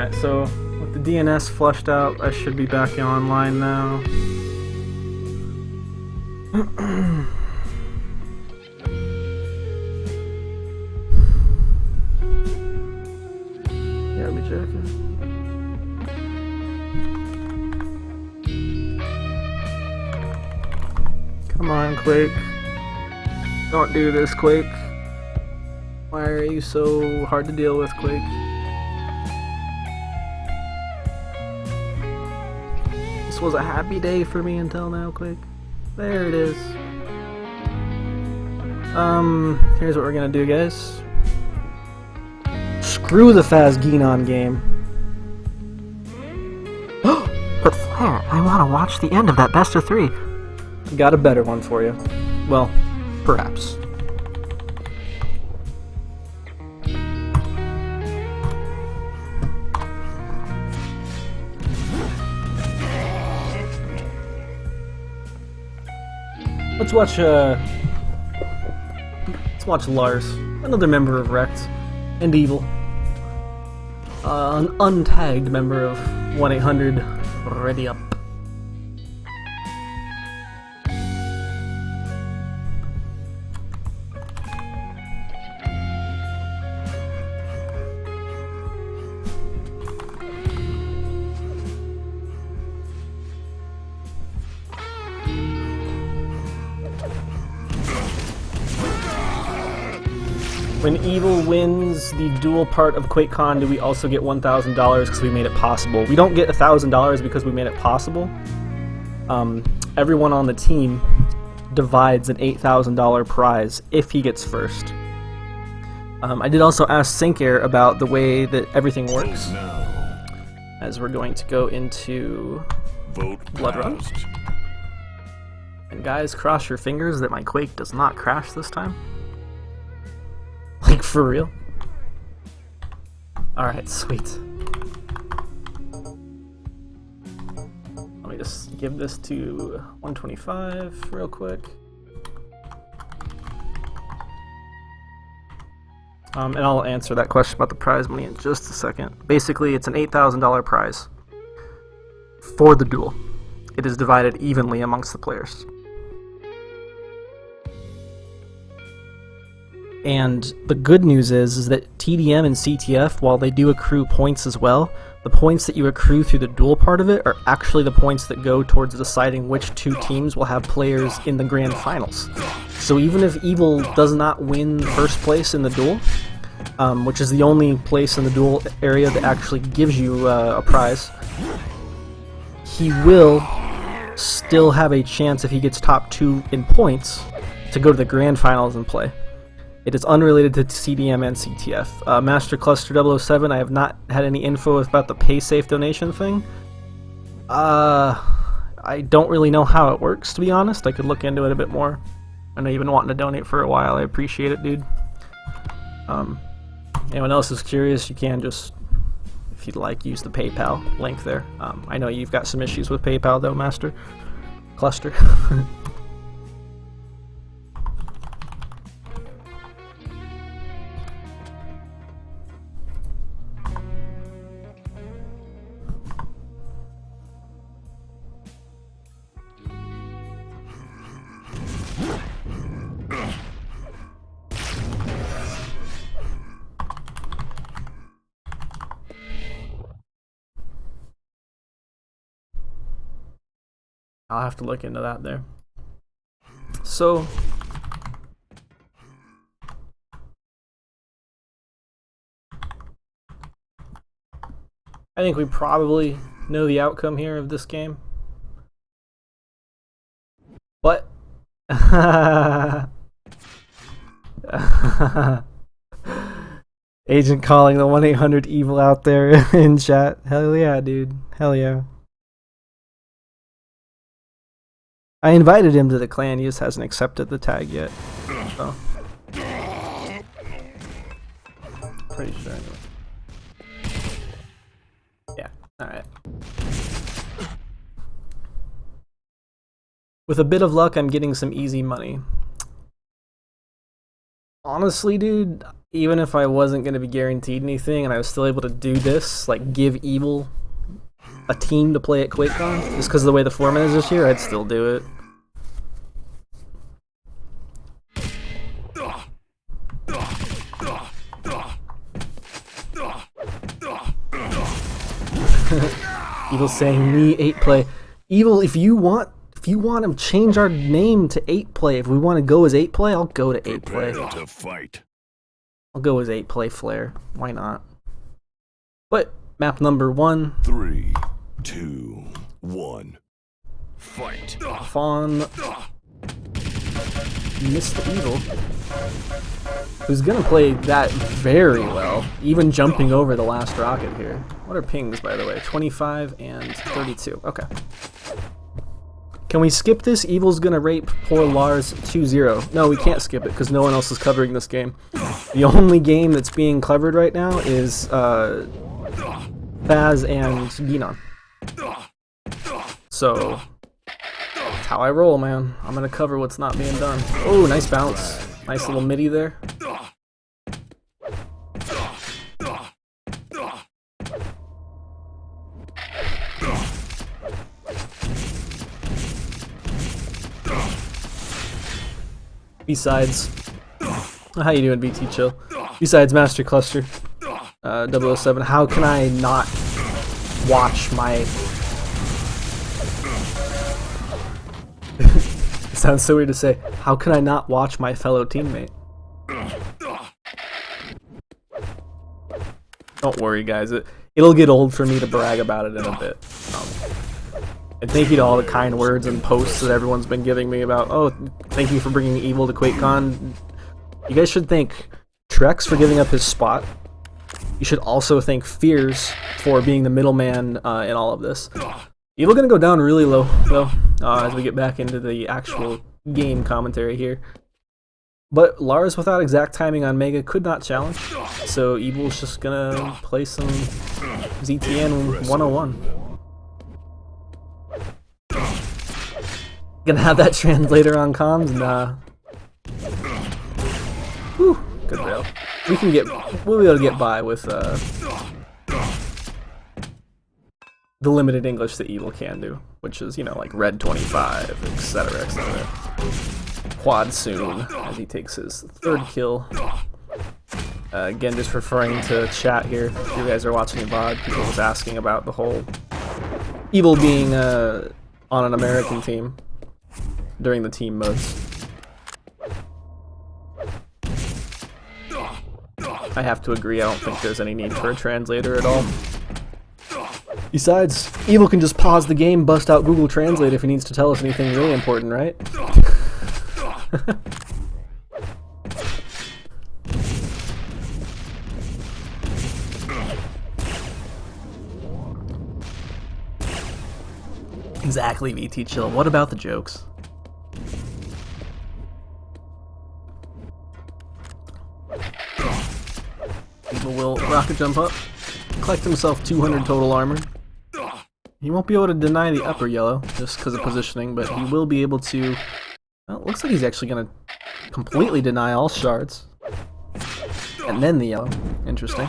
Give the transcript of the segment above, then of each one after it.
Alright, so with the DNS flushed out, I should be back online now. Yeah, I'll be checking. Come on, Quake. Don't do this, Quake. Why are you so hard to deal with, Quake? This was a happy day for me until now, Quake. There it is. Here's what we're gonna do, guys. Screw the fazz gienon game. But Flair, I want to watch the end of that best of 3. Got a better one for you. Well, perhaps. Let's watch Lars, another member of Rect and Evil, an untagged member of 1-800 Ready Up. When Evil wins the duel part of QuakeCon, do we also get $1,000 because we made it possible? We don't get $1,000 because we made it possible. Everyone on the team divides an $8,000 prize if he gets first. I did also ask Sinkair about the way that everything works, as we're going to go into Blood Run. And guys, cross your fingers that my Quake does not crash this time. Like, for real? Alright, sweet. Let me just give this to 125 real quick. And I'll answer that question about the prize money in just a second. Basically, it's an $8,000 prize for the duel. It is divided evenly amongst the players. And the good news is that TDM and CTF, while they do accrue points as well, the points that you accrue through the duel part of it are actually the points that go towards deciding which 2 teams will have players in the grand finals. So even if Evil does not win first place in the duel, which is the only place in the duel area that actually gives you a prize, he will still have a chance, if he gets top 2 in points, to go to the grand finals and play. It is unrelated to CDM and CTF. Master Cluster 007, I have not had any info about the pay safe donation thing. I don't really know how it works, to be honest. I could look into it a bit more. I know you've been wanting to donate for a while. I appreciate it, dude. Anyone else is curious, you can just, if you'd like, use the PayPal link there. I know you've got some issues with PayPal though, Master Cluster. I'll have to look into that there. So, I think we probably know the outcome here of this game. But Agent calling the 1-800 evil out there in chat. Hell yeah, dude. Hell yeah. I invited him to the clan, he just hasn't accepted the tag yet. So. Pretty sure anyway. Yeah, alright. With a bit of luck, I'm getting some easy money. Honestly, dude, even if I wasn't going to be guaranteed anything and I was still able to do this, like give Evil a team to play at QuakeCon, just because of the way the format is this year, I'd still do it. Evil saying me 8-play. Evil, if you want to change our name to 8-play, if we want to go as 8-play, I'll go to 8-play. To fight. I'll go as 8-play Flare. Why not? But map number 1. 3, 2, 1. Fight. Fawn. Mr. Evil. Who's gonna play that very well, even jumping over the last rocket here. What are pings, by the way? 25 and 32. Okay. Can we skip this? Evil's gonna rape poor Lars 2-0. No, we can't skip it because no one else is covering this game. The only game that's being covered right now is fazz and gienon. So that's how I roll, man. I'm gonna cover what's not being done. Oh, nice bounce. Nice little midi there. Besides, how you doing, BT Chill? Besides Master Cluster, 007, how can I not watch my... It sounds so weird to say. How can I not watch my fellow teammate? Don't worry, guys. It'll get old for me to brag about it in a bit. And thank you to all the kind words and posts that everyone's been giving me about, oh, thank you for bringing Evil to QuakeCon. You guys should thank Trex for giving up his spot. You should also thank Fears for being the middleman in all of this. Evil gonna go down really low, though, as we get back into the actual game commentary here. But Lars, without exact timing on Mega, could not challenge, so Evil's just gonna play some ZTN 101. Gonna have that translator on comms, and whew, good rail. We'll be able to get by with the limited English that Evil can do, which is, you know, like red 25, etc., etc. Quad soon, as he takes his 3rd kill. Again, just referring to chat here, if you guys are watching the VOD, people was asking about the whole Evil being on an American team during the team modes. I have to agree, I don't think there's any need for a translator at all. Besides, Evil can just pause the game, bust out Google Translate if he needs to tell us anything really important, right? Exactly, VT Chill. What about the jokes? Evil will rocket jump up, collect himself 200 total armor. He won't be able to deny the upper yellow, just because of positioning, but he will be able to... Well, it looks like he's actually going to completely deny all shards. And then the yellow. Interesting.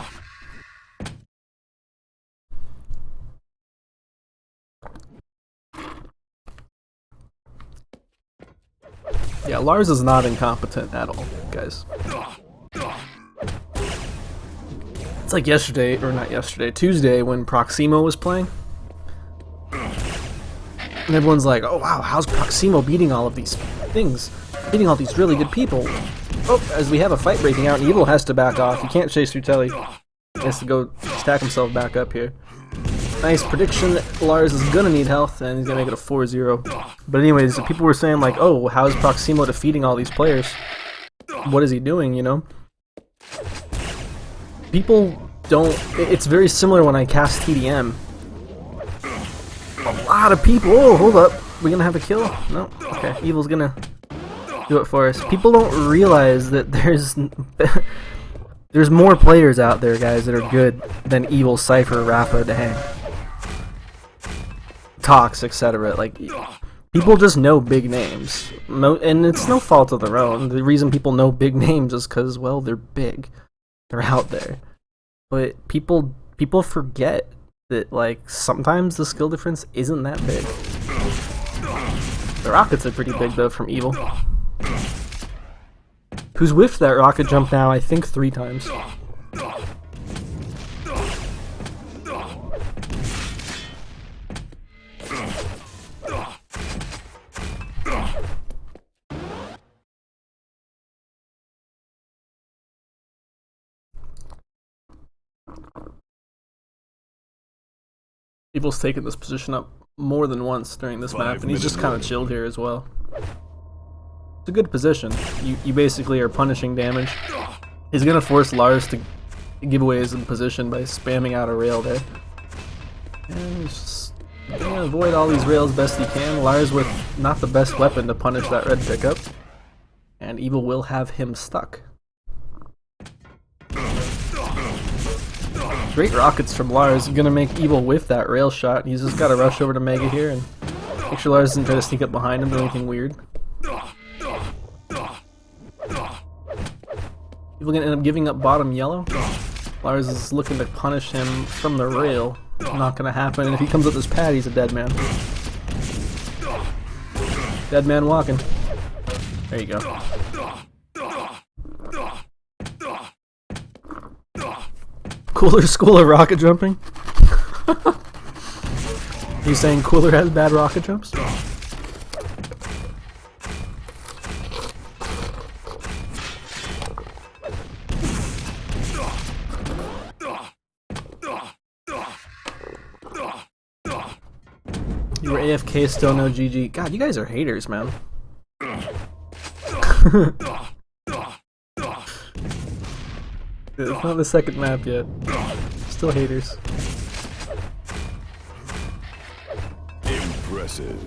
Yeah, Lars is not incompetent at all, guys. It's like yesterday, or not yesterday, Tuesday, when Proximo was playing. And everyone's like, oh wow, how's Proximo beating all of these things? Beating all these really good people. Oh, as we have a fight breaking out, and Evil has to back off. He can't chase through Telly. He has to go stack himself back up here. Nice prediction that Lars is gonna need health, and he's gonna make it a 4-0. But anyways, people were saying like, oh, how is Proximo defeating all these players? What is he doing, you know? People don't... It's very similar when I cast TDM. A lot of people... Oh, hold up. We gonna have a kill? No? Okay, Evil's gonna do it for us. People don't realize that there's more players out there, guys, that are good than Evil, Cypher, Rafa, Dehang, Tox, etc. Like, People just know big names, and it's no fault of their own. The reason people know big names is because, well, they're big, they're out there. But people forget that, like, sometimes the skill difference isn't that big. The rockets are pretty big though from Evil, who's whiffed that rocket jump now, I think 3 times. Evil's taken this position up more than once during this map, and he's just kind of chilled here as well. It's a good position. You basically are punishing damage. He's gonna force Lars to give away his position by spamming out a rail there. And he's just gonna avoid all these rails best he can. Lars with not the best weapon to punish that red pickup. And Evil will have him stuck. Great rockets from Lars, gonna make Evil whiff that rail shot. He's just gotta rush over to Mega here and make sure Lars doesn't try to sneak up behind him or anything weird. Evil gonna end up giving up bottom yellow. Lars is looking to punish him from the rail. Not gonna happen, and if he comes up this pad, he's a dead man. Dead man walking. There you go. Cooler school of rocket jumping? You saying Cooler has bad rocket jumps? You were AFK, still no GG. God, you guys are haters, man. It's not the second map yet. Still haters. Impressive.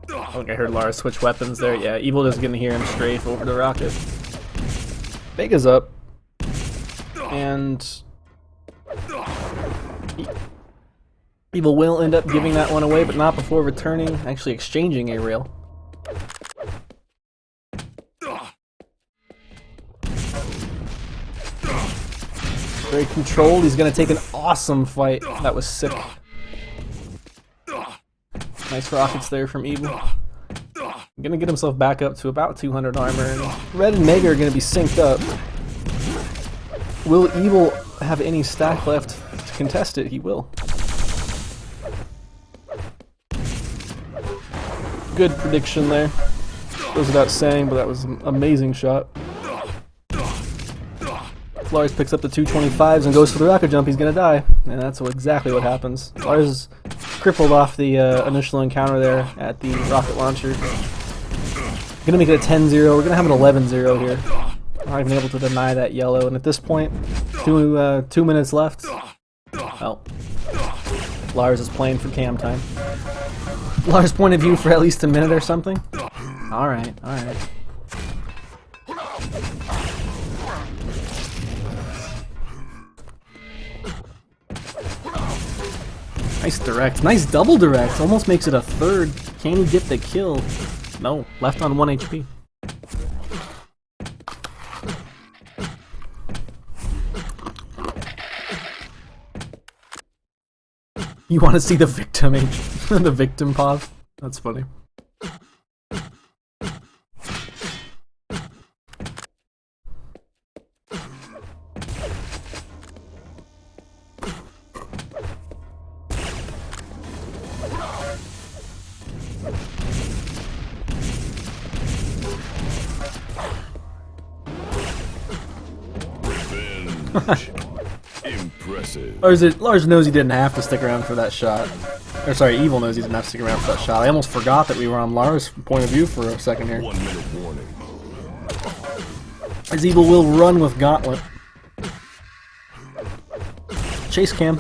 I think I heard Lars switch weapons there. Yeah, Evil just gonna hear him strafe over the rocket. Vega's up. And Evil will end up giving that one away, but not before returning, actually exchanging a rail. Very controlled. He's gonna take an awesome fight. That was sick. Nice rockets there from Evil. Gonna get himself back up to about 200 armor, and Red and Mega are gonna be synced up. Will Evil have any stack left to contest it? He will. Good prediction there. Goes without saying, but that was an amazing shot. If Lars picks up the 225s and goes for the rocket jump, he's gonna die. And that's exactly what happens. Lars is crippled off the initial encounter there at the rocket launcher. Gonna make it a 10-0. We're gonna have an 11-0 here. Not even able to deny that yellow. And at this point, 2 minutes left. Well, Lars is playing for cam time. Lars' point of view for at least a minute or something? Alright, alright. Nice direct. Nice double direct. Almost makes it a third. Can he get the kill? No. Left on 1 HP. You want to see the victim the victim pause? That's funny. Impressive. Lars knows he didn't have to stick around for that shot. Or sorry, Evil knows he didn't have to stick around for that shot. I almost forgot that we were on Lars' point of view for a second here. 1 minute warning. As Evil will run with Gauntlet. Chase cam.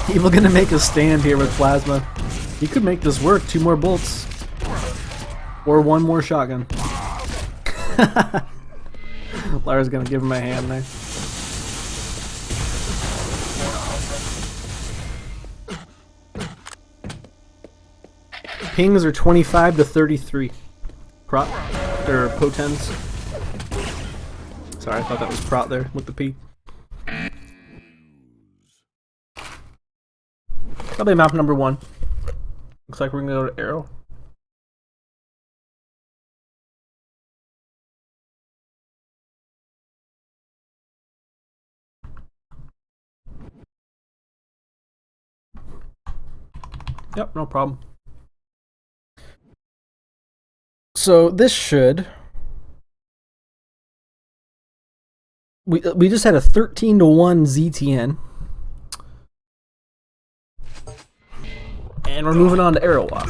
Evil gonna make a stand here with plasma. He could make this work. 2 more bolts. Or 1 more shotgun. Lars gonna give him a hand there. Pings are 25 to 33. Prot or potens. Sorry, I thought that was prot there with the P. Probably map number 1. Looks like we're gonna go to Arrow. Yep, no problem. So this should... We just had a 13 to 1 ZTN. And we're moving on to Arrow Walk.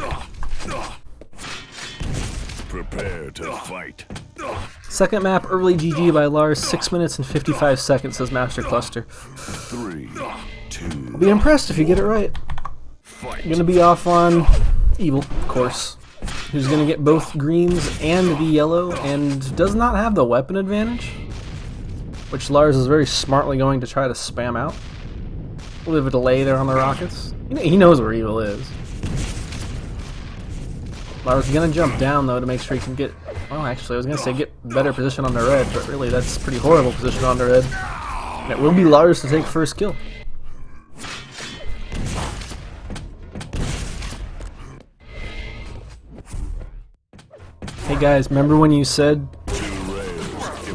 Prepare to fight. Second map, early GG by Lars, 6 minutes and 55 seconds, says Master Cluster. 3, 2, I'll be impressed if you get it right. fight. You're gonna be off on Evil, of course, who's gonna get both greens and the yellow, and does not have the weapon advantage, which Lars is very smartly going to try to spam out. A little bit of a delay there on the rockets. He knows where Evil is. Lars is gonna jump down though to make sure he can get. Well, actually, I was gonna say get better position on the red, but really that's pretty horrible position on the red. And it will be Lars to take first kill. Hey guys, remember when you said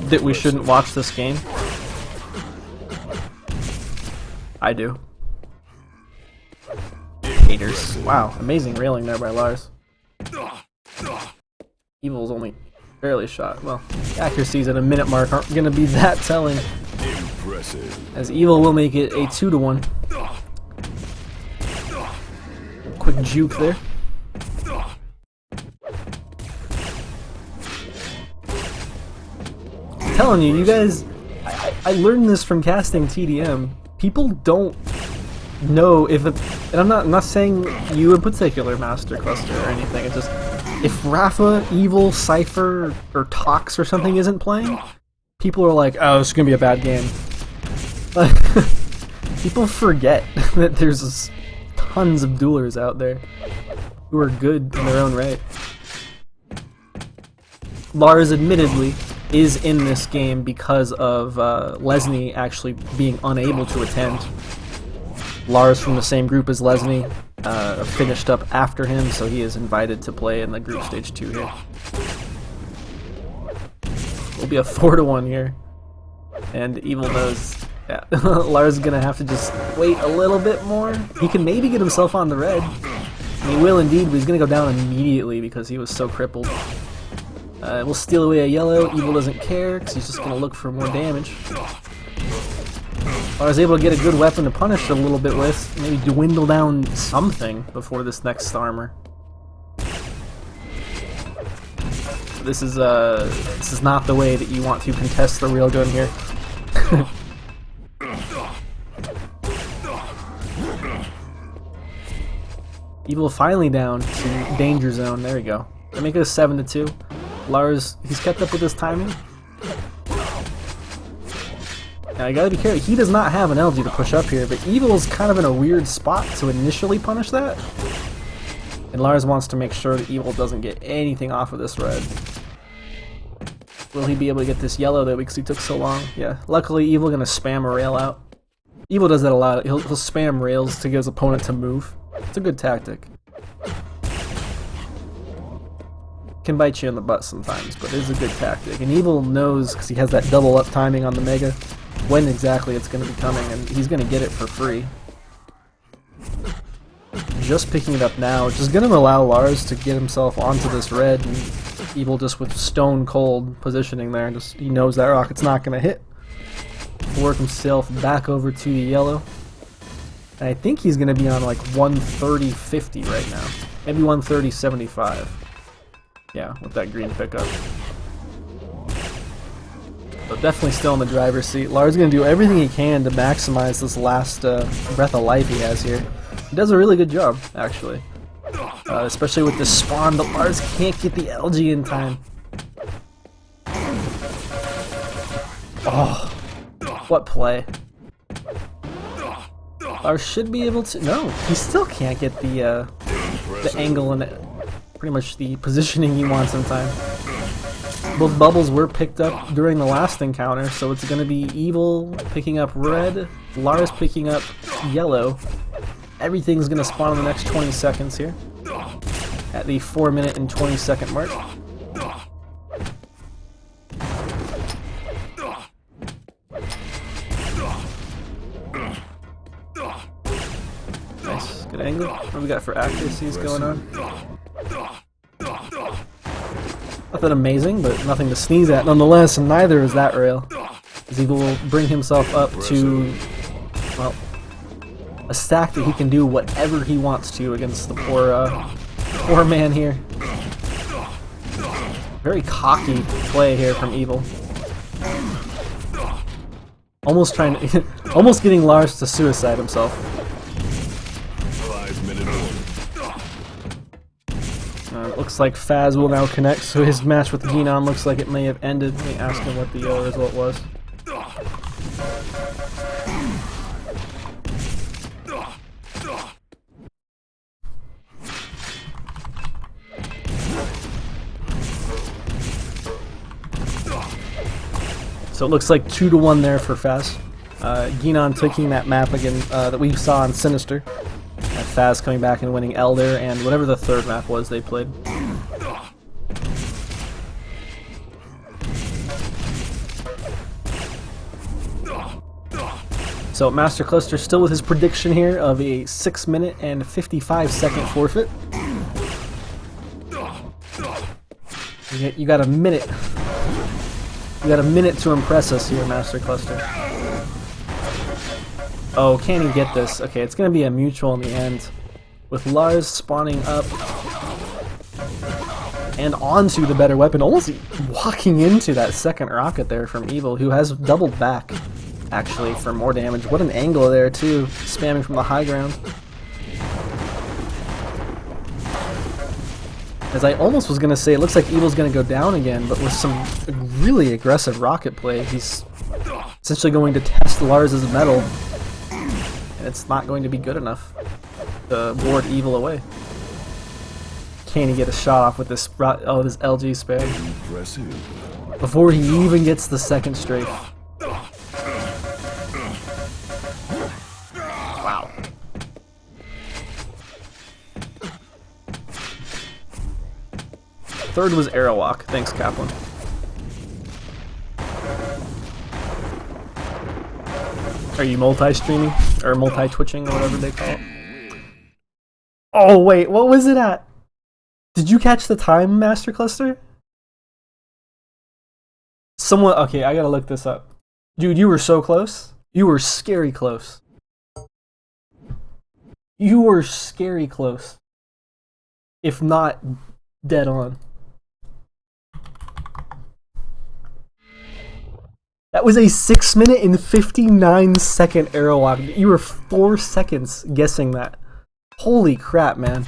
that we shouldn't watch this game? I do. Haters. Wow, amazing railing there by Lars. Evil's only barely shot. Well, accuracies at a minute mark aren't going to be that telling. Impressive. As Evil will make it a 2 to 1. Quick juke there. I'm telling you, you guys, I learned this from casting TDM. People don't know if it, and I'm not saying you in particular, Master Cluster, or anything. It's just if Rafa, Evil, Cypher, or Tox or something isn't playing, people are like, "Oh, this is gonna be a bad game." People forget that there's tons of duelers out there who are good in their own right. Lars, admittedly, is in this game because of Lesney actually being unable to attend. Lars from the same group as Lesney finished up after him, so he is invited to play in the group stage 2 here. Will be a 4 to 1 here. And Evil knows, yeah, Lars is going to have to just wait a little bit more. He can maybe get himself on the red. And he will indeed, but he's going to go down immediately because he was so crippled. We'll steal away a yellow. Evil doesn't care because he's just going to look for more damage. I was able to get a good weapon to punish a little bit with, maybe dwindle down something before this next armor. This is not the way that you want to contest the railgun here. Evil finally down to danger zone. There we go. I make it a 7 to 2. Lars, he's kept up with his timing. Now you gotta be careful. He does not have an LG to push up here, but Evil's kind of in a weird spot to initially punish that. And Lars wants to make sure that Evil doesn't get anything off of this red. Will he be able to get this yellow though because he took so long? Yeah. Luckily, Evil gonna spam a rail out. Evil does that a lot. He'll spam rails to get his opponent to move. It's a good tactic. Can bite you in the butt sometimes, but it is a good tactic. And Evil knows, because he has that double up timing on the Mega, when exactly it's going to be coming, and he's going to get it for free. Just picking it up now, which is going to allow Lars to get himself onto this red, and Evil just with stone cold positioning there, just he knows that rocket's not going to hit. Work himself back over to the yellow. And I think he's going to be on like 130.50 right now. Maybe 130.75. Yeah, with that green pickup. But definitely still in the driver's seat. Lars is going to do everything he can to maximize this last breath of life he has here. He does a really good job, actually. Especially with this spawn, but Lars can't get the LG in time. Oh, what play. Lars should be able to... No, he still can't get the angle and pretty much the positioning he wants in time. Both bubbles were picked up during the last encounter, so it's going to be Evil picking up red, Lars picking up yellow. Everything's going to spawn in the next 20 seconds here, at the 4-minute and 20-second mark. Nice, good angle. What do we got for accuracies going on? Nothing amazing, but nothing to sneeze at nonetheless, and neither is that rail. As Evil will bring himself up to, well, a stack that he can do whatever he wants to against the poor man here. Very cocky play here from Evil. Almost trying to, almost getting Lars to suicide himself. 5-minute It looks like Fazz will now connect, so his match with gienon looks like it may have ended. Let me ask him what the result was. So it looks like 2-1 there for Fazz. gienon taking that map again that we saw on Sinister. And Fazz coming back and winning Elder and whatever the third map was they played. So Master Cluster still with his prediction here of a 6-minute and 55-second forfeit. You got a minute. You got a minute to impress us here, Master Cluster. Oh, can he get this? Okay, it's going to be a mutual in the end. With Lars spawning up and onto the better weapon, almost walking into that second rocket there from Evil, who has doubled back, actually, for more damage. What an angle there, too, spamming from the high ground. As I almost was going to say, it looks like Evil's going to go down again, but with some really aggressive rocket play, he's essentially going to test Lars's metal. It's not going to be good enough to ward Evil away. Can he get a shot off with this this LG spam before he even gets the second strafe? Wow. Third was Aerowalk. Thanks, Kaplan. Are you multi-streaming? Or multi-twitching, or whatever they call it? Oh, wait, what was it at? Did you catch the time, Master Cluster? Someone, okay, I gotta look this up. Dude, you were so close. You were scary close. You were scary close. If not, dead on. That was a 6-minute and 59-second Aerowalk. You were 4 seconds guessing that. Holy crap, man.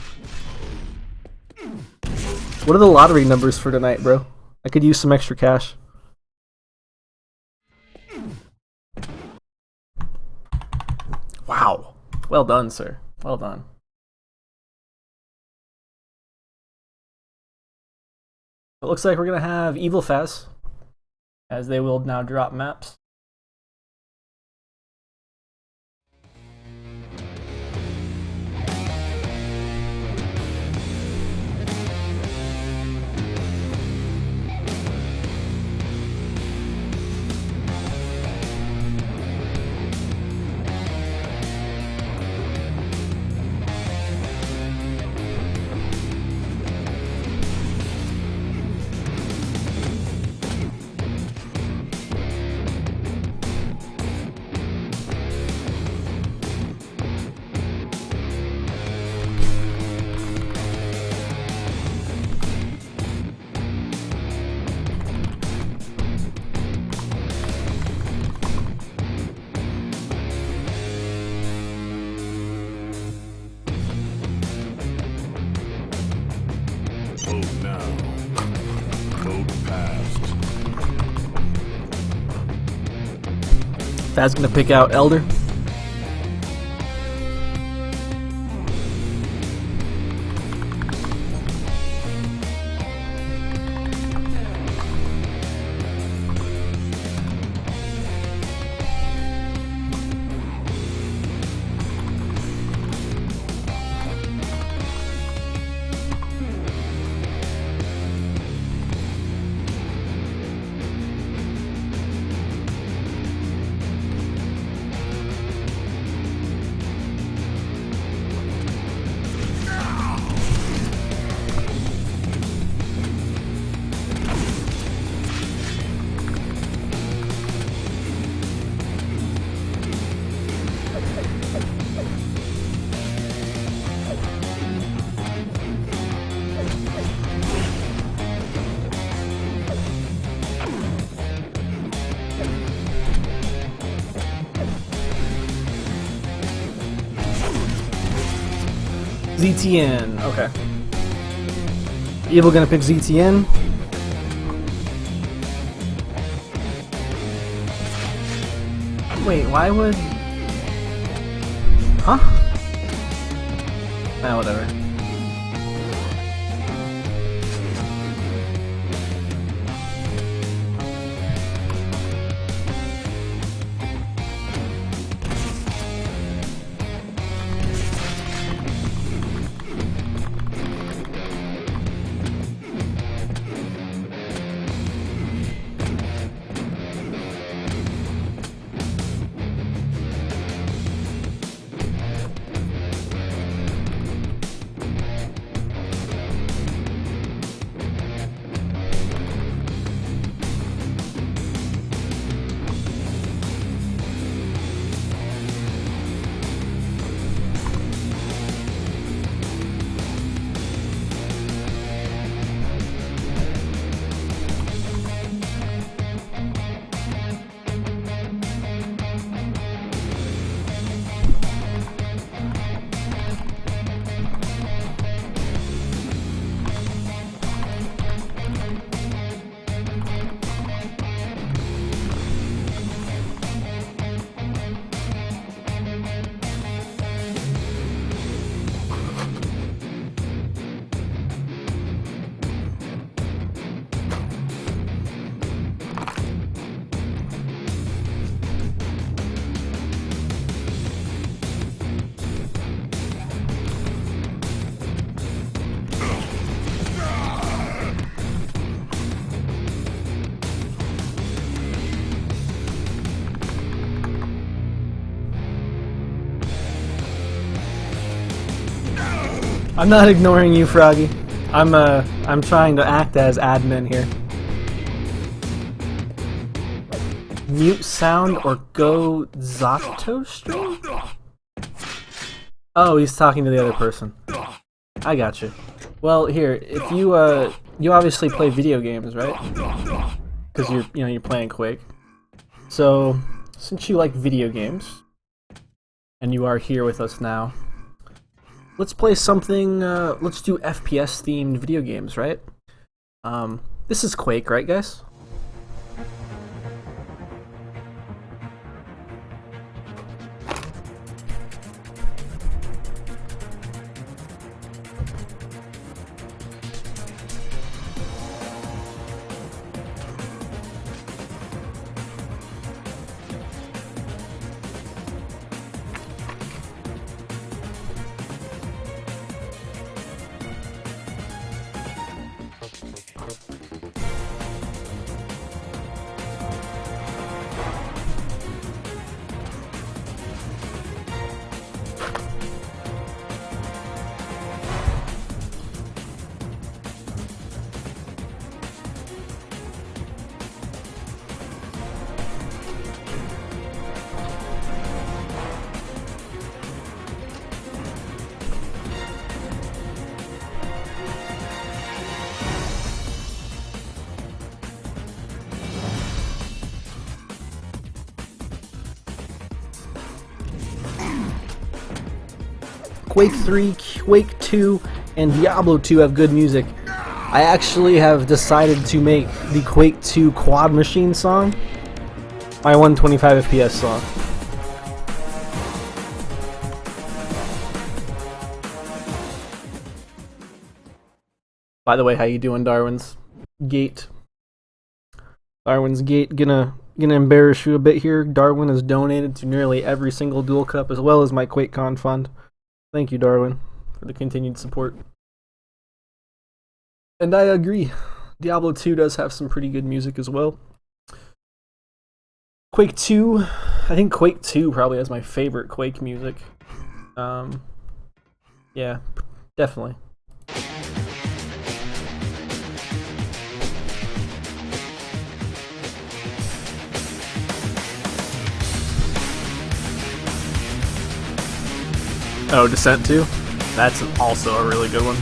What are the lottery numbers for tonight, bro? I could use some extra cash. Wow. Well done, sir. Well done. It looks like we're going to have Evil Fazz, as they will now drop maps. Fazz gonna pick out Elder. ZTN, okay. Evil gonna pick ZTN. Wait, why would... Huh? Ah, whatever. I'm not ignoring you, Froggy. I'm trying to act as admin here. Mute sound or go Zato stream? Oh, he's talking to the other person. I got you. Well, here, if you you obviously play video games, right? Because you're playing Quake. So, since you like video games, and you are here with us now, let's play something, let's do FPS themed video games, right? This is Quake, right guys? Quake 3, Quake 2, and Diablo 2 have good music. I actually have decided to make the Quake 2 Quad Machine song. My 125 FPS song. By the way, how you doing, Darwin's Gate? Darwin's Gate, gonna embarrass you a bit here. Darwin has donated to nearly every single Duel Cup as well as my QuakeCon fund. Thank you, Darwin, for the continued support. And I agree. Diablo 2 does have some pretty good music as well. Quake 2, I think Quake 2 probably has my favorite Quake music. Yeah, definitely. Oh, Descent 2? That's also a really good one.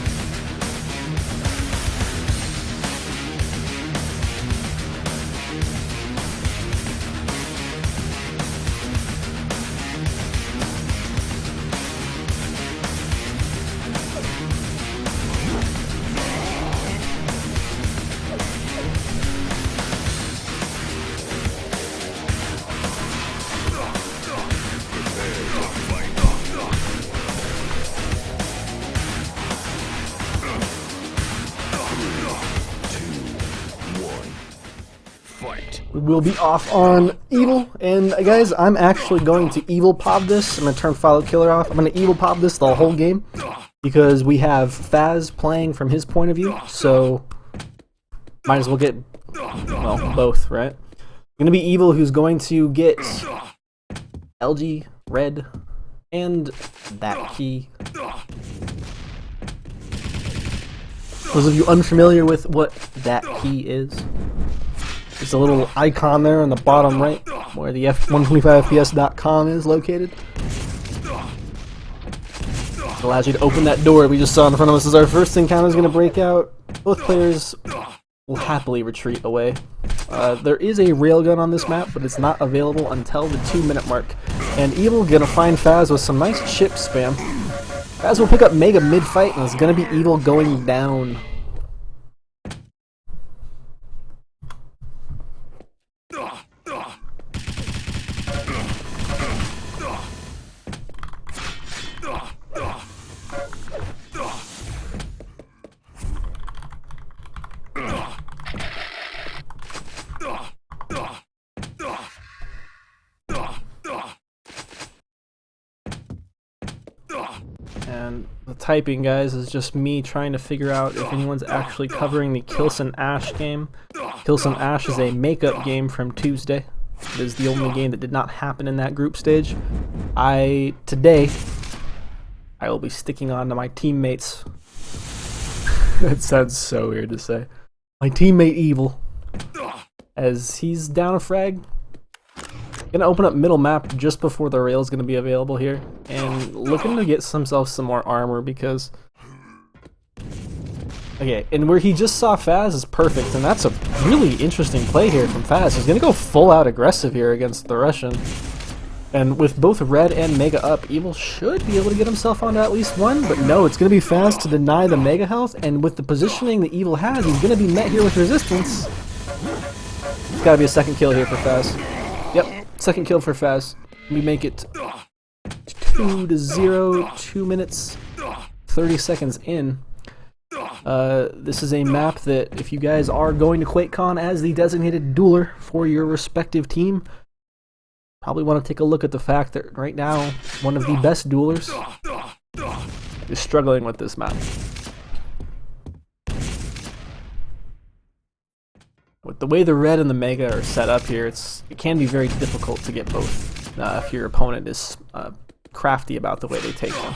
We will be off on Evil, and guys, I'm actually going to Evil pop this. I'm going to turn Follow Killer off. I'm going to Evil pop this the whole game, because we have Fazz playing from his point of view, so might as well get, well, both, right? Going to be Evil, who's going to get LG, Red, and that key. Those of you unfamiliar with what that key is, there's a little icon there on the bottom right where the f125fps.com is located. It allows you to open that door we just saw in front of us as our first encounter is going to break out. Both players will happily retreat away. There is a railgun on this map, but it's not available until the 2-minute mark. And Evil going to find Fazz with some nice chip spam. Fazz will pick up Mega mid-fight, and it's going to be Evil going down. And the typing, guys, is just me trying to figure out if anyone's actually covering the Kilson Ash game. Kilson Ash is a makeup game from Tuesday. It is the only game that did not happen in that group stage. Today, I will be sticking on to my teammates. That sounds so weird to say. My teammate Evil, as he's down a frag. Gonna open up middle map just before the rail is gonna be available here, and looking to get himself some more armor because, okay, and where he just saw Fazz is perfect, and that's a really interesting play here from Fazz. He's gonna go full out aggressive here against the Russian, and with both Red and Mega up, Evil should be able to get himself onto at least one, but no, it's gonna be Fazz to deny the Mega health, and with the positioning that Evil has, he's gonna be met here with resistance. It's gotta be a second kill here for Fazz. Yep. Second kill for Fazz. We make it 2-0, 2 minutes, 30 seconds in. This is a map that, if you guys are going to QuakeCon as the designated dueler for your respective team, probably want to take a look at the fact that right now, one of the best duelers is struggling with this map. With the way the Red and the Mega are set up here, it can be very difficult to get both if your opponent is crafty about the way they take them.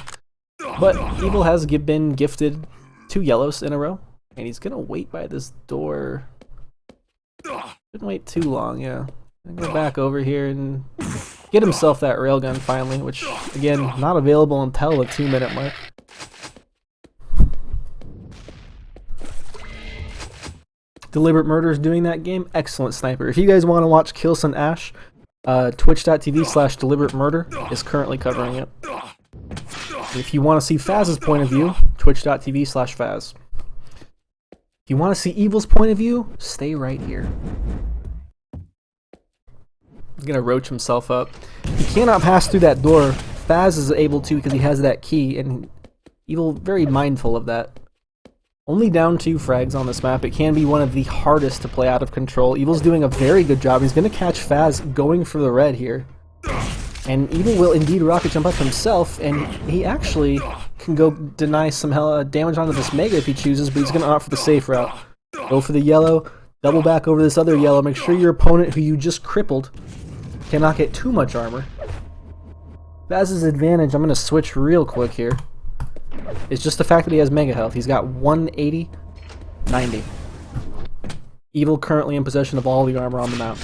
But Evil has been gifted 2 yellows in a row, and he's gonna wait by this door. Shouldn't wait too long, yeah. Go back over here and get himself that railgun finally, which again, not available until the 2-minute mark. Deliberate Murder is doing that game. Excellent sniper. If you guys want to watch Kilson Ash, twitch.tv/Deliberate Murder is currently covering it. If you want to see Fazz's point of view, twitch.tv/Fazz. If you want to see Evil's point of view, stay right here. He's gonna roach himself up. He cannot pass through that door. Fazz is able to because he has that key, and Evil very mindful of that. Only down 2 frags on this map. It can be one of the hardest to play out of control. Evil's doing a very good job. He's gonna catch Fazz going for the red here. And Evil will indeed rocket jump up himself, and he actually can go deny some damage onto this Mega if he chooses, but he's going to opt for the safe route. Go for the yellow, double back over this other yellow, make sure your opponent, who you just crippled, cannot get too much armor. Fazz's advantage, I'm going to switch real quick here, is just the fact that he has Mega health. He's got 180, 90. Evil currently in possession of all the armor on the map.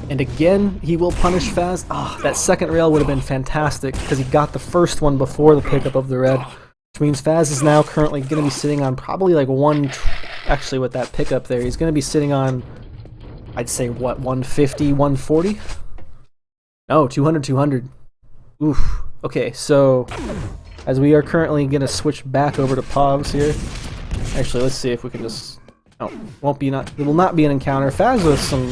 And again, he will punish Fazz. Ah, that second rail would have been fantastic because he got the first one before the pickup of the red. Which means Fazz is now currently going to be sitting on probably like actually with that pickup there, he's going to be sitting on, I'd say what, 150, 140? No, 200, 200. Oof. Okay, so as we are currently going to switch back over to Pogs here. Actually, let's see if we can just... Oh, it will not be an encounter. Fazz with some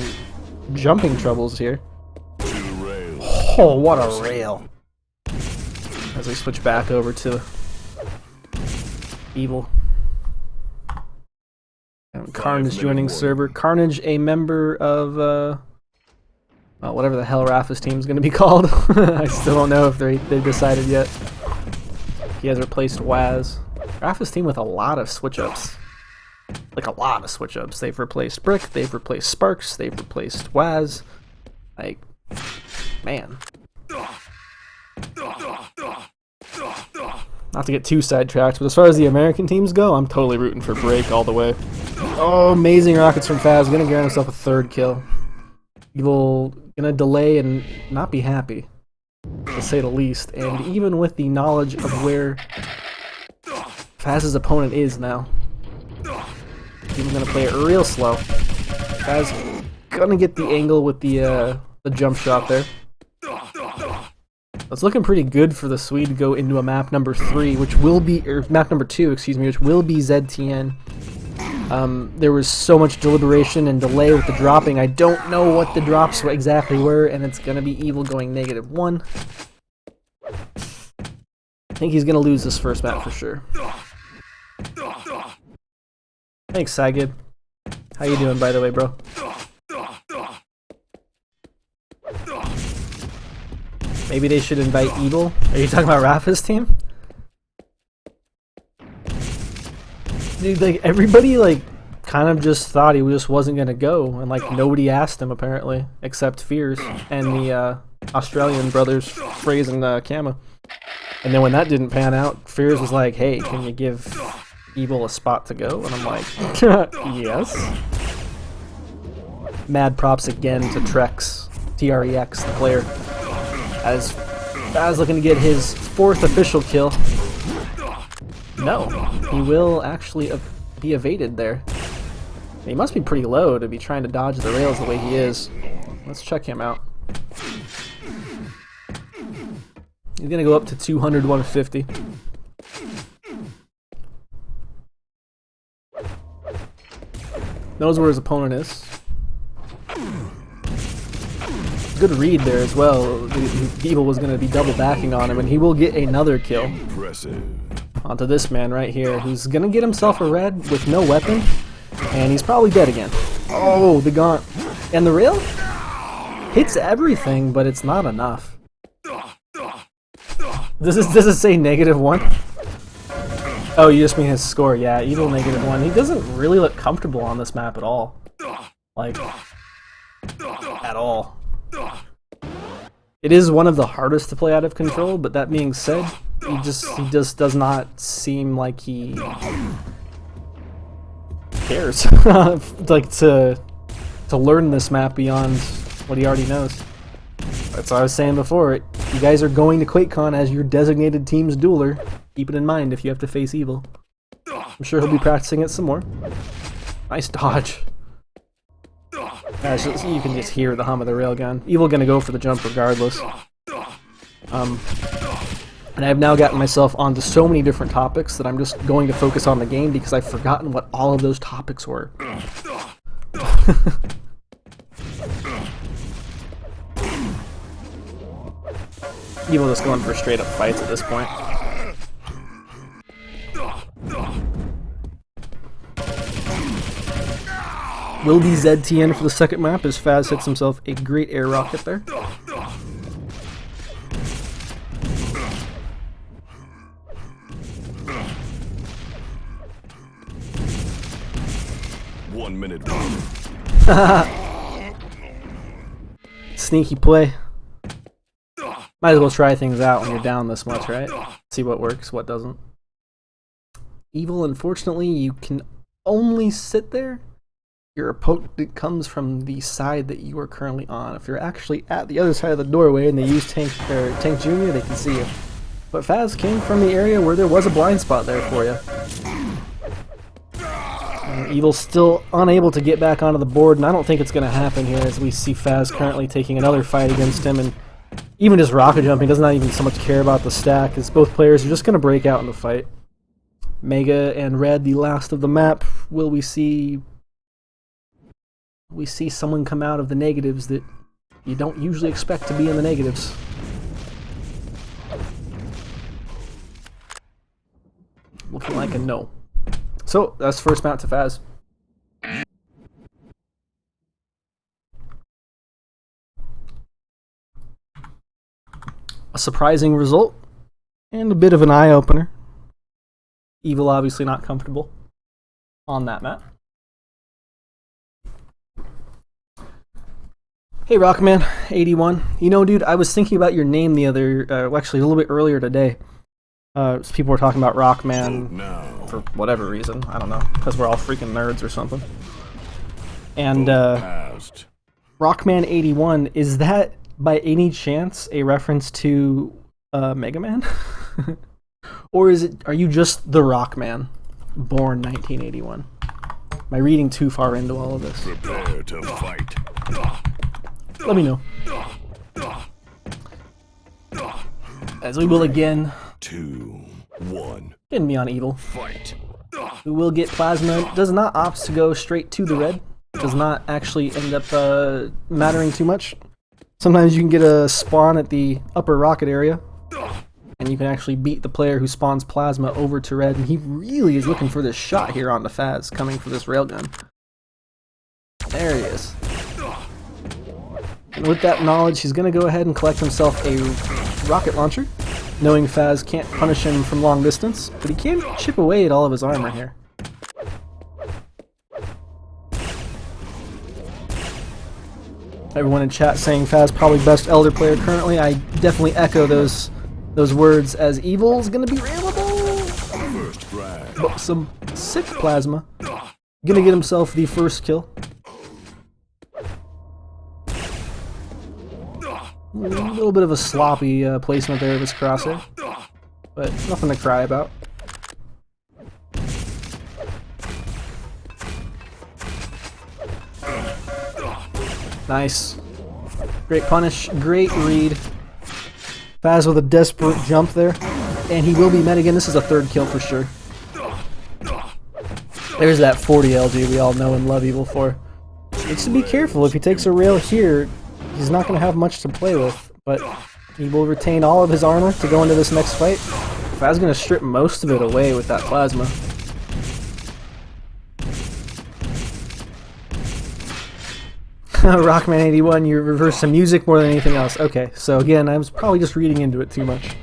jumping troubles here. Oh, what a rail. As we switch back over to Evil. And Carnage joining server. Carnage, a member of, well, whatever the hell Rafa's team is going to be called. I still don't know if they've decided yet. He has replaced Waz. Rafa's team with a lot of switch-ups. Like a lot of switch-ups. They've replaced Brick, they've replaced Sparks, they've replaced Waz. Like, man. Not to get too sidetracked, but as far as the American teams go, I'm totally rooting for Break all the way. Oh, amazing rockets from Fazz. Gonna grant himself a 3rd kill. Evil gonna delay and not be happy, to say the least. And even with the knowledge of where Fazz's opponent is now, Evil's gonna play it real slow. Fazz gonna get the angle with the jump shot there. It's looking pretty good for the Swede to go into a map number 3, which will be, or map number 2, excuse me, which will be ZTN. There was so much deliberation and delay with the dropping. I don't know what the drops exactly were, and it's gonna be Evil going -1. I think he's gonna lose this first map for sure. Thanks, Sagid. How you doing, by the way, bro? Maybe they should invite Evil? Are you talking about Rafa's team? Dude, like, everybody, like, kind of just thought he just wasn't gonna go, and, like, nobody asked him, apparently, except Fears and the, Australian brothers, Phrase and, Kama. And then when that didn't pan out, Fears was like, hey, can you give Evil a spot to go? And I'm like, yes. Mad props again to Trex, T-R-E-X, the player, as Fazz looking to get his 4th official kill. No, he will actually be evaded there. He must be pretty low to be trying to dodge the rails the way he is. Let's check him out. He's gonna go up to 200, 150. Knows where his opponent is. Good read there as well. Evil was going to be double backing on him, and he will get another kill. Impressive. Onto this man right here, who's going to get himself a red with no weapon, and he's probably dead again. Oh, the gaunt. And the rail hits everything, but it's not enough. Does it say -1? Oh, you just mean his score. Yeah, Evil -1. He doesn't really look comfortable on this map at all. Like, at all. It is one of the hardest to play out of control, but that being said, he just does not seem like he cares like to learn this map beyond what he already knows. That's what I was saying before. You guys are going to QuakeCon as your designated team's dueler. Keep it in mind if you have to face Evil. I'm sure he'll be practicing it some more. Nice dodge. You can just hear the hum of the railgun. Evil gonna go for the jump regardless. And I've now gotten myself onto so many different topics that I'm just going to focus on the game because I've forgotten what all of those topics were. Evil just going for straight up fights at this point. Will be ZTN for the second map as Fazz hits himself a great air rocket there. One minute. Sneaky play. Might as well try things out when you're down this much, right? See what works, what doesn't. Evil, unfortunately, you can only sit there. Your opponent comes from the side that you are currently on. If you're actually at the other side of the doorway and they use Tank Jr., they can see you. But Fazz came from the area where there was a blind spot there for you. Evil's still unable to get back onto the board, and I don't think it's going to happen here as we see Fazz currently taking another fight against him, and even just rocket jumping does not even so much care about the stack, as both players are just going to break out in the fight. Mega and Red, the last of the map. Will we see someone come out of the negatives that you don't usually expect to be in the negatives? Looking like a no. So, that's first mount to Fazz. A surprising result, and a bit of an eye-opener. Evil obviously not comfortable on that map. Hey Rockman, 81. You know, dude, I was thinking about your name the other, actually a little bit earlier today. People were talking about Rockman for whatever reason. I don't know, because we're all freaking nerds or something. And Rockman81, is that by any chance a reference to Mega Man? Or are you just the Rockman, born 1981? Am I reading too far into all of this? Prepare to fight. Let me know. As we will again. 2, 1. Pin me on Evil. Fight. We will get Plasma. Does not opt to go straight to the red. Does not actually end up mattering too much. Sometimes you can get a spawn at the upper rocket area, and you can actually beat the player who spawns Plasma over to red, and he really is looking for this shot here on the Fazz, coming for this railgun. There he is. And with that knowledge, he's going to go ahead and collect himself a rocket launcher, knowing Fazz can't punish him from long distance, but he can chip away at all of his armor here. Everyone in chat saying Fazz probably best Elder player currently. I definitely echo those words, as Evil's gonna be railable. But some sick Plasma. Gonna get himself the first kill. A little bit of a sloppy placement there of his crosshair, but nothing to cry about. Nice. Great punish, great read. Fazz with a desperate jump there, and he will be met again. This is a third kill for sure. There's that 40 LG we all know and love Evil for. Needs to be careful. If he takes a rail here, he's not going to have much to play with, but he will retain all of his armor to go into this next fight. Fazz is going to strip most of it away with that Plasma. Rockman81, you reversed some music more than anything else. Okay, so again, I was probably just reading into it too much.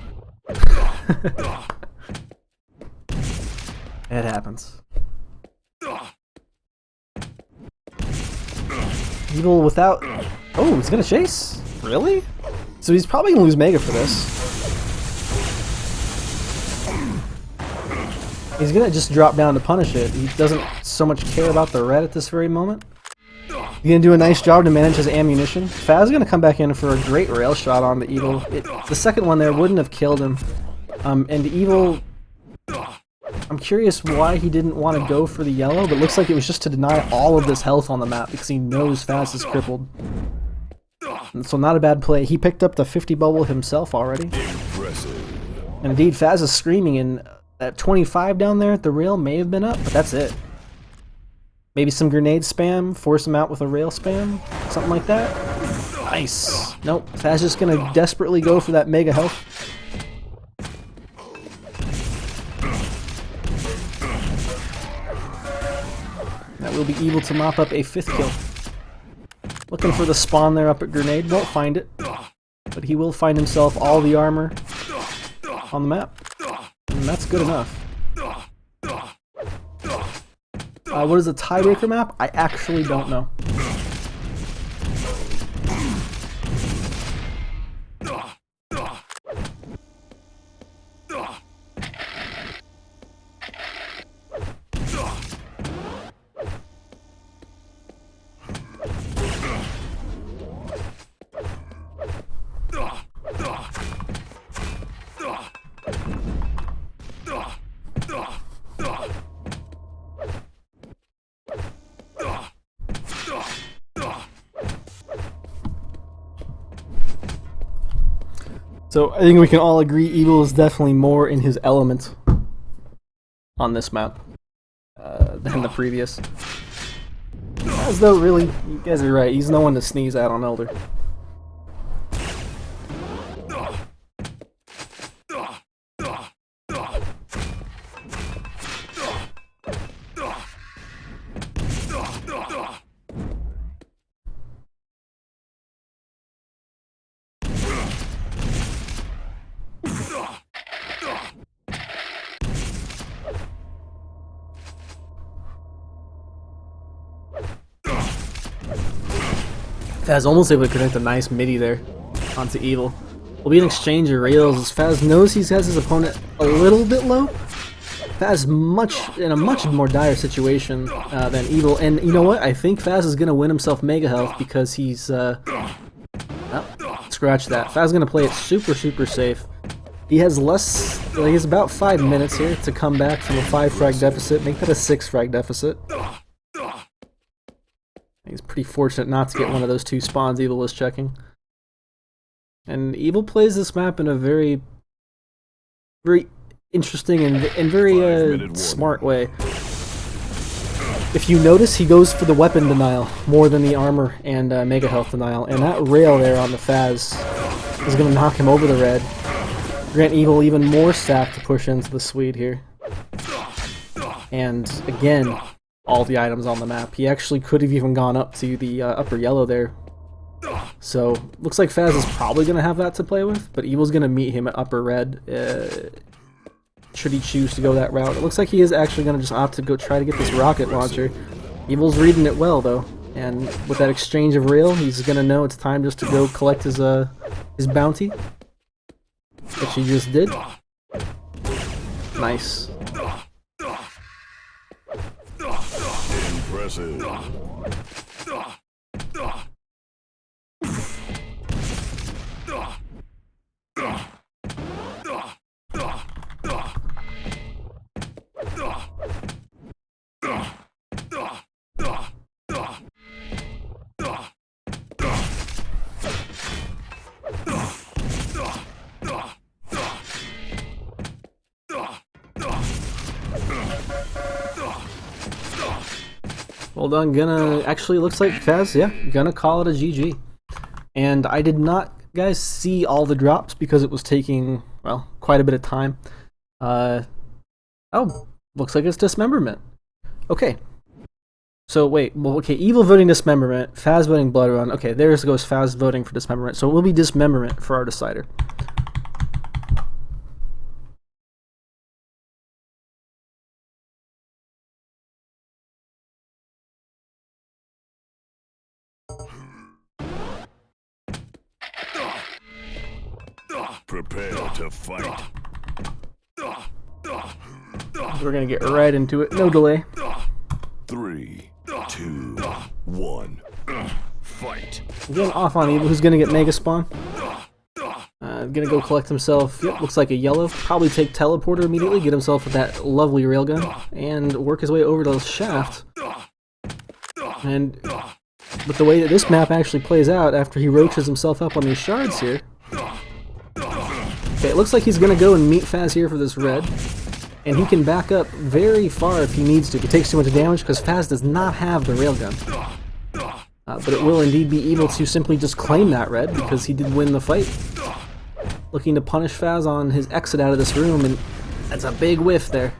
It happens. Evil without... Oh, he's gonna chase? Really? So he's probably gonna lose Mega for this. He's gonna just drop down to punish it. He doesn't so much care about the red at this very moment. He's gonna do a nice job to manage his ammunition. Fazz is gonna come back in for a great rail shot on the Evil. The second one there wouldn't have killed him. And Evil... I'm curious why he didn't want to go for the yellow, but it looks like it was just to deny all of this health on the map because he knows Fazz is crippled. And so not a bad play. He picked up the 50 bubble himself already. And indeed, Fazz is screaming, and that 25 down there at the rail may have been up, but that's it. Maybe some grenade spam, force him out with a rail spam, something like that. Nice. Nope, Fazz just gonna desperately go for that mega health. That will be able to mop up a 5th kill. Looking for the spawn there up at Grenade, won't find it. But he will find himself all the armor on the map. And that's good enough. What is a tiebreaker map? I actually don't know. So I think we can all agree Evil is definitely more in his element on this map than the previous. As though, really, you guys are right, he's no one to sneeze at on Elder. Fazz almost able to connect a nice midi there onto Evil. Will be an exchange of rails as Fazz knows he has his opponent a little bit low. Fazz in a much more dire situation than Evil, and you know what? I think Fazz is gonna win himself mega health because he's scratch that. Fazz is gonna play it super safe. He has less. He has about 5 minutes here to come back from a 5 frag deficit, make that a 6 frag deficit. He's pretty fortunate not to get one of those 2 spawns Evil was checking. And Evil plays this map in a very interesting and very smart way. If you notice, he goes for the weapon denial more than the armor and mega health denial. And that rail there on the Fazz is going to knock him over the red. Grant Evil even more stack to push into the Swede here. And again, all the items on the map. He actually could have even gone up to the upper yellow there. So, looks like Fazz is probably going to have that to play with, but Evil's going to meet him at upper red should he choose to go that route. It looks like he is actually going to just opt to go try to get this rocket launcher. Evil's reading it well, though, and with that exchange of rail, he's going to know it's time just to go collect his bounty, which he just did. Nice. Impressive. Well done, actually looks like Fazz, yeah, gonna call it a GG. And I did not, guys, see all the drops because it was taking, well, quite a bit of time. Oh, looks like it's dismemberment. Okay. So wait, well, okay, Evil voting dismemberment, Fazz voting blood run. Okay, there goes Fazz voting for dismemberment. So it will be dismemberment for our decider. Prepare to fight. We're gonna get right into it, no delay. 3, 2, 1. Fight. Again, off on Evil, who's gonna get Mega Spawn. Gonna go collect himself, yep, looks like a yellow. Probably take Teleporter immediately, get himself that lovely railgun, and work his way over to the shaft. And with the way that this map actually plays out, after he roaches himself up on these shards here, okay, it looks like he's going to go and meet Fazz here for this red, and he can back up very far if he needs to. If he takes too much damage, because Fazz does not have the railgun. But it will indeed be able to simply just claim that red because he did win the fight. Looking to punish Fazz on his exit out of this room, and that's a big whiff there.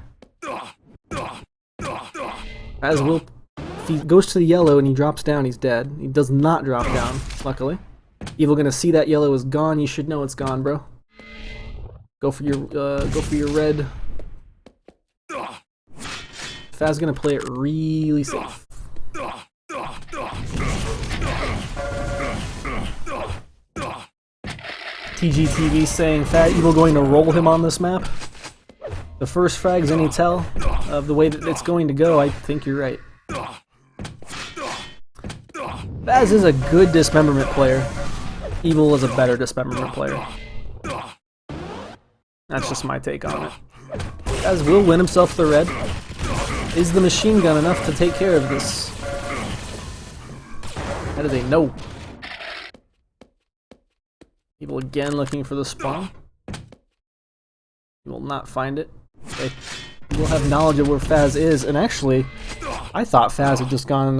Fazz will, if he goes to the yellow and he drops down, he's dead. He does not drop down, luckily. Evil gonna see that yellow is gone. You should know it's gone, bro. Go for your red. Fazz gonna play it really safe. TGTV saying Fat Evil going to roll him on this map. The first frag's any tell of the way that it's going to go. I think you're right. Fazz is a good dismemberment player. Evil is a better dismemberment player. That's just my take on it. Fazz will win himself the red. Is the machine gun enough to take care of this? That is a no. Evil again looking for the spawn. He will not find it. Okay. He will have knowledge of where Fazz is, and actually, I thought Fazz had just gone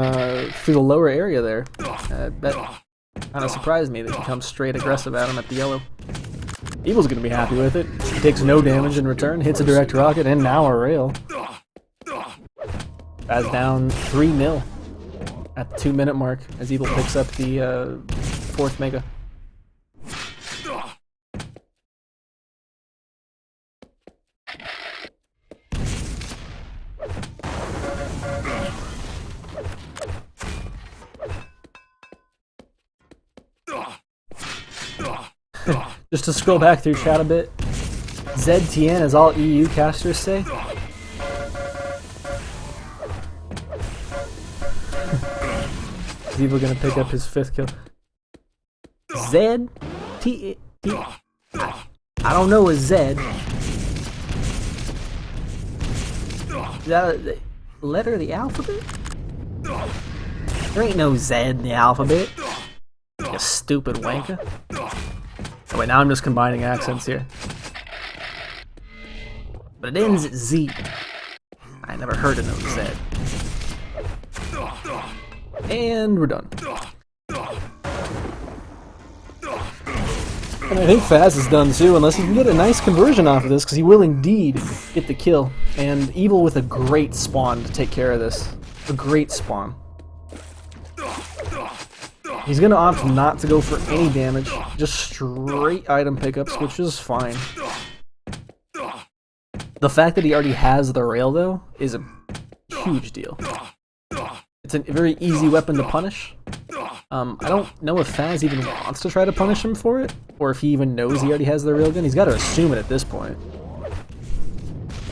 through the lower area there. That kind of surprised me that he comes straight aggressive at him at the yellow. Evil's gonna be happy with it. He takes no damage in return, hits a direct rocket, and now a rail. Fazz down 3-0 at the 2-minute mark as Evil picks up the 4th mega. Just to scroll back through chat a bit, ZTN as all EU casters say. Is Evil gonna pick up his 5th kill? I don't know a Z. Is that a letter of the alphabet? There ain't no Z in the alphabet. You stupid wanker. Oh, wait, now I'm just combining accents here. But it ends at Z. I never heard of no Z. And we're done. And I think Fazz is done too, unless he can get a nice conversion off of this, because he will indeed get the kill. And Evil with a great spawn to take care of this. A great spawn. He's going to opt not to go for any damage, just straight item pickups, which is fine. The fact that he already has the rail, though, is a huge deal. It's a very easy weapon to punish. I don't know if Fazz even wants to try to punish him for it, or if he even knows he already has the railgun. He's got to assume it at this point.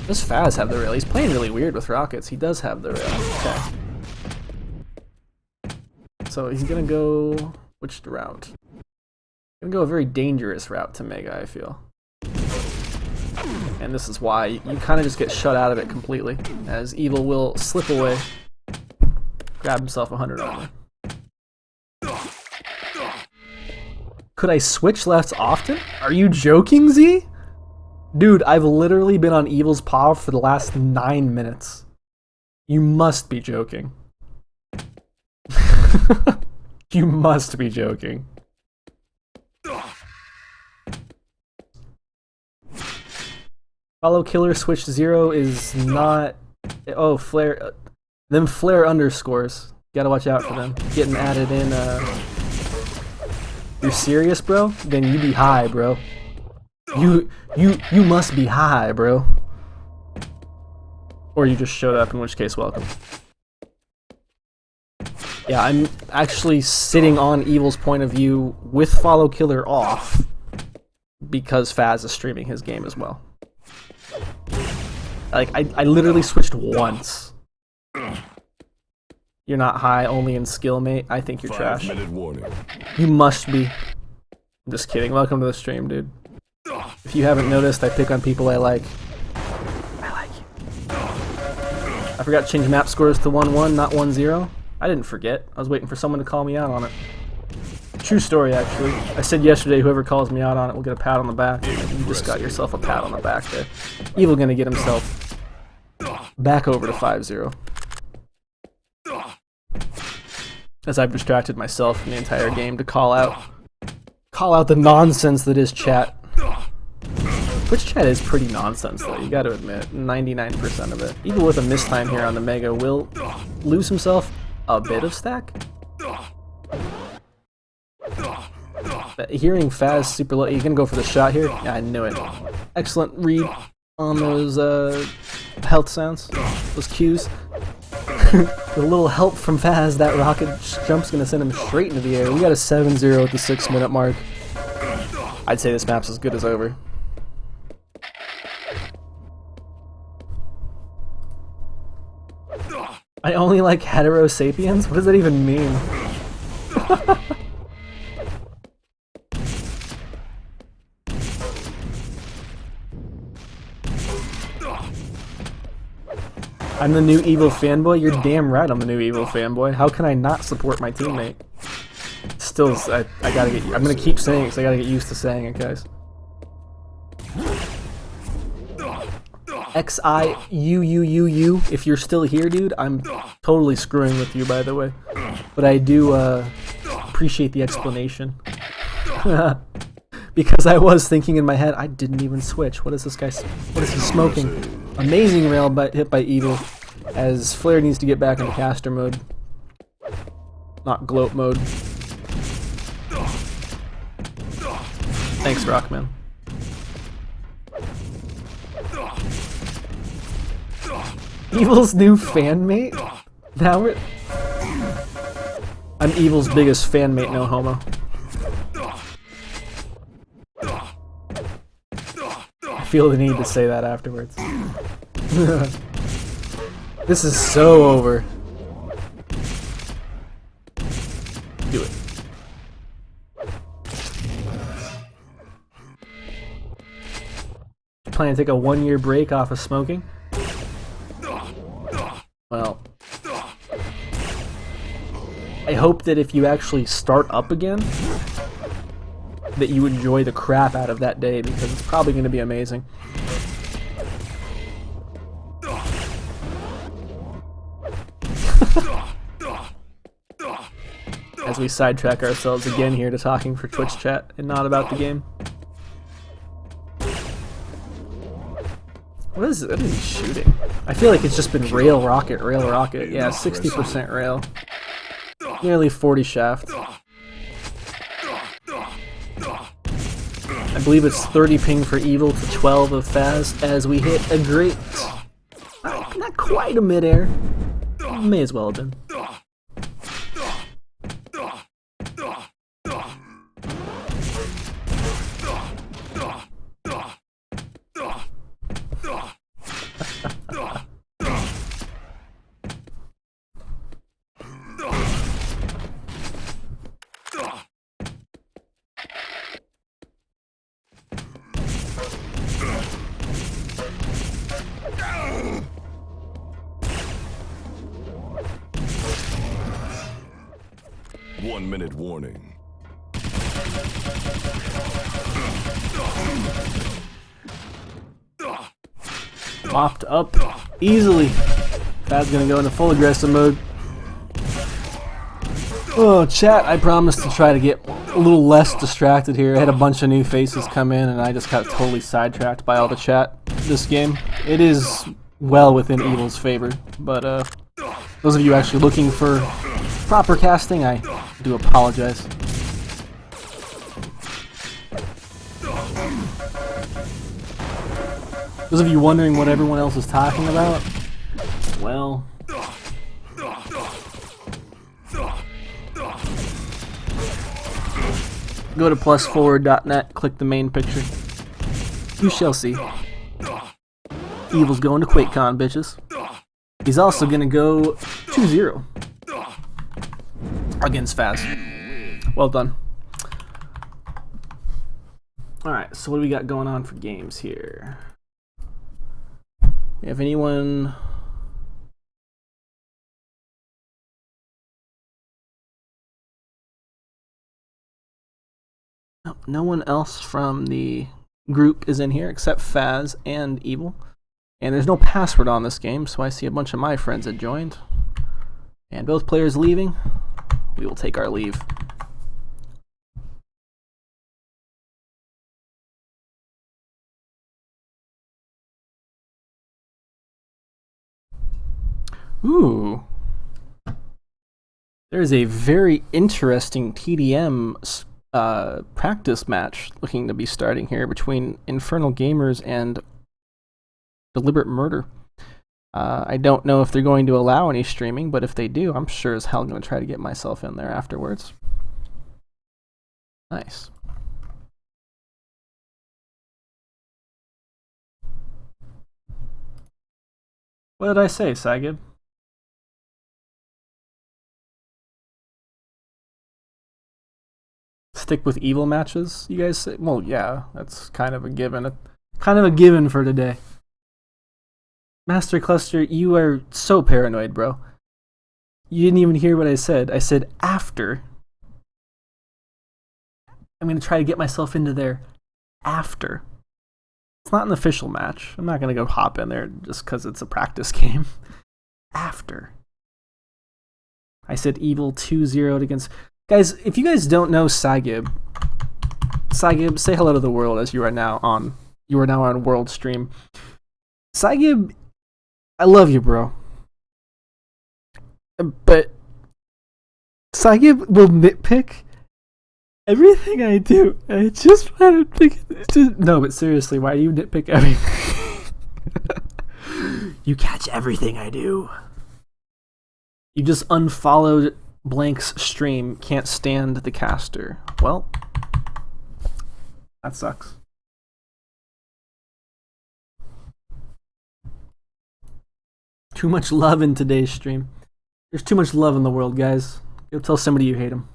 Does Fazz have the rail? He's playing really weird with rockets. He does have the rail. Okay. So he's gonna go which route? Gonna go a very dangerous route to Mega, I feel. And this is why you kind of just get shut out of it completely, as Evil will slip away, grab himself 100 armor. Could I switch lefts often? Are you joking, Z? Dude, I've literally been on Evil's paw for the last 9 minutes. You must be joking. You must be joking. Follow killer switch 0 is not... Oh, flare... them flare underscores. Gotta watch out for them. Getting added in, You're serious, bro? Then you be high, bro. You must be high, bro. Or you just showed up, in which case, welcome. Yeah, I'm actually sitting on Evil's point of view with follow killer off because Fazz is streaming his game as well. Like, I literally switched once. You're not high, only in skill, mate. I think you're trash. 5-minute warning. You must be. I'm just kidding. Welcome to the stream, dude. If you haven't noticed, I pick on people I like. I like you. I forgot to change map scores to 1-1, not 1-0. I didn't forget. I was waiting for someone to call me out on it. True story, actually. I said yesterday, whoever calls me out on it will get a pat on the back. You just got yourself a pat on the back there. Evil gonna get himself back over to 5-0. as I've distracted myself from the entire game to call out the nonsense that is chat. Twitch chat is pretty nonsense though, you gotta admit, 99% of it. Even with a mistime here on the Mega, will lose himself a bit of stack. But hearing fazz super low, you're gonna go for the shot here? Yeah, I knew it. Excellent read on those health sounds, those cues. With a little help from fazz, that rocket jump's gonna send him straight into the air. We got a 7-0 at the 6-minute mark. I'd say this map's as good as over. I only like hetero sapiens? What does that even mean? I'm the new evil fanboy? You're damn right I'm the new evil fanboy. How can I not support my teammate? Still, I gotta get. I'm gonna keep saying it because I gotta get used to saying it, guys. XIUUUU. If you're still here, dude, I'm totally screwing with you, by the way. But I do appreciate the explanation. Because I was thinking in my head, I didn't even switch. What is this guy? What is he smoking? Amazing rail hit by Evil, as Flare needs to get back into caster mode, not gloat mode. Thanks, Rockman. Evil's new fanmate? Now we're... I'm Evil's biggest fanmate, no homo. I feel the need to say that afterwards. This is so over. Do it. Plan to take a 1-year break off of smoking? Well, I hope that if you actually start up again, that you enjoy the crap out of that day, because it's probably going to be amazing. As we sidetrack ourselves again here to talking for Twitch chat and not about the game. What is he shooting? I feel like it's just been rail rocket, rail rocket. Yeah, 60% rail. Nearly 40 shaft. I believe it's 30 ping for Evil to 12 of fazz as we hit a great... not quite a mid-air. May as well have been. One-minute warning. Mopped up easily. Fazz gonna go into full aggressive mode. Oh, chat, I promised to try to get a little less distracted here. I had a bunch of new faces come in and I just got totally sidetracked by all the chat this game. It is well within Evil's favor, but those of you actually looking for proper casting, I do apologize. Those of you wondering what everyone else is talking about, well... Go to plusforward.net, click the main picture. You shall see. Evil's going to QuakeCon, bitches. He's also gonna go 2-0 against fazz. Well done. Alright, so what do we got going on for games here? If anyone... No one else from the group is in here except fazz and Evil. And there's no password on this game, so I see a bunch of my friends that joined. And both players leaving. we will take our leave. Ooh. There's a very interesting TDM practice match looking to be starting here between Infernal Gamers and Deliberate Murder. I don't know if they're going to allow any streaming, but if they do, I'm sure as hell going to try to get myself in there afterwards. Nice. What did I say, Sagib? Stick with evil matches, you guys say? Well, yeah, that's kind of a given. Kind of a given for today. Master Cluster, you are so paranoid, bro. You didn't even hear what I said. I said after. I'm going to try to get myself into there after. It's not an official match. I'm not going to go hop in there just because it's a practice game. After. I said evil 2-0 against... Guys, if you guys don't know Sagib, say hello to the world as you are now on World Stream. Sagib, I love you, bro. But Sagib will nitpick everything I do. I just want to think. No, but seriously, why do you nitpick everything? You catch everything I do. You just unfollowed Blank's stream, can't stand the caster. Well, that sucks. Too much love in today's stream. There's too much love in the world, guys. Go tell somebody you hate them.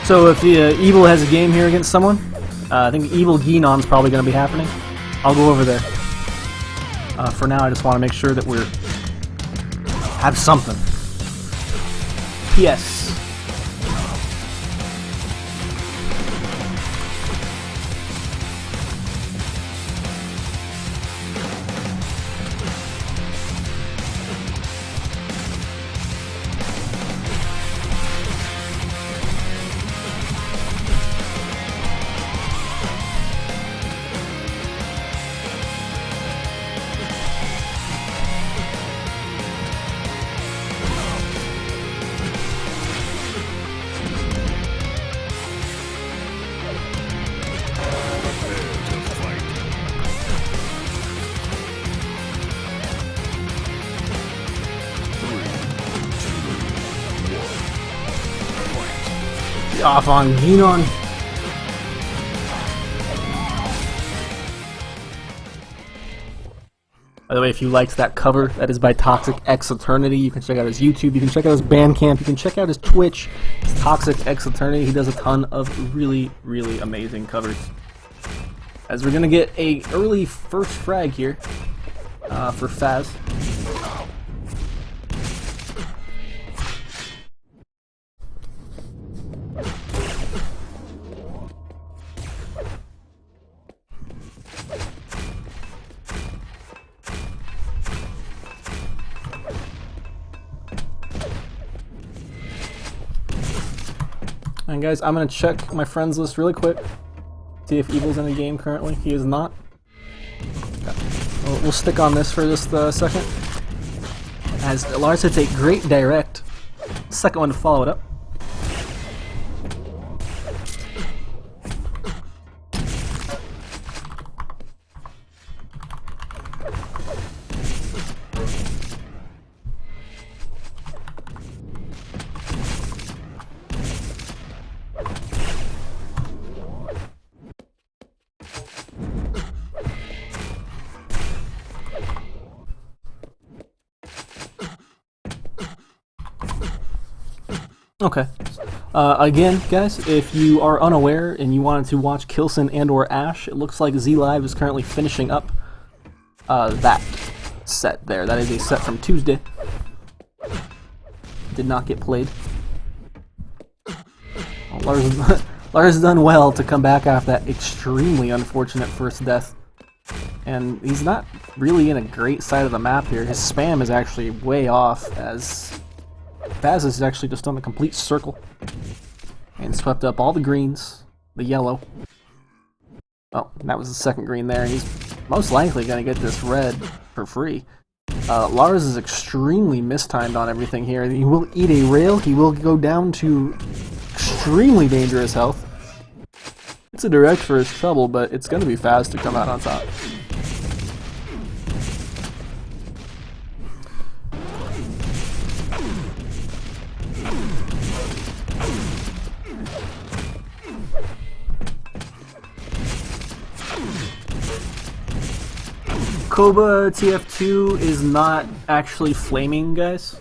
So if Evil has a game here against someone, I think Evil Gienon's probably going to be happening. I'll go over there. For now, I just want to make sure that we're have something. P.S. Off on gienon. By the way, if you liked that cover, that is by Toxic X Eternity. You can check out his YouTube, you can check out his Bandcamp, you can check out his Twitch. It's Toxic X Eternity. He does a ton of really, really amazing covers. As we're gonna get a early first frag here for Fazz. And guys, I'm gonna check my friends list really quick, see if Evil's in the game currently. He is not. We'll stick on this for just a second. As Lars hits a great direct second one to follow it up. Okay. Again, guys, if you are unaware and you wanted to watch Kilson and or Ash, it looks like ZLive is currently finishing up that set there. That is a set from Tuesday. Did not get played. Well, Lars has done well to come back after that extremely unfortunate first death. And he's not really in a great side of the map here. His spam is actually way off, as Fazz is actually just on a complete circle and swept up all the greens, the yellow. Oh, that was the second green there. He's most likely going to get this red for free. Lars is extremely mistimed on everything here. He will eat a rail. He will go down to extremely dangerous health. It's a direct for his trouble, but it's going to be Fazz to come out on top. Koba TF2 is not actually flaming, guys.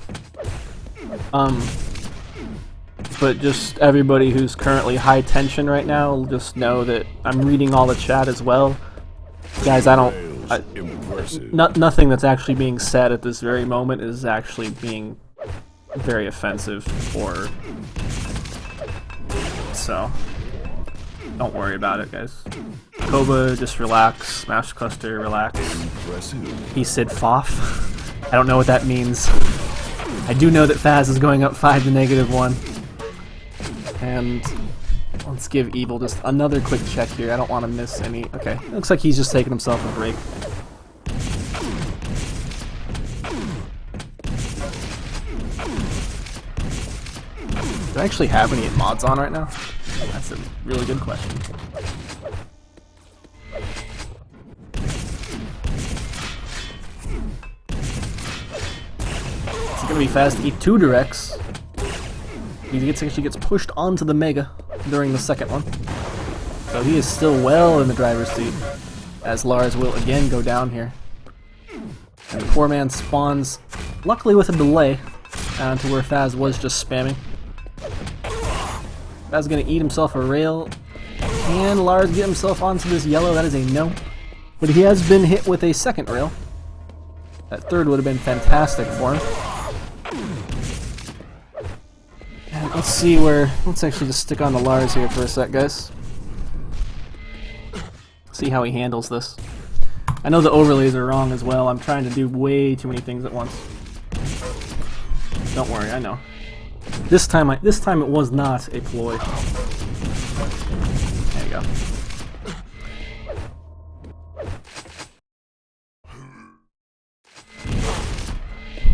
But just everybody who's currently high tension right now will just know that I'm reading all the chat as well. Guys, nothing that's actually being said at this very moment is actually being very offensive, or so don't worry about it, guys. Koba, just relax. Smash cluster, relax. He said FOF. I don't know what that means. I do know that Fazz is going up 5 to -1. And let's give Evil just another quick check here. I don't want to miss any. Okay, looks like he's just taking himself a break. Do I actually have any mods on right now? That's a really good question. It's gonna be fast to eat 2 directs. He actually gets pushed onto the Mega during the second one. So he is still well in the driver's seat, as Lars will again go down here. And the poor man spawns, luckily with a delay, down to where Fazz was just spamming. Fazz is going to eat himself a rail. Can Lars get himself onto this yellow? That is a no. But he has been hit with a second rail. That third would have been fantastic for him. And let's see where... Let's actually just stick on the Lars here for a sec, guys. See how he handles this. I know the overlays are wrong as well. I'm trying to do way too many things at once. Don't worry, I know. This time it was not a ploy. There you go.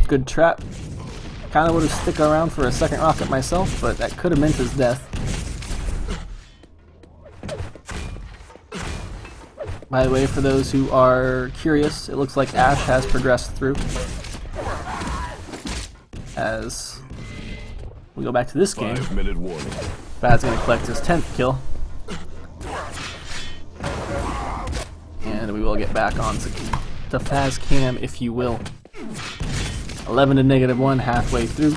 Good trap. Kind of would have stuck around for a second rocket myself, but that could have meant his death. By the way, for those who are curious, it looks like Ash has progressed through. As we go back to this game, 5-minute warning. Fazz going to collect his 10th kill. And we will get back on to Fazz Cam, if you will. 11 to -1, halfway through.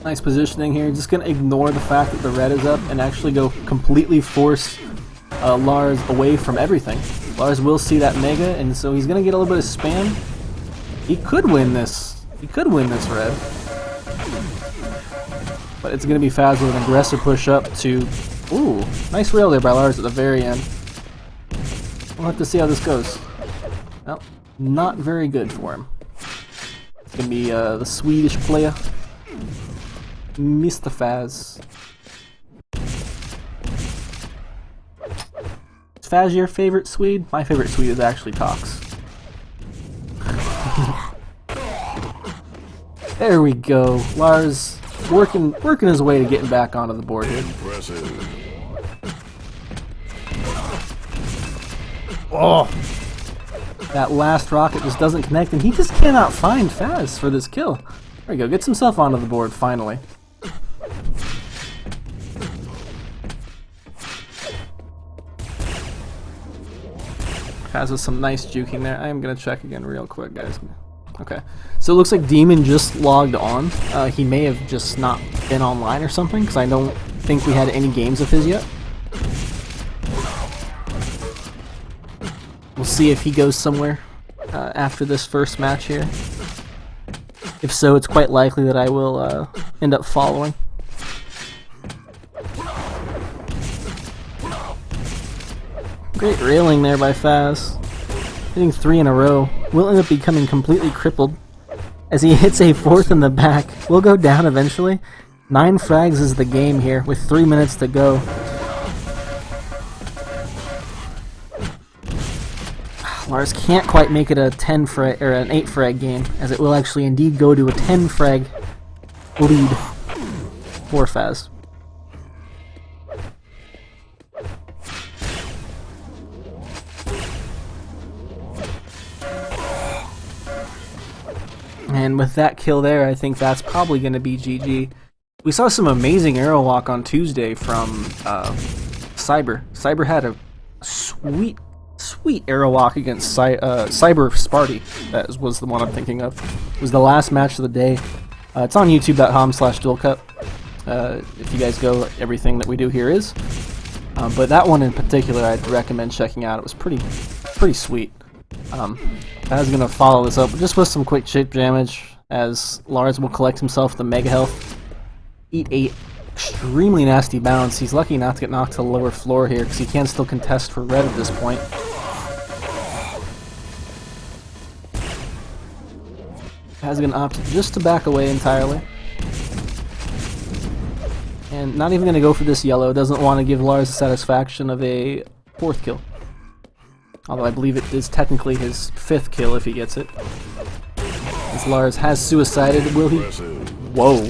Nice positioning here. Just gonna ignore the fact that the red is up and actually go completely force Lars away from everything. Lars will see that Mega, and so he's gonna get a little bit of spam. He could win this. He could win this red. But it's gonna be Fazz with an aggressive push up to... Ooh, nice rail there by Lars at the very end. We'll have to see how this goes. Well, not very good for him. It's gonna be the Swedish player, Mr. Fazz. Is Fazz your favorite Swede? My favorite Swede is actually Tox. There we go. Lars working his way to getting back onto the board here. Impressive. Oh! That last rocket just doesn't connect, and he just cannot find Fazz for this kill. There we go. Gets himself onto the board finally. Fazz with some nice juking there. I am gonna check again real quick, guys. Okay, so it looks like dem0n just logged on. He may have just not been online or something, because I don't think we had any games of his yet. We'll see if he goes somewhere after this first match here. If so, it's quite likely that I will end up following. Great railing there by Fazz. Hitting 3 in a row. Will end up becoming completely crippled as he hits a 4th in the back. Will go down eventually. 9 frags is the game here with 3 minutes to go. Lars can't quite make it a 10 frag or an 8 frag game, as it will actually indeed go to a 10 frag lead for Fazz. And with that kill there, I think that's probably going to be GG. We saw some amazing arrow walk on Tuesday from Cyber. Cyber had a sweet arrow walk against Cyber Sparty. That was the one I'm thinking of. It was the last match of the day. It's on youtube.com/duelcup. If you guys go, everything that we do here is. But that one in particular, I'd recommend checking out. It was pretty sweet. I was gonna follow this up just with some quick chip damage, as Lars will collect himself the mega health, eat a extremely nasty bounce. He's lucky not to get knocked to the lower floor here, because he can still contest for red at this point. Has gonna opt just to back away entirely, and not even gonna go for this yellow. Doesn't want to give Lars the satisfaction of a 4th kill. Although I believe it is technically his 5th kill if he gets it. As Lars has suicided, will he? Whoa.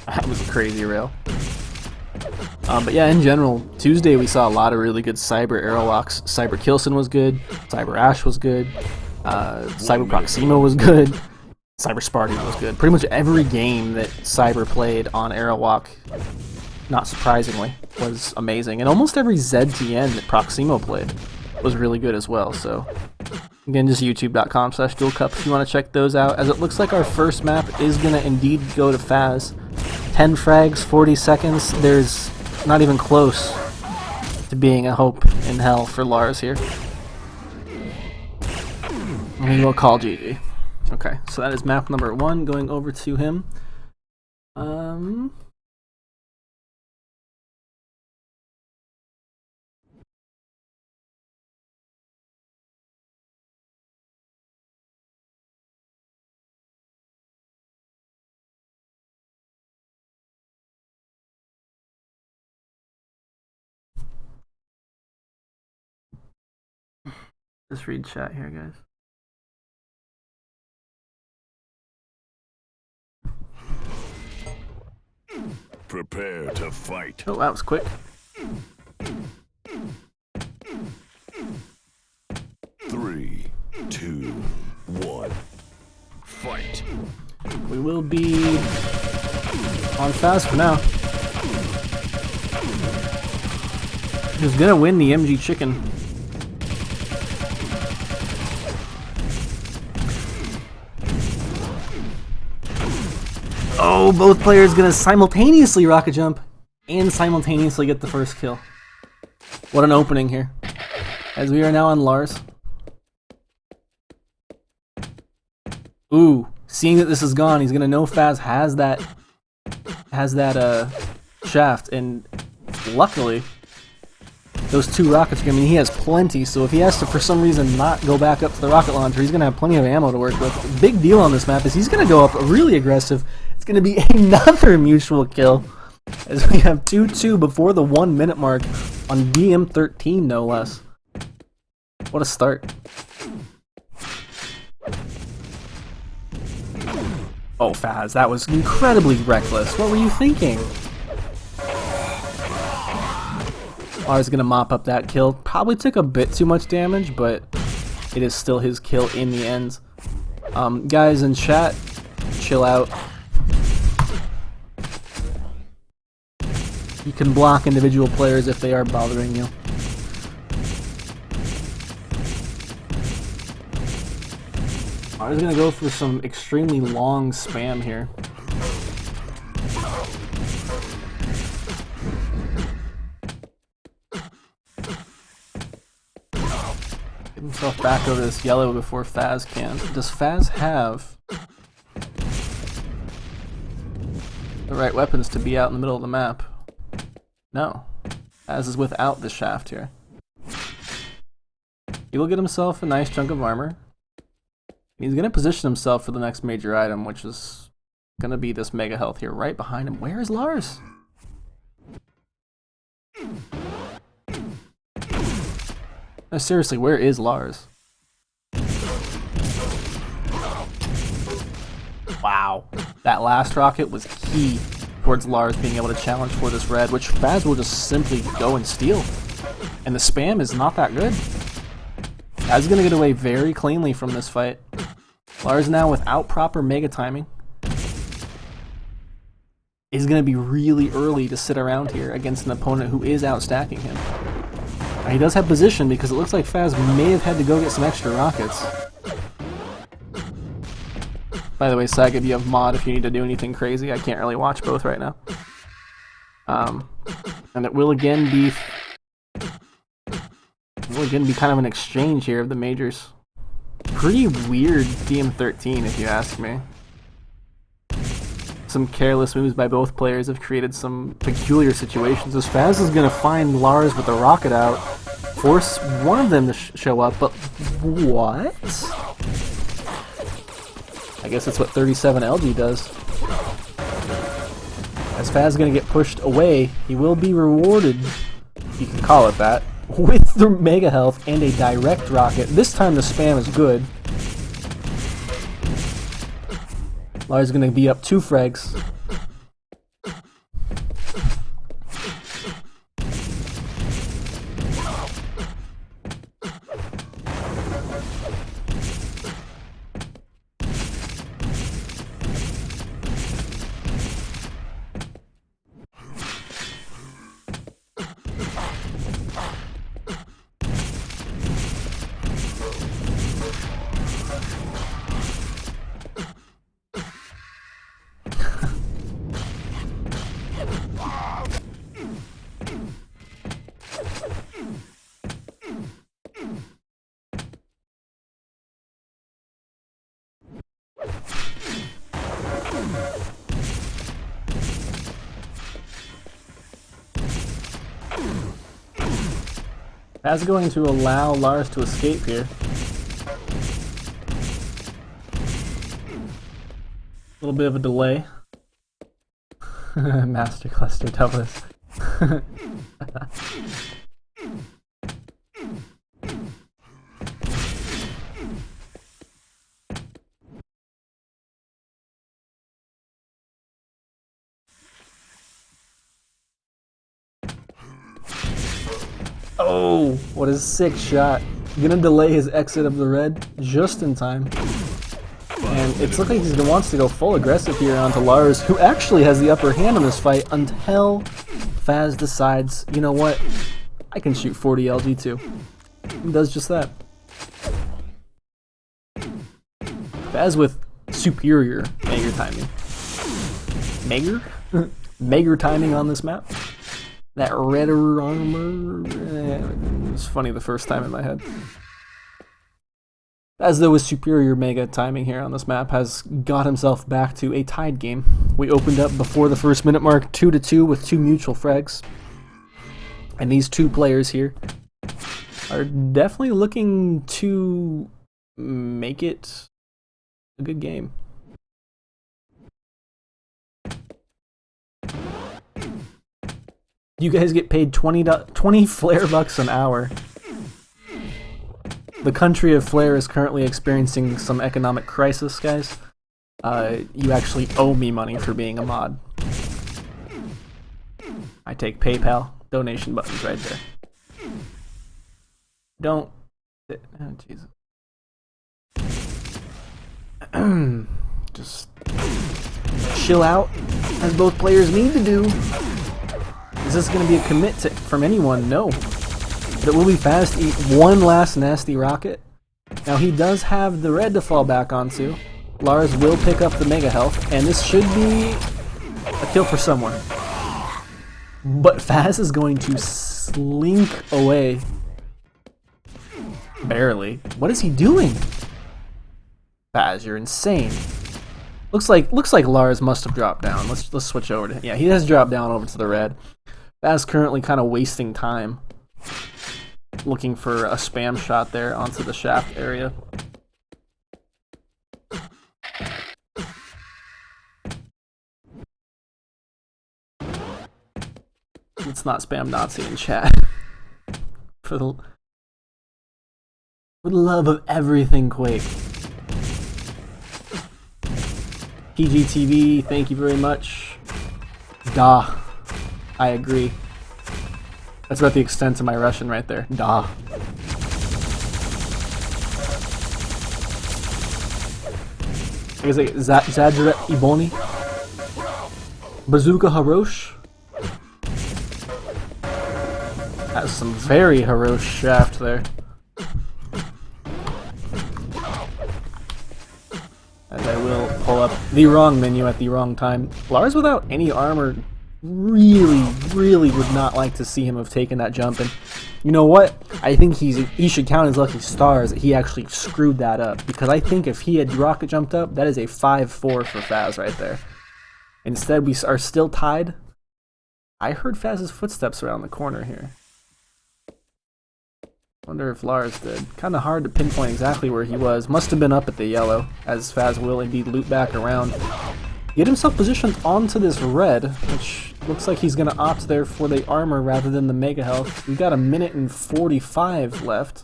That was a crazy rail. But yeah, in general, Tuesday we saw a lot of really good Cyber arrow walks. Cyber Kilson was good, Cyber Ash was good, Cyber Proximo was good, Cyber Sparty was good. Pretty much every game that Cyber played on arrow walk, not surprisingly, was amazing. And almost every ZTN that Proximo played was really good as well. So again, just youtube.com/duelcup if you want to check those out, as it looks like our first map is going to indeed go to Fazz. 10 frags, 40 seconds. There's not even close to being a hope in hell for Lars here. And he will call GG. Okay, so that is map number 1 going over to him. Just read chat here, guys. Prepare to fight. Oh, that was quick. 3, 2, 1. Fight. We will be on Fazz for now. Who's gonna win the MG chicken? Oh, both players gonna simultaneously rocket jump and simultaneously get the first kill. What an opening here. As we are now on Lars. Ooh, seeing that this is gone, he's gonna know Fazz has that shaft, and luckily those 2 rockets. I mean, he has plenty, so if he has to, for some reason, not go back up to the rocket launcher, he's going to have plenty of ammo to work with. The big deal on this map is he's going to go up really aggressive. It's going to be another mutual kill, as we have 2-2 before the 1 minute mark on dem0n, no less. What a start. Oh, Fazz, that was incredibly reckless. What were you thinking? Lars gonna mop up that kill. Probably took a bit too much damage, but it is still his kill in the end. Guys in chat, chill out. You can block individual players if they are bothering you. Lars gonna go for some extremely long spam here. Get himself back over this yellow before Fazz can. Does Fazz have the right weapons to be out in the middle of the map? No. Fazz is without the shaft here. He will get himself a nice chunk of armor. He's going to position himself for the next major item, which is going to be this mega health here right behind him. Where is Lars? No, seriously, where is Lars? Wow. That last rocket was key towards Lars being able to challenge for this red, which Fazz will just simply go and steal. And the spam is not that good. Fazz is going to get away very cleanly from this fight. Lars now without proper mega timing is going to be really early to sit around here against an opponent who is outstacking him. Now, he does have position because it looks like Fazz may have had to go get some extra rockets. By the way, Saga, if you have mod, if you need to do anything crazy, I can't really watch both right now. And it will again be kind of an exchange here of the majors. Pretty weird dem0n, if you ask me. Some careless moves by both players have created some peculiar situations. As Fazz is going to find Lars with the rocket out, force one of them to show up, but what? I guess that's what 37LG does. As Fazz is going to get pushed away, he will be rewarded, you can call it that, with the mega health and a direct rocket. This time the spam is good. Lars is going to be up 2 frags. That's going to allow Lars to escape here. A little bit of a delay. Master Cluster Douglas. Oh, what a sick shot. Gonna delay his exit of the red just in time. And it's looking like he wants to go full aggressive here onto Lars, who actually has the upper hand in this fight until Fazz decides, you know what, I can shoot 40 LG too. He does just that. Fazz with superior Mager timing. Mager? Mager timing on this map. That redder armor. It was funny the first time in my head. As though with superior mega timing here on this map has got himself back to a tied game. We opened up before the first minute mark 2-2 with 2 mutual frags. And these two players here are definitely looking to make it a good game. You guys get paid 20 flare bucks an hour. The country of Flare is currently experiencing some economic crisis, guys. You actually owe me money for being a mod. I take PayPal. Donation button's right there. Don't... Oh, Jesus. Just chill out, as both players need to do. Is this going to be a commit from anyone? No. But it will be fast to eat one last nasty rocket. Now he does have the red to fall back onto. Lars will pick up the mega health, and this should be a kill for someone. But Fazz is going to slink away. Barely. What is he doing? Fazz, you're insane. Looks like Lars must have dropped down. Let's switch over to him. Yeah, he has dropped down over to the red. Fazz currently kind of wasting time looking for a spam shot there onto the shaft area. Let's not spam Nazi in chat. For the love of everything Quake. PGTV, thank you very much. Da. I agree. That's about the extent of my Russian right there. Da. I guess like Zadra Iboni. Bazooka Harosh. Has some very Harosh shaft there. As I will pull up the wrong menu at the wrong time. Lars without any armor really would not like to see him have taken that jump, and you know what? I think he should count his lucky stars that he actually screwed that up, because I think if he had rocket jumped up, that is a 5-4 for Fazz right there. Instead, we are still tied. I heard Fazz's footsteps around the corner here. Wonder if Lars did. Kind of hard to pinpoint exactly where he was. Must have been up at the yellow, as Fazz will indeed loop back around. Get himself positioned onto this red, which looks like he's going to opt there for the armor rather than the mega health. We've got 1:45 left.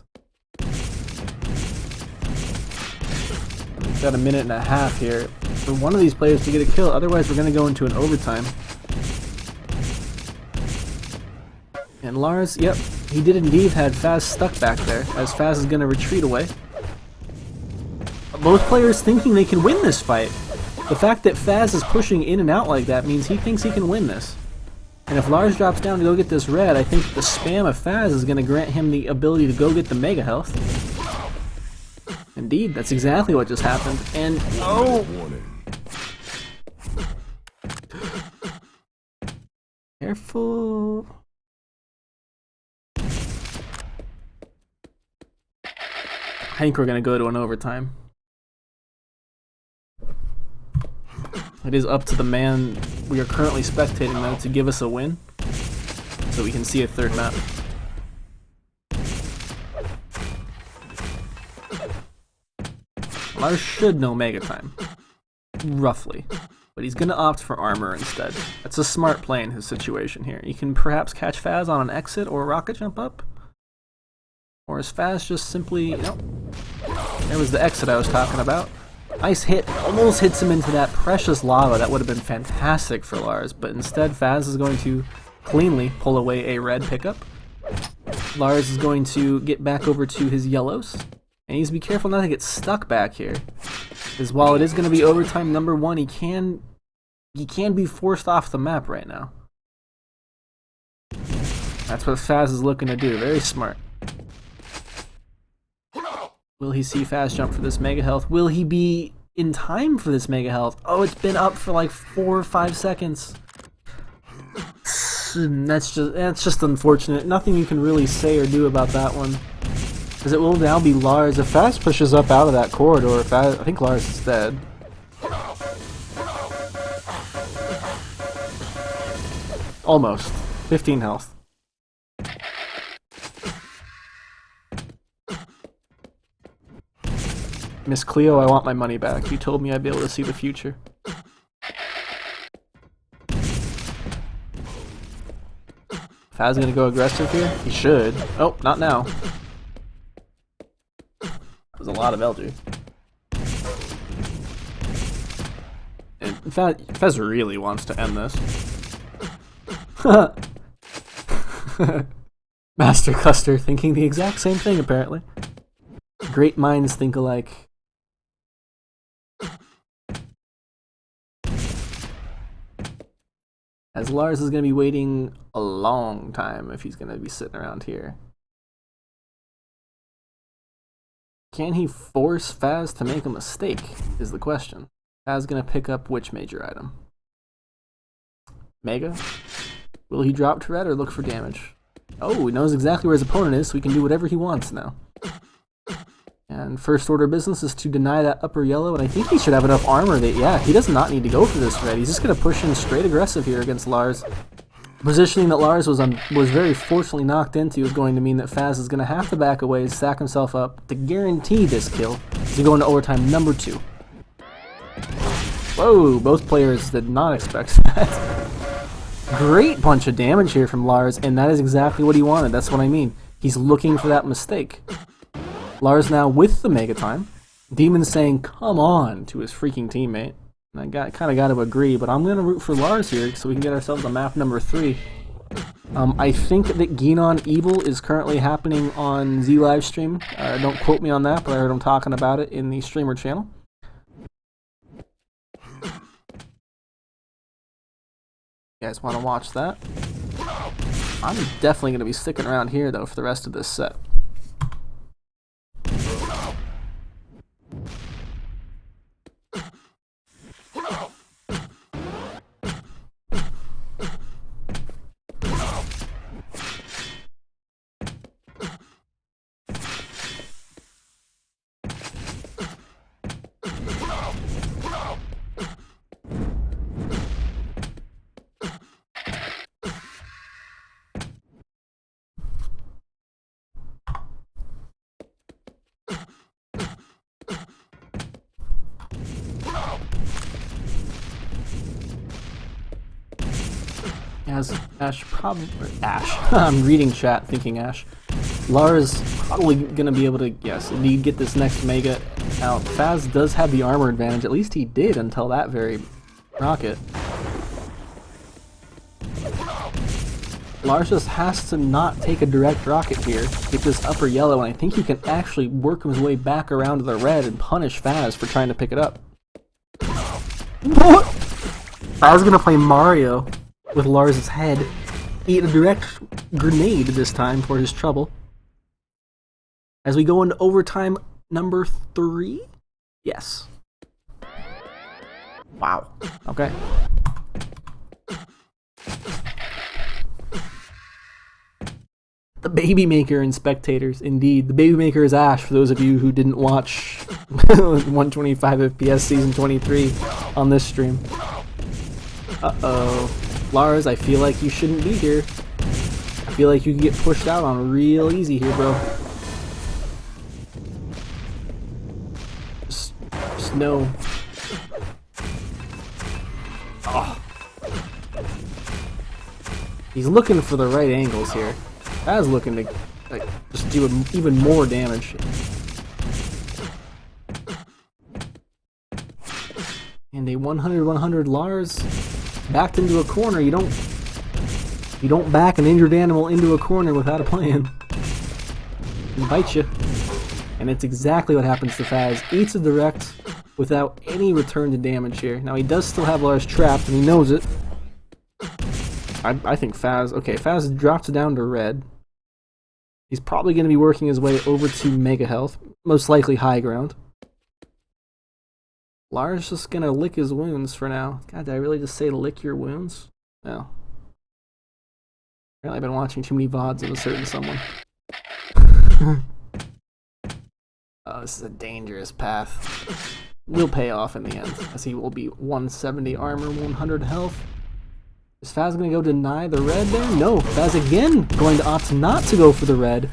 We've got 1.5 minutes here for one of these players to get a kill, otherwise we're going to go into an overtime. And Lars, yep, he did indeed have Fazz stuck back there, as Fazz is going to retreat away. Both players thinking they can win this fight. The fact that Fazz is pushing in and out like that means he thinks he can win this. And if Lars drops down to go get this red, I think the spam of Fazz is going to grant him the ability to go get the mega health. Indeed, that's exactly what just happened. And oh! Careful. I think we're going to go to an overtime. It is up to the man we are currently spectating though to give us a win, so we can see a third map. Lars should know Mega Time, roughly, but he's going to opt for armor instead. That's a smart play in his situation here. You can perhaps catch Fazz on an exit or a rocket jump up, or is Fazz just simply, nope. There was the exit I was talking about. Nice hit, almost hits him into that precious lava. That would have been fantastic for Lars, but instead Fazz is going to cleanly pull away a red pickup. Lars is going to get back over to his yellows, and he needs to be careful not to get stuck back here, because while it is going to be overtime number 1, he can be forced off the map right now. That's what Fazz is looking to do. Very smart. Will he see Fazz jump for this mega health? Will he be in time for this mega health? Oh, it's been up for like 4 or 5 seconds. That's just unfortunate. Nothing you can really say or do about that one, because it will now be Lars. If Fazz pushes up out of that corridor, I think Lars is dead. Almost. 15 health. Miss Cleo, I want my money back. You told me I'd be able to see the future. Fazz gonna go aggressive here? He should. Oh, not now. That was a lot of Elder. And in fact, Fazz really wants to end this. Master Custer thinking the exact same thing, apparently. Great minds think alike. As Lars is going to be waiting a long time if he's going to be sitting around here. Can he force Fazz to make a mistake, is the question. Fazz going to pick up which major item? Mega? Will he drop to red or look for damage? Oh, he knows exactly where his opponent is, so he can do whatever he wants now. And first order of business is to deny that upper yellow, and I think he should have enough armor that, yeah, he does not need to go for this red. He's just going to push in straight aggressive here against Lars. Positioning that Lars was very fortunately knocked into is going to mean that Fazz is going to have to back away, stack himself up to guarantee this kill to go into overtime number 2. Whoa, both players did not expect that. Great bunch of damage here from Lars, and that is exactly what he wanted. That's what I mean. He's looking for that mistake. Lars now with the Mega Time. dem0n saying, come on, to his freaking teammate. And I kind of got to agree, but I'm going to root for Lars here so we can get ourselves a map number 3. I think that Gienon Evil is currently happening on Z Livestream. Don't quote me on that, but I heard him talking about it in the streamer channel. You guys want to watch that? I'm definitely going to be sticking around here, though, for the rest of this set. As Ash probably... Ash. I'm reading chat thinking Ash. Lars probably gonna be able to, yes, indeed get this next Mega out. Fazz does have the armor advantage. At least he did until that very rocket. Lars just has to not take a direct rocket here, get this upper yellow, and I think he can actually work his way back around to the red and punish Fazz for trying to pick it up. What? Fazz gonna play Mario with Lars's head, eat a direct grenade this time for his trouble. As we go into overtime number 3? Yes. Wow. Okay. The Baby Maker and spectators, indeed. The Baby Maker is Ash, for those of you who didn't watch 125 FPS Season 23 on this stream. Uh-oh. Lars, I feel like you shouldn't be here. I feel like you can get pushed out on real easy here, bro. Just no. Oh. He's looking for the right angles here. Fazz looking to just do even more damage. And a 100-100 Lars backed into a corner. You don't back an injured animal into a corner without a plan. It'll bite you. And it's exactly what happens to Fazz. Eats a direct without any return to damage here. Now he does still have Lars trapped and he knows it. I think Fazz... Okay, Fazz drops down to red. He's probably going to be working his way over to Mega Health. Most likely high ground. Lars just gonna lick his wounds for now. God, did I really just say lick your wounds? No. Apparently I've been watching too many VODs of a certain someone. Oh, this is a dangerous path. Will pay off in the end, as he will be 170 armor, 100 health. Is Fazz gonna go deny the red there? No, Fazz again going to opt not to go for the red.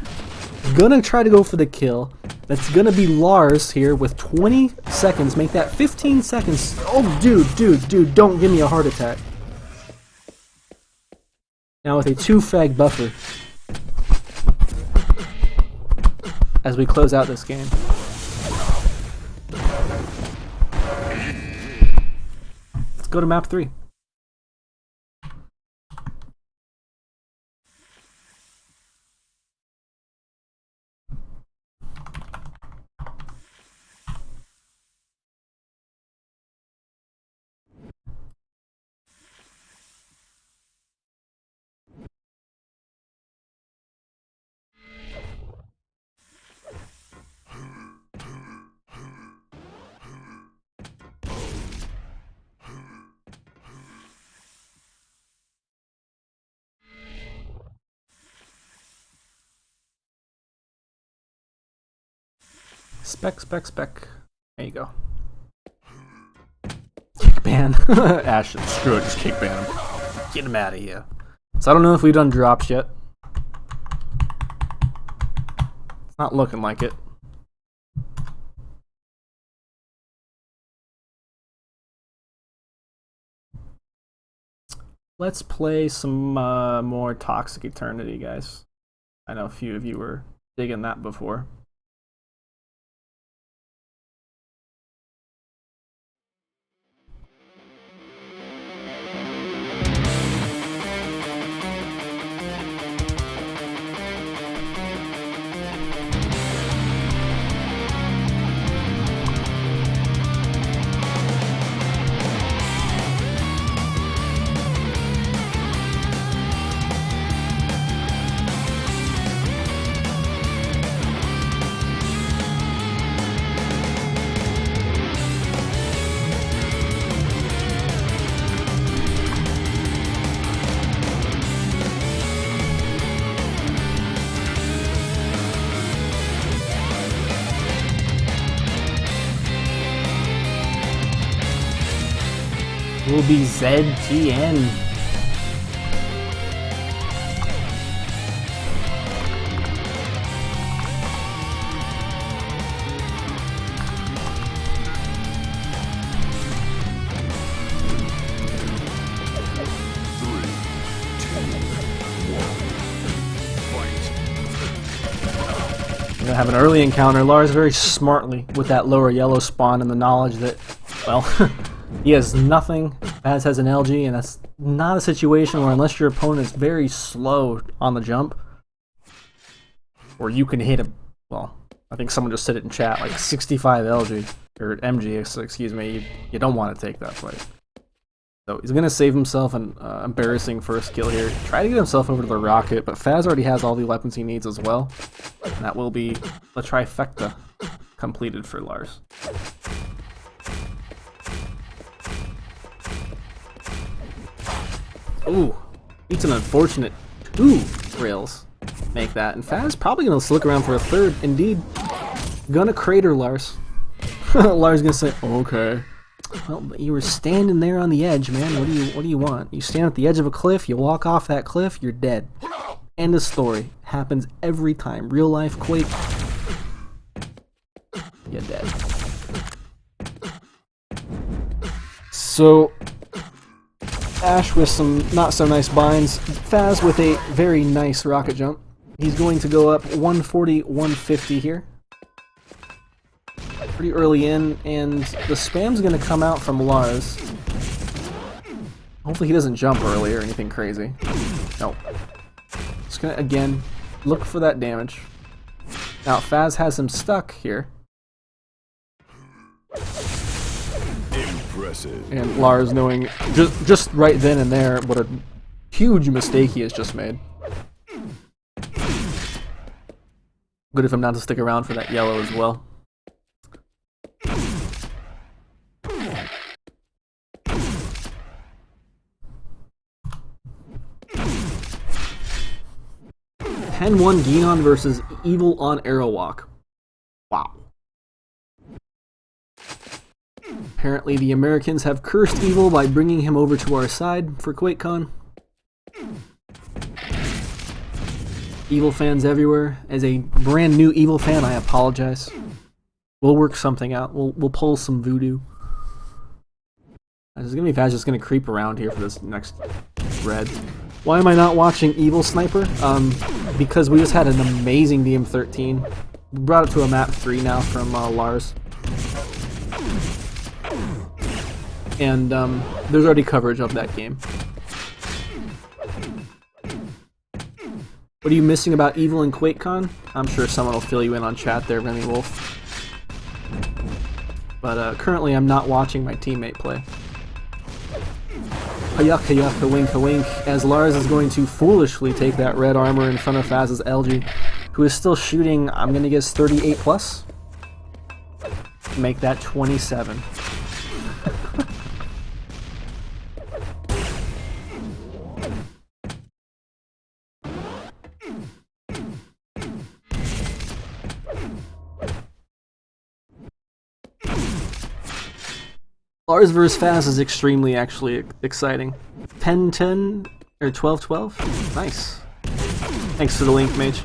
Gonna try to go for the kill. That's gonna be Lars here with 20 seconds. Make that 15 seconds. Oh, dude, don't give me a heart attack. Now with a 2-fag buffer. As we close out this game. Let's go to map 3. Spec. There you go. Kick ban. Ash, screw it, just kick ban him. Get him out of here. So I don't know if we've done drops yet. It's not looking like it. Let's play some more Toxic Eternity, guys. I know a few of you were digging that before. Will be ZTN. We're gonna have an early encounter. Lars very smartly with that lower yellow spawn and the knowledge that, well, he has nothing. Fazz has an LG, and that's not a situation where, unless your opponent is very slow on the jump, or you can hit him. Well, I think someone just said it in chat, like 65 LG or MG, excuse me. You don't want to take that fight. So he's gonna save himself an embarrassing first kill here. Try to get himself over to the rocket, but Fazz already has all the weapons he needs as well, and that will be the trifecta completed for Lars. Ooh, it's an unfortunate 2 rails make that, and Fazz probably gonna look around for a third. Indeed, gonna crater Lars. Lars gonna say, okay. Well, but you were standing there on the edge, man. What do you want? You stand at the edge of a cliff, you walk off that cliff, you're dead. End of story. Happens every time. Real life Quake. You're dead. So Ash with some not so nice binds. Fazz with a very nice rocket jump. He's going to go up 140, 150 here. Pretty early in, and the spam's going to come out from Lars. Hopefully he doesn't jump early or anything crazy. Nope. Just going to, again, look for that damage. Now, Fazz has him stuck here. Impressive. And Lars knowing just right then and there what a huge mistake he has just made. Good of him not to stick around for that yellow as well. dem0n gienon versus Evil on Arrowwalk. Wow. Apparently the Americans have cursed Evil by bringing him over to our side for QuakeCon. Evil fans everywhere. As a brand new Evil fan, I apologize. We'll work something out. We'll pull some voodoo. There's gonna be Fazz just gonna creep around here for this next red. Why am I not watching Evil Sniper? Because we just had an amazing DM13. We brought it to a map 3 now from Lars. And there's already coverage of that game. What are you missing about Evil and QuakeCon? I'm sure someone will fill you in on chat there, Remy Wolf. But currently I'm not watching my teammate play. Hayaka yaka winka wink, as Lars is going to foolishly take that red armor in front of Fazz's LG, who is still shooting, I'm gonna guess 38 plus? Make that 27. Lars vs. Fazz is extremely actually exciting. 10-10 or 12-12? Nice. Thanks for the link, Mage.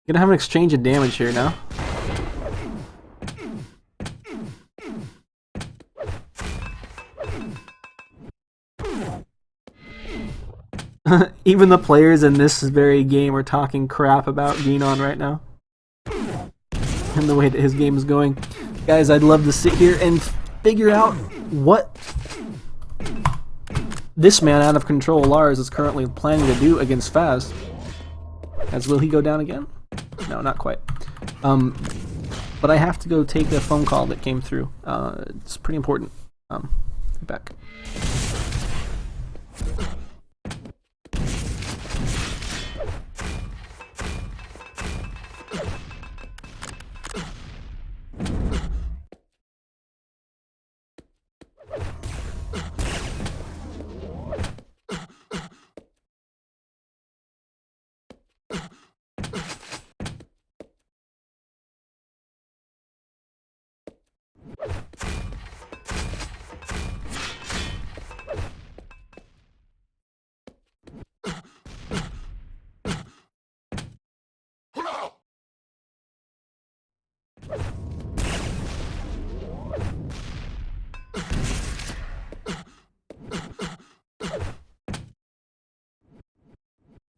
Gonna have an exchange of damage here now. Even the players in this very game are talking crap about gienon right now. And the way that his game is going. Guys, I'd love to sit here and figure out what this man out of control, Lars, is currently planning to do against Fazz. As will he go down again? No, not quite. But I have to go take a phone call that came through. It's pretty important. Be back.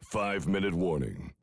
Five-minute warning.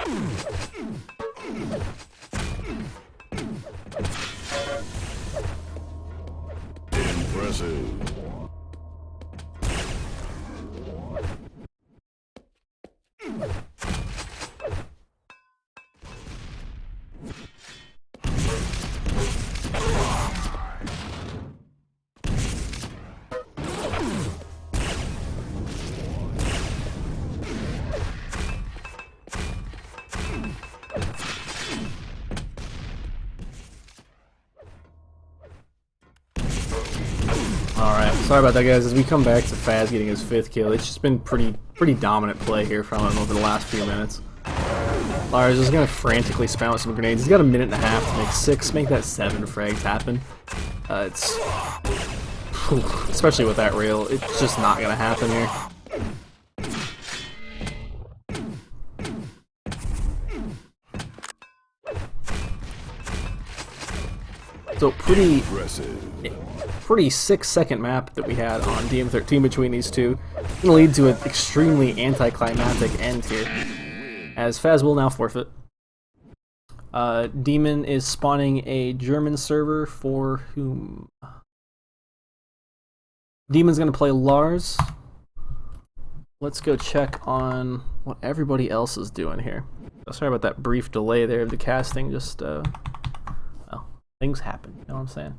Impressive. Alright, sorry about that, guys. As we come back to Fazz getting his 5th kill, it's just been pretty dominant play here from him over the last few minutes. Lars is gonna frantically spam out some grenades. He's got a minute and a half to make 6, make that 7 frags happen. It's especially with that rail, it's just not gonna happen here. So pretty 6-second map that we had on DM13 between these two. It's gonna lead to an extremely anticlimactic end here, as Fazz will now forfeit. dem0n is spawning a German server for whom? dem0n's gonna play Lars. Let's go check on what everybody else is doing here. Sorry about that brief delay there of the casting, just well, things happen, you know what I'm saying?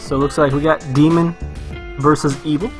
So it looks like we got dem0n versus Evil.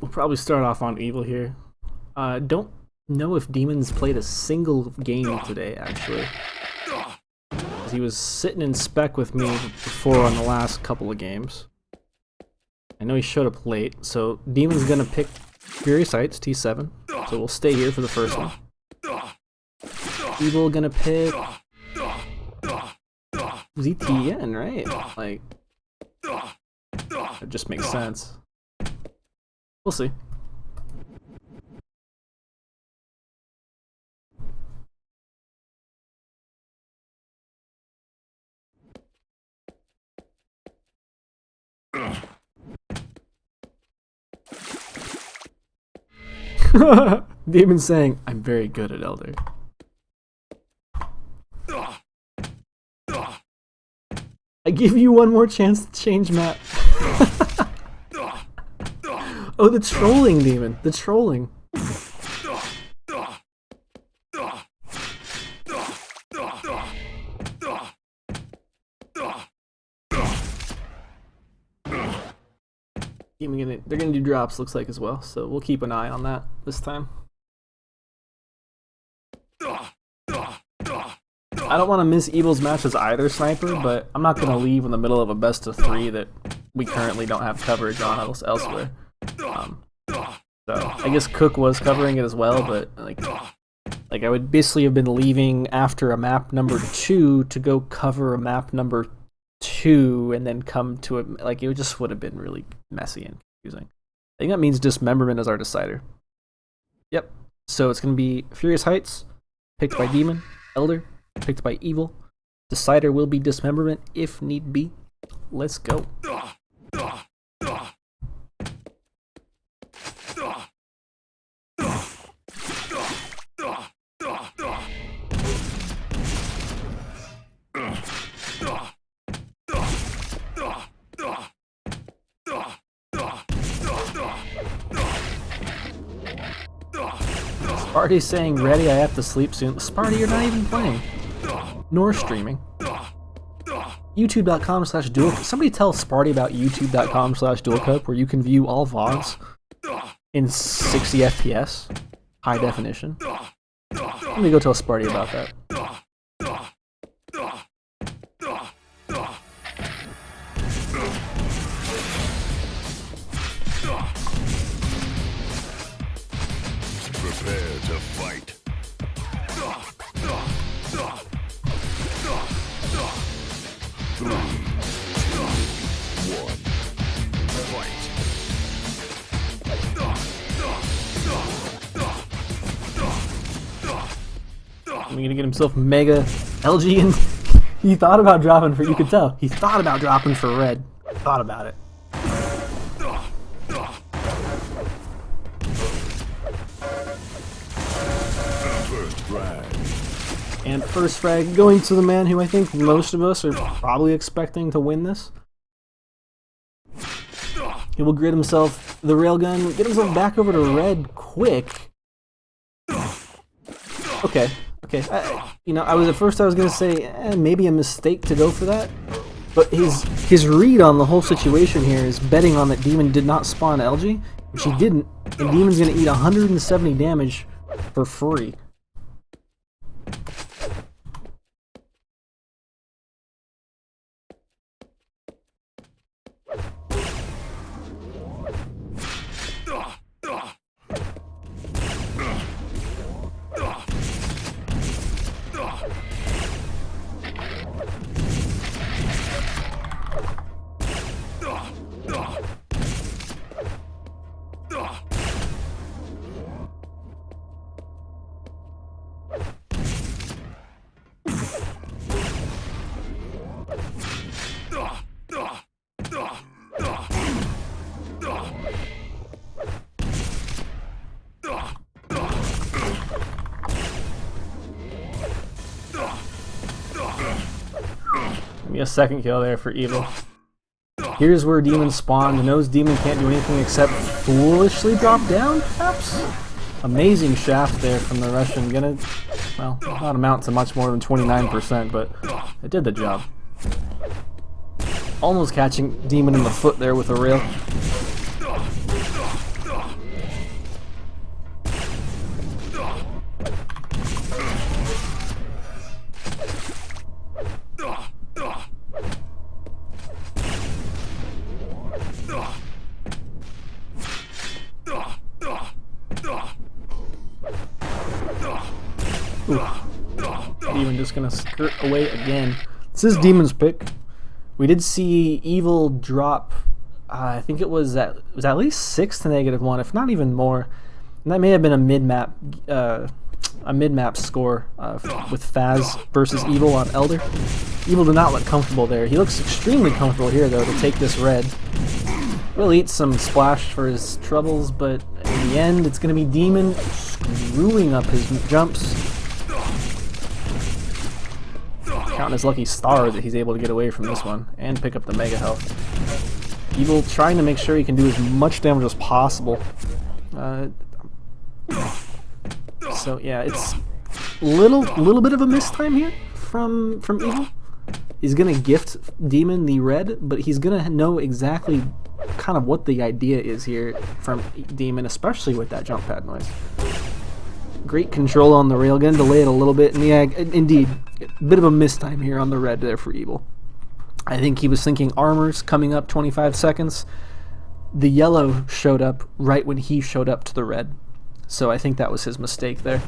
We'll probably start off on Evil here. Don't know if dem0n's played a single game today, actually. He was sitting in spec with me before on the last couple of games. I know he showed up late, so dem0n's gonna pick Furious Heights, T7. So we'll stay here for the first one. Evil gonna pick ZTN, right? Like, that just makes sense. We'll see. dem0n saying, "I'm very good at Elder." I give you one more chance to change map. Oh, the trolling, dem0n. The trolling. they're gonna do drops, looks like, as well. So we'll keep an eye on that this time. I don't want to miss Evil's match as either sniper, but I'm not going to leave in the middle of a best of 3 that we currently don't have coverage on elsewhere. So I guess Cook was covering it as well, but like I would basically have been leaving after a map number 2 to go cover a map number 2 and then come to it. Like, it just would have been really messy and confusing. I think that means Dismemberment is our decider. Yep. So it's going to be Furious Heights, picked by dem0n, Elder, picked by Evil. Decider will be Dismemberment if need be. Let's go. Sparty's saying, ready, I have to sleep soon. Sparty, you're not even playing. Nor streaming. YouTube.com/dual. Somebody tell Sparty about YouTube.com/dualcup, where you can view all VODs in 60 FPS, high definition. Let me go tell Sparty about that. Prepare to fight. 3, 2, 1, fight. I'm gonna get himself mega LG, and he thought about dropping for, you could tell, he thought about dropping for red. Thought about it. First frag. And first frag going to the man who I think most of us are probably expecting to win this. He will grid himself the railgun, get himself back over to red quick. Okay. You know, I was gonna say maybe a mistake to go for that, but his read on the whole situation here is betting on that dem0n did not spawn LG, which he didn't, and dem0n's gonna eat 170 damage for free. Give me a second kill there for Evil. Here's where dem0n spawned. Knows dem0n can't do anything except foolishly drop down, perhaps? Amazing shaft there from the Russian. Gonna, well, not amount to much more than 29%, but it did the job. Almost catching dem0n in the foot there with a rail. dem0n just gonna skirt away again. This is dem0n's pick. We did see Evil drop, I think it was at least 6 to -1, if not even more. And that may have been a mid-map score with Fazz versus Evil on Elder. Evil did not look comfortable there. He looks extremely comfortable here, though, to take this red. Will eat some splash for his troubles, but in the end, it's going to be dem0n screwing up his jumps. Counting his lucky star that he's able to get away from this one and pick up the mega health. Evil trying to make sure he can do as much damage as possible. So yeah, it's little bit of a mistime here from Evil. He's gonna gift dem0n the red, but he's gonna know exactly kind of what the idea is here from dem0n, especially with that jump pad noise. Great control on the railgun, delay it a little bit, and yeah, indeed, a bit of a mistime here on the red there for Evil. I think he was thinking armor's coming up 25 seconds. The yellow showed up right when he showed up to the red, so I think that was his mistake there.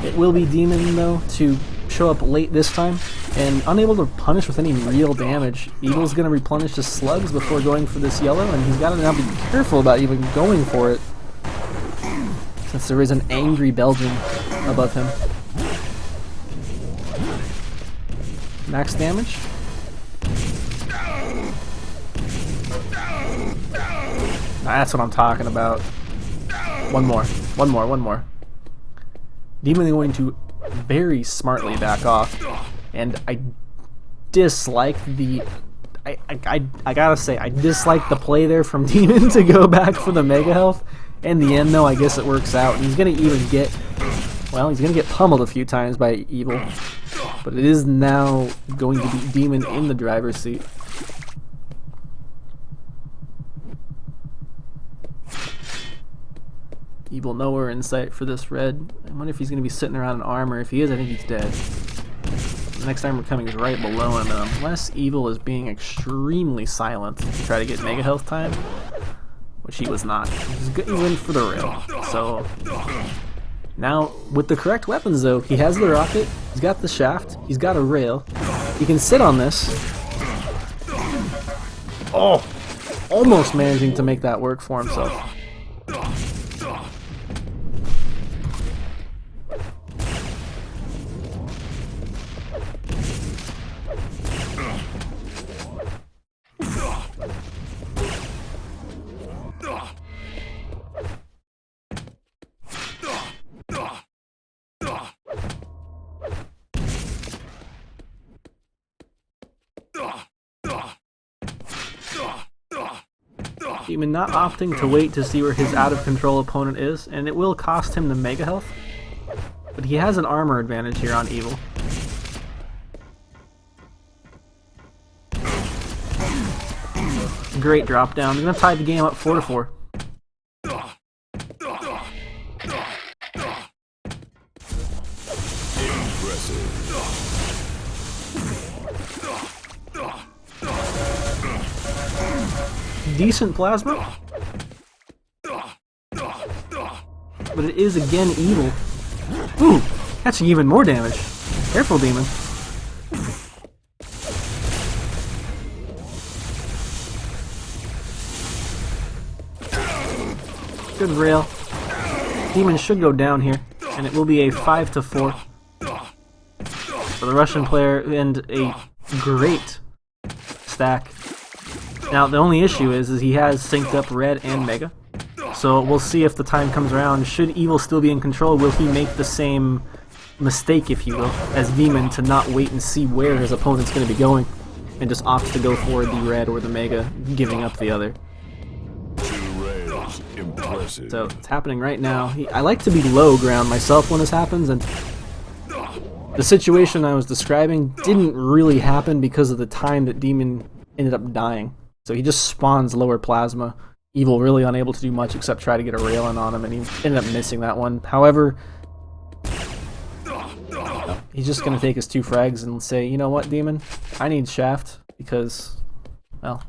It will be dem0n, though, to show up late this time, and unable to punish with any real damage. Evil's going to replenish his slugs before going for this yellow, and he's got to now be careful about even going for it, since there is an angry Belgian above him. Max damage. That's what I'm talking about. One more. dem0n going to very smartly back off, and I dislike the... I gotta say, I dislike the play there from dem0n to go back for the mega health. In the end, though, I guess it works out, and he's gonna even get... Well, he's gonna get pummeled a few times by Evil, but it is now going to be dem0n in the driver's seat. Evil nowhere in sight for this red. I wonder if he's going to be sitting around in armor. If he is, I think he's dead. The next armor coming is right below him, unless Evil is being extremely silent to try to get mega health time, which he was not. He went for the rail. So now, with the correct weapons though, he has the rocket, he's got the shaft, he's got a rail. He can sit on this. Oh! Almost managing to make that work for himself. dem0n not opting to wait to see where his out-of-control opponent is, and it will cost him the mega health, but he has an armor advantage here on Evil. Great drop down. He's going to tie the game up 4-4. Decent plasma, but it is again Evil. Ooh, catching even more damage. Careful, dem0n. Good rail. dem0n should go down here, and it will be a 5-4 for the Russian player, and a great stack. Now, the only issue is he has synced up red and mega, so we'll see if the time comes around. Should Evil still be in control, will he make the same mistake, if you will, as dem0n, to not wait and see where his opponent's going to be going, and just opts to go for the red or the mega, giving up the other. Impressive. So, it's happening right now. I like to be low ground myself when this happens, and the situation I was describing didn't really happen because of the time that dem0n ended up dying. So he just spawns lower plasma. Evil really unable to do much except try to get a rail in on him, and he ended up missing that one. However, he's just going to take his 2 frags and say, you know what, dem0n? I need shaft because, well,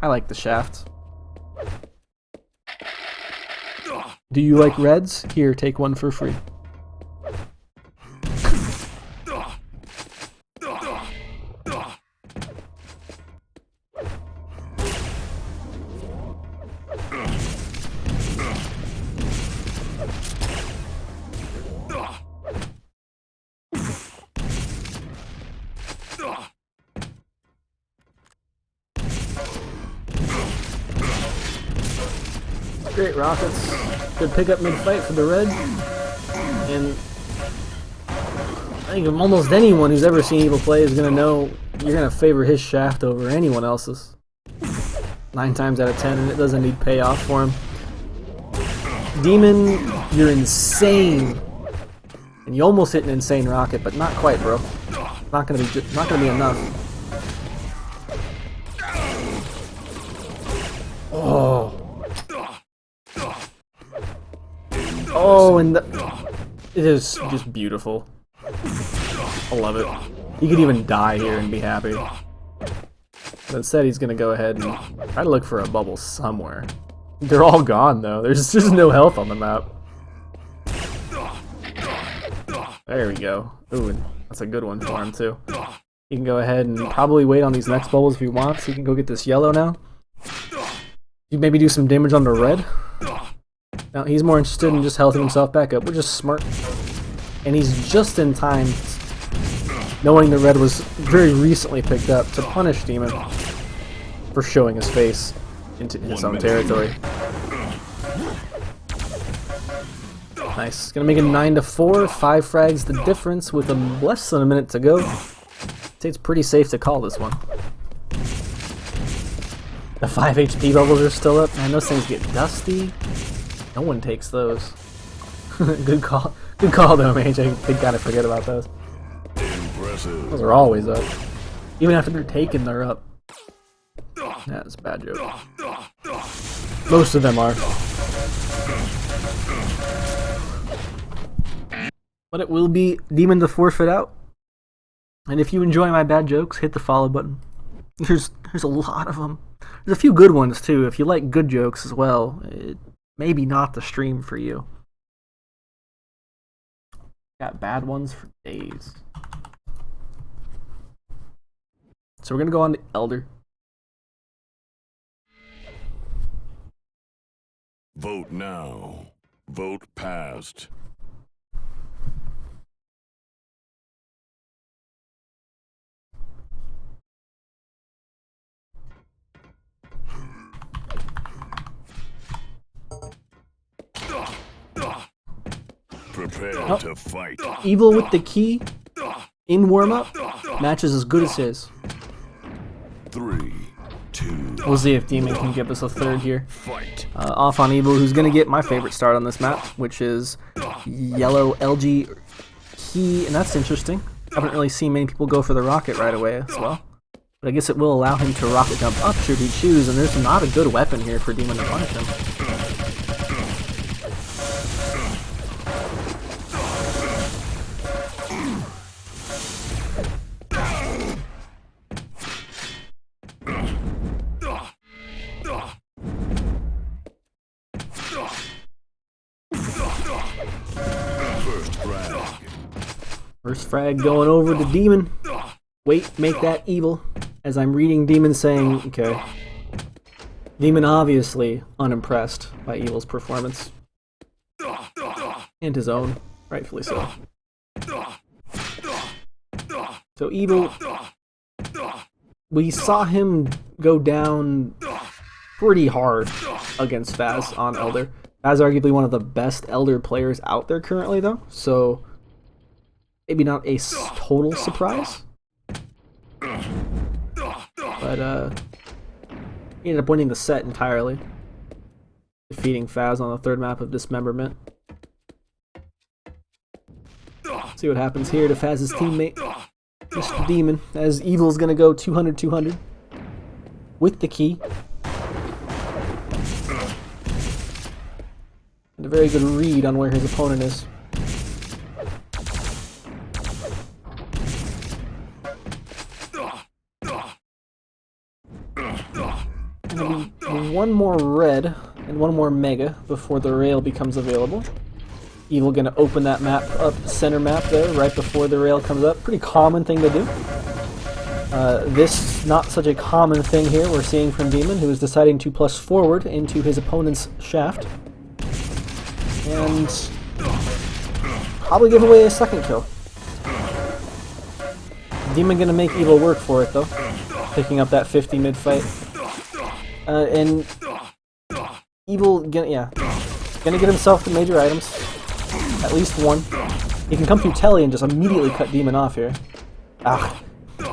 I like the shaft. Do you like reds? Here, take one for free. Great rockets. Good pickup mid-fight for the red. And I think almost anyone who's ever seen Evil play is going to know you're going to favor his shaft over anyone else's. 9 times out of 10, and it doesn't need payoff for him. dem0n, you're insane. And you almost hit an insane rocket, but not quite, bro. Not gonna be enough. Oh. Oh, and it is just beautiful. I love it. He could even die here and be happy. But instead, he's gonna go ahead and try to look for a bubble somewhere. They're all gone though. There's just no health on the map. There we go. Ooh, and that's a good one for him too. He can go ahead and probably wait on these next bubbles if he wants. He can go get this yellow now. You maybe do some damage on the red. Now he's more interested in just healthing himself back up, which is smart. And he's just in time, knowing the red was very recently picked up, to punish Demon for showing his face into his own territory. Nice. Gonna make it 9-4, 5 frags the difference with less than a minute to go. I'd say it's pretty safe to call this one. The 5 HP bubbles are still up. Man, those things get dusty. No one takes those. Good call. Good call though, Mage. I think gotta forget about those. Impressive. Those are always up. Even after they're taken, they're up. That's a bad joke. Most of them are. But it will be Demon to forfeit out. And if you enjoy my bad jokes, hit the follow button. There's a lot of them. There's a few good ones too. If you like good jokes as well, maybe not the stream for you. Got bad ones for days. So we're gonna go on to Elder. Vote now. Vote passed. Prepare to fight. Evil with the key in warm-up matches as good as his. 3, 2, We'll see if Demon can give us a third here. fight. Off on Evil, who's going to get my favorite start on this map, which is yellow LG key, and that's interesting. I haven't really seen many people go for the rocket right away as well. But I guess it will allow him to rocket jump up should he choose, and there's not a good weapon here for Demon to punish him. First frag going over to Demon. Wait, make that Evil. As I'm reading Demon saying, okay. Demon obviously unimpressed by Evil's performance. And his own, rightfully so. So Evil, we saw him go down pretty hard against Fazz on Elder. Fazz arguably one of the best Elder players out there currently though, so maybe not a total surprise. But he ended up winning the set entirely, defeating Fazz on the third map of Dismemberment. See what happens here to Fazz's teammate, Mr. Demon, as Evil's gonna go 200-200 with the key. And a very good read on where his opponent is. And one more red and one more mega before the rail becomes available. Evil gonna open that map up, center map there, right before the rail comes up. Pretty common thing to do. This not such a common thing here we're seeing from Demon, who is deciding to plus forward into his opponent's shaft. And probably give away a second kill. Demon gonna make Evil work for it though, picking up that 50 mid fight. And Evil gonna get himself the major items, at least one. He can come through Telly and just immediately cut Demon off here. Ah,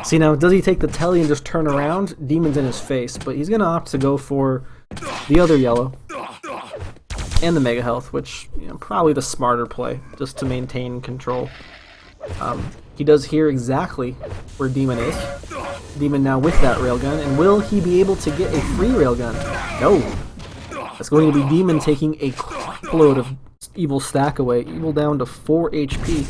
see now, does he take the Telly and just turn around? Demon's in his face, but he's gonna opt to go for the other yellow and the mega health, which probably the smarter play, just to maintain control. He does hear exactly where Demon is. Demon now with that railgun, and will he be able to get a free railgun? No. It's going to be Demon taking a load of Evil stack away. Evil down to 4 HP.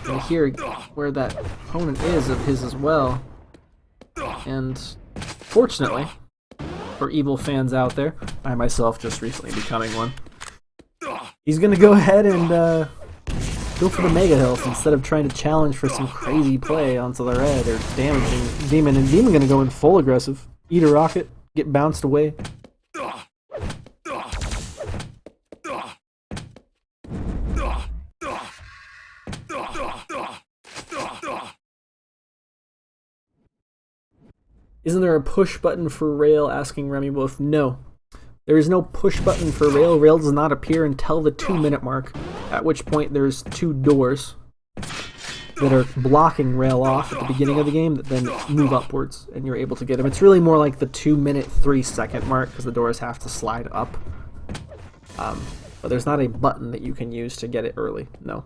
And here, where that opponent is of his as well. And fortunately, for Evil fans out there, I myself just recently becoming one, he's gonna go ahead and go for the Mega Health instead of trying to challenge for some crazy play onto the red or damaging Demon. And Demon gonna go in full aggressive. Eat a rocket, get bounced away. Isn't there a push button for Rail? Asking Remy Wolf. No. There is no push button for Rail. Rail does not appear until the 2-minute mark, at which point there's 2 doors that are blocking Rail off at the beginning of the game that then move upwards, and you're able to get him. It's really more like the 2-minute, 3-second mark, because the doors have to slide up. But there's not a button that you can use to get it early. No.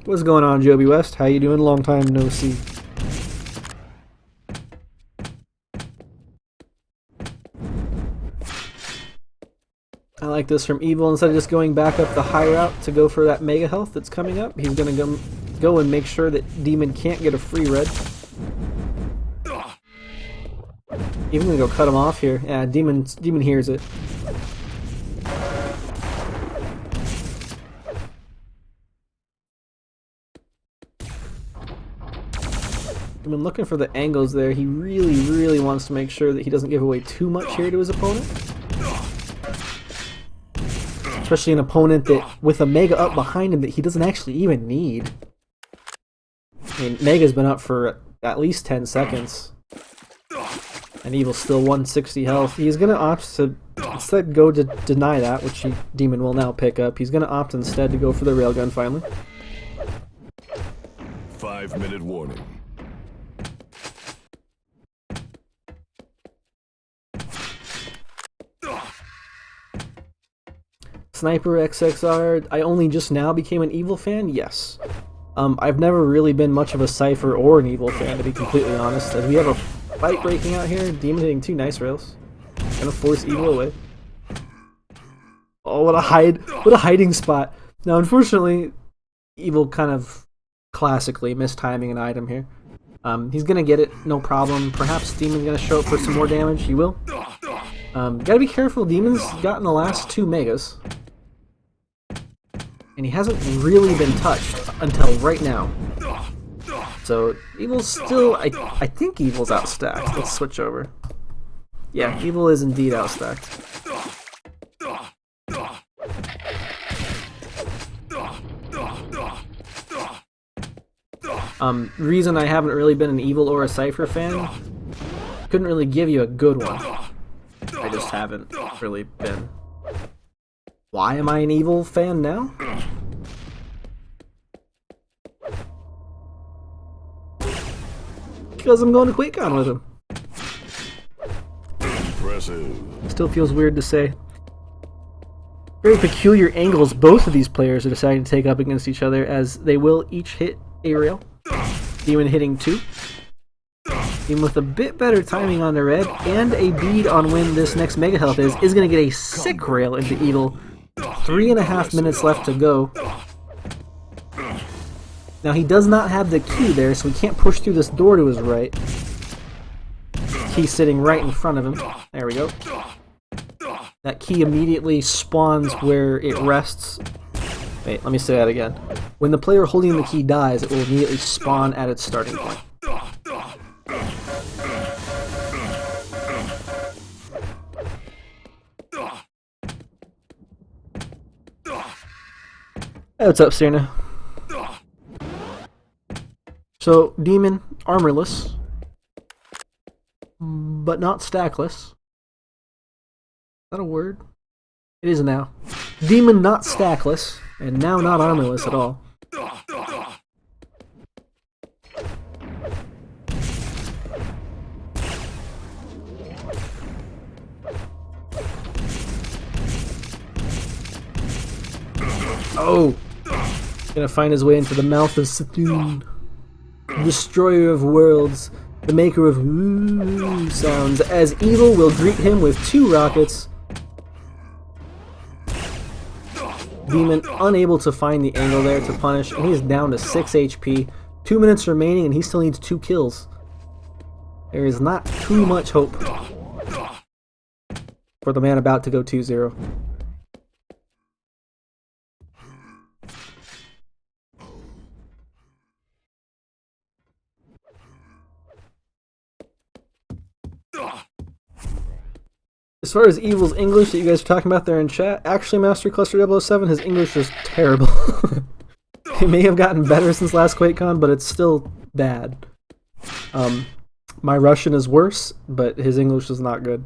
What's going on, Joby West? How you doing? Long time no see. I like this from Evil. Instead of just going back up the high route to go for that Mega Health that's coming up, he's going to go and make sure that Demon can't get a free red. Even going to go cut him off here. Yeah, Demon hears it. Demon looking for the angles there. He really wants to make sure that he doesn't give away too much here to his opponent. Especially an opponent that, with a Mega up behind him that he doesn't actually even need. I mean, Mega's been up for at least 10 seconds. And Evil's still 160 health. He's going to opt to instead go to deny that, which Demon will now pick up. He's going to opt instead to go for the railgun finally. 5-minute warning. Sniper XXR, I only just now became an Evil fan? Yes. I've never really been much of a Cypher or an Evil fan, to be completely honest. As we have a fight breaking out here, Demon hitting 2 nice rails. Gonna force Evil away. Oh, what a hiding spot. Now, unfortunately, Evil kind of classically mistiming an item here. He's gonna get it, no problem. Perhaps Demon's gonna show up for some more damage. He will. Gotta be careful, Demon's gotten the last 2 Megas. And he hasn't really been touched until right now. So, Evil's still... I think Evil's outstacked. Let's switch over. Yeah, Evil is indeed outstacked. Reason I haven't really been an Evil or a Cypher fan, couldn't really give you a good one. I just haven't really been. Why am I an Evil fan now? Because I'm going to QuakeCon with him. Impressive. Still feels weird to say. Very peculiar angles both of these players are deciding to take up against each other, as they will each hit a rail. Demon hitting 2. Demon with a bit better timing on the red, and a bead on when this next Mega Health is going to get a sick rail into Evil. 3.5 minutes left to go. Now he does not have the key there, so he can't push through this door to his right. Key sitting right in front of him. There we go. That key immediately spawns where it rests. Wait, let me say that again. When the player holding the key dies, it will immediately spawn at its starting point. Hey, what's up, Serna? So, Demon, armorless, but not stackless. Is that a word? It is now. Demon not stackless, and now not armorless at all. Oh! Gonna find his way into the mouth of Satoon, destroyer of worlds. the maker of ooh sounds, as Evil will greet him with 2 rockets. Demon unable to find the angle there to punish, and he's down to 6 HP. 2 minutes remaining, and he still needs 2 kills. There is not too much hope for the man about to go 2-0. As far as Evil's English that you guys are talking about there in chat, actually Master Cluster 007, his English is terrible. It may have gotten better since last QuakeCon, but it's still bad. My Russian is worse, but his English is not good.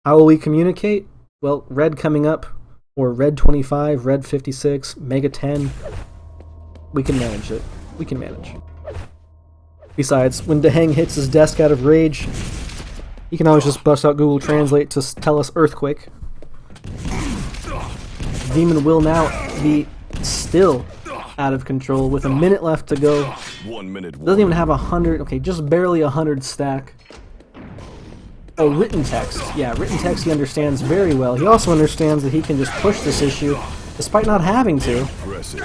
How will we communicate? Well, Red coming up, or Red 25, Red 56, Mega 10. We can manage it. We can manage. Besides, when DeHang hits his desk out of rage, you can always just bust out Google Translate to tell us earthquake. Demon will now be still out of control with a minute left to go. 1 minute. Doesn't even have 100. Okay, just barely 100 stack. Oh, written text. Yeah, written text he understands very well. He also understands that he can just push this issue despite not having to, Impressive.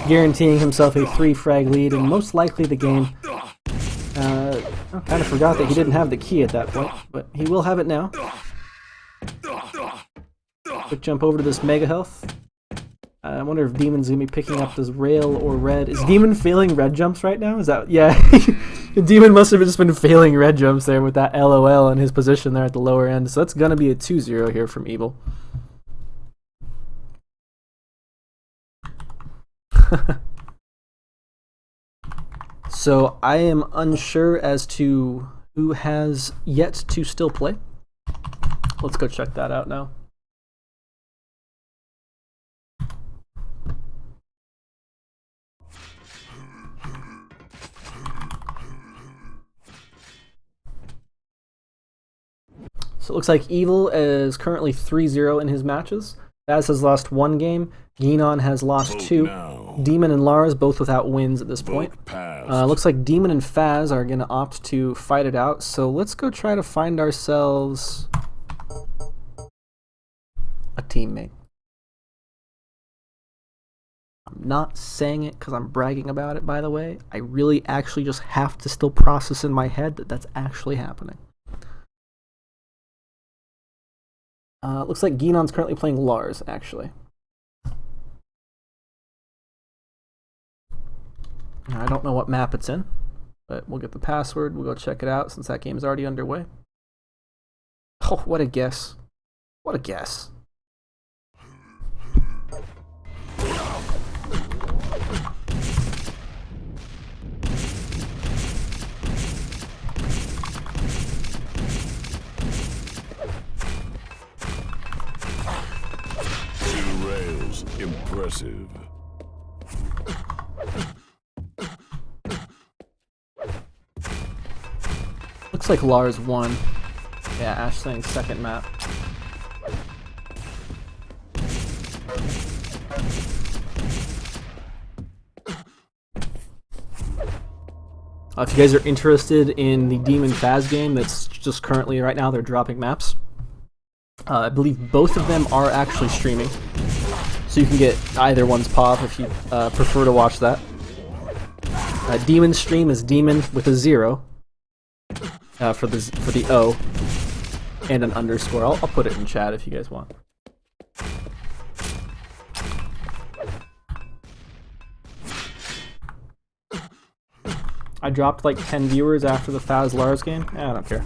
guaranteeing himself a 3-frag lead and most likely the game. I kind of forgot that he didn't have the key at that point, but he will have it now. Quick jump over to this Mega Health. I wonder if Demon's going to be picking up this rail or red. Is Demon failing red jumps right now? Is that... Yeah. Demon must have just been failing red jumps there with that LOL in his position there at the lower end. So that's going to be a 2-0 here from Evil. So I am unsure as to who has yet to still play. Let's go check that out now. So it looks like Evil is currently 3-0 in his matches. Fazz has lost 1 game. Gienon has lost Vote 2. now. Demon and Lars both without wins at this point. Vote passed. Looks like Demon and Fazz are going to opt to fight it out. So let's go try to find ourselves a teammate. I'm not saying it because I'm bragging about it, by the way. I really actually just have to still process in my head that that's actually happening. Looks like Gienon's currently playing Lars, actually. Now, I don't know what map it's in, but we'll get the password. We'll go check it out since that game is already underway. Oh, what a guess. What a guess. Impressive. Looks like Lars won. Yeah, Ashling's second map. If you guys are interested in the Demon Fazz game that's just currently right now, they're dropping maps. I believe both of them are actually streaming. So you can get either one's POV if you prefer to watch that. Demon's stream is Demon with a 0 for the O and an underscore. I'll put it in chat if you guys want. I dropped like 10 viewers after the Fazz Lars game. I don't care.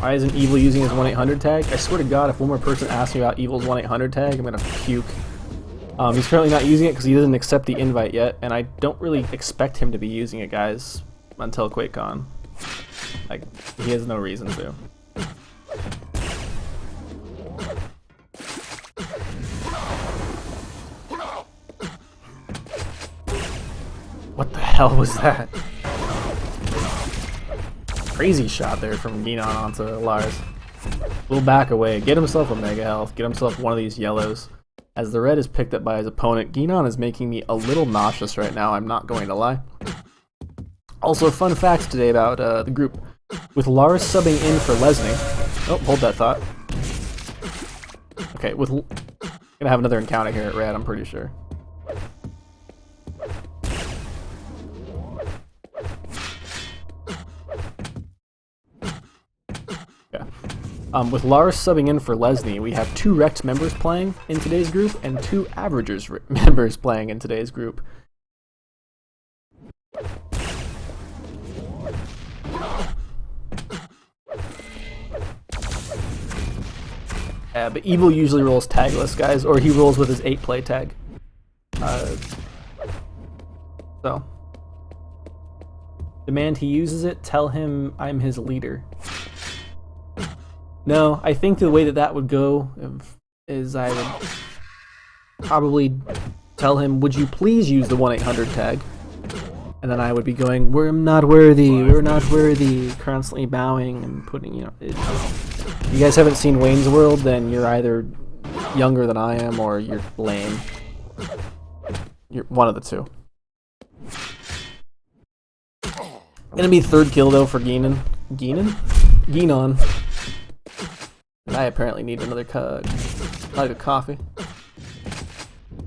Why isn't Evil using his 1-800 tag? I swear to God, if one more person asks me about Evil's 1-800 tag, I'm gonna puke. He's currently not using it because he doesn't accept the invite yet, and I don't really expect him to be using it, guys, until QuakeCon. Like, he has no reason to. What the hell was that? Crazy shot there from gienon onto Lars. We'll back away, get himself a mega health, get himself one of these yellows. As the red is picked up by his opponent, gienon is making me a little nauseous right now, I'm not going to lie. Also, fun facts today about the group. With Lars subbing in for Lesney. Oh, hold that thought. Okay, with gonna have another encounter here at red, I'm pretty sure. With Lars subbing in for Lesney, we have 2 Rect members playing in today's group and 2 Averagers members playing in today's group. But Evil usually rolls tagless, guys, or he rolls with his 8-play tag. So. Demand he uses it, tell him I'm his leader. No, I think the way that would go is I would probably tell him, would you please use the 1-800 tag? And then I would be going, we're not worthy, constantly bowing and putting, you know, you guys haven't seen Wayne's World, then you're either younger than I am or you're lame. You're one of the two. Gonna be 3rd kill though for gienon. Gienon. And I apparently need another like a coffee.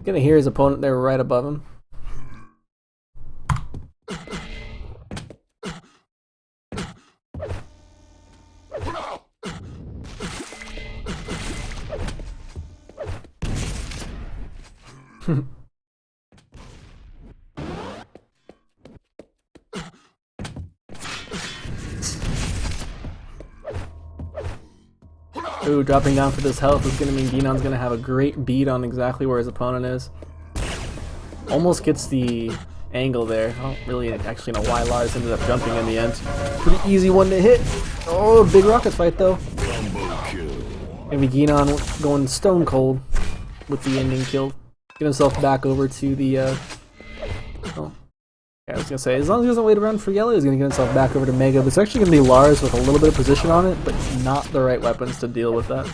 Gonna hear his opponent there right above him. Ooh, dropping down for this health is going to mean gienon's going to have a great beat on exactly where his opponent is. Almost gets the angle there. I don't really actually know why Lars ended up jumping in the end. Pretty easy one to hit. Oh, big rocket fight though. Maybe gienon going stone cold with the ending kill. Get himself back over to the, oh. I was gonna say, as long as he doesn't wait around for yellow, he's gonna get himself back over to Mega. But it's actually gonna be Lars with a little bit of position on it, but not the right weapons to deal with that.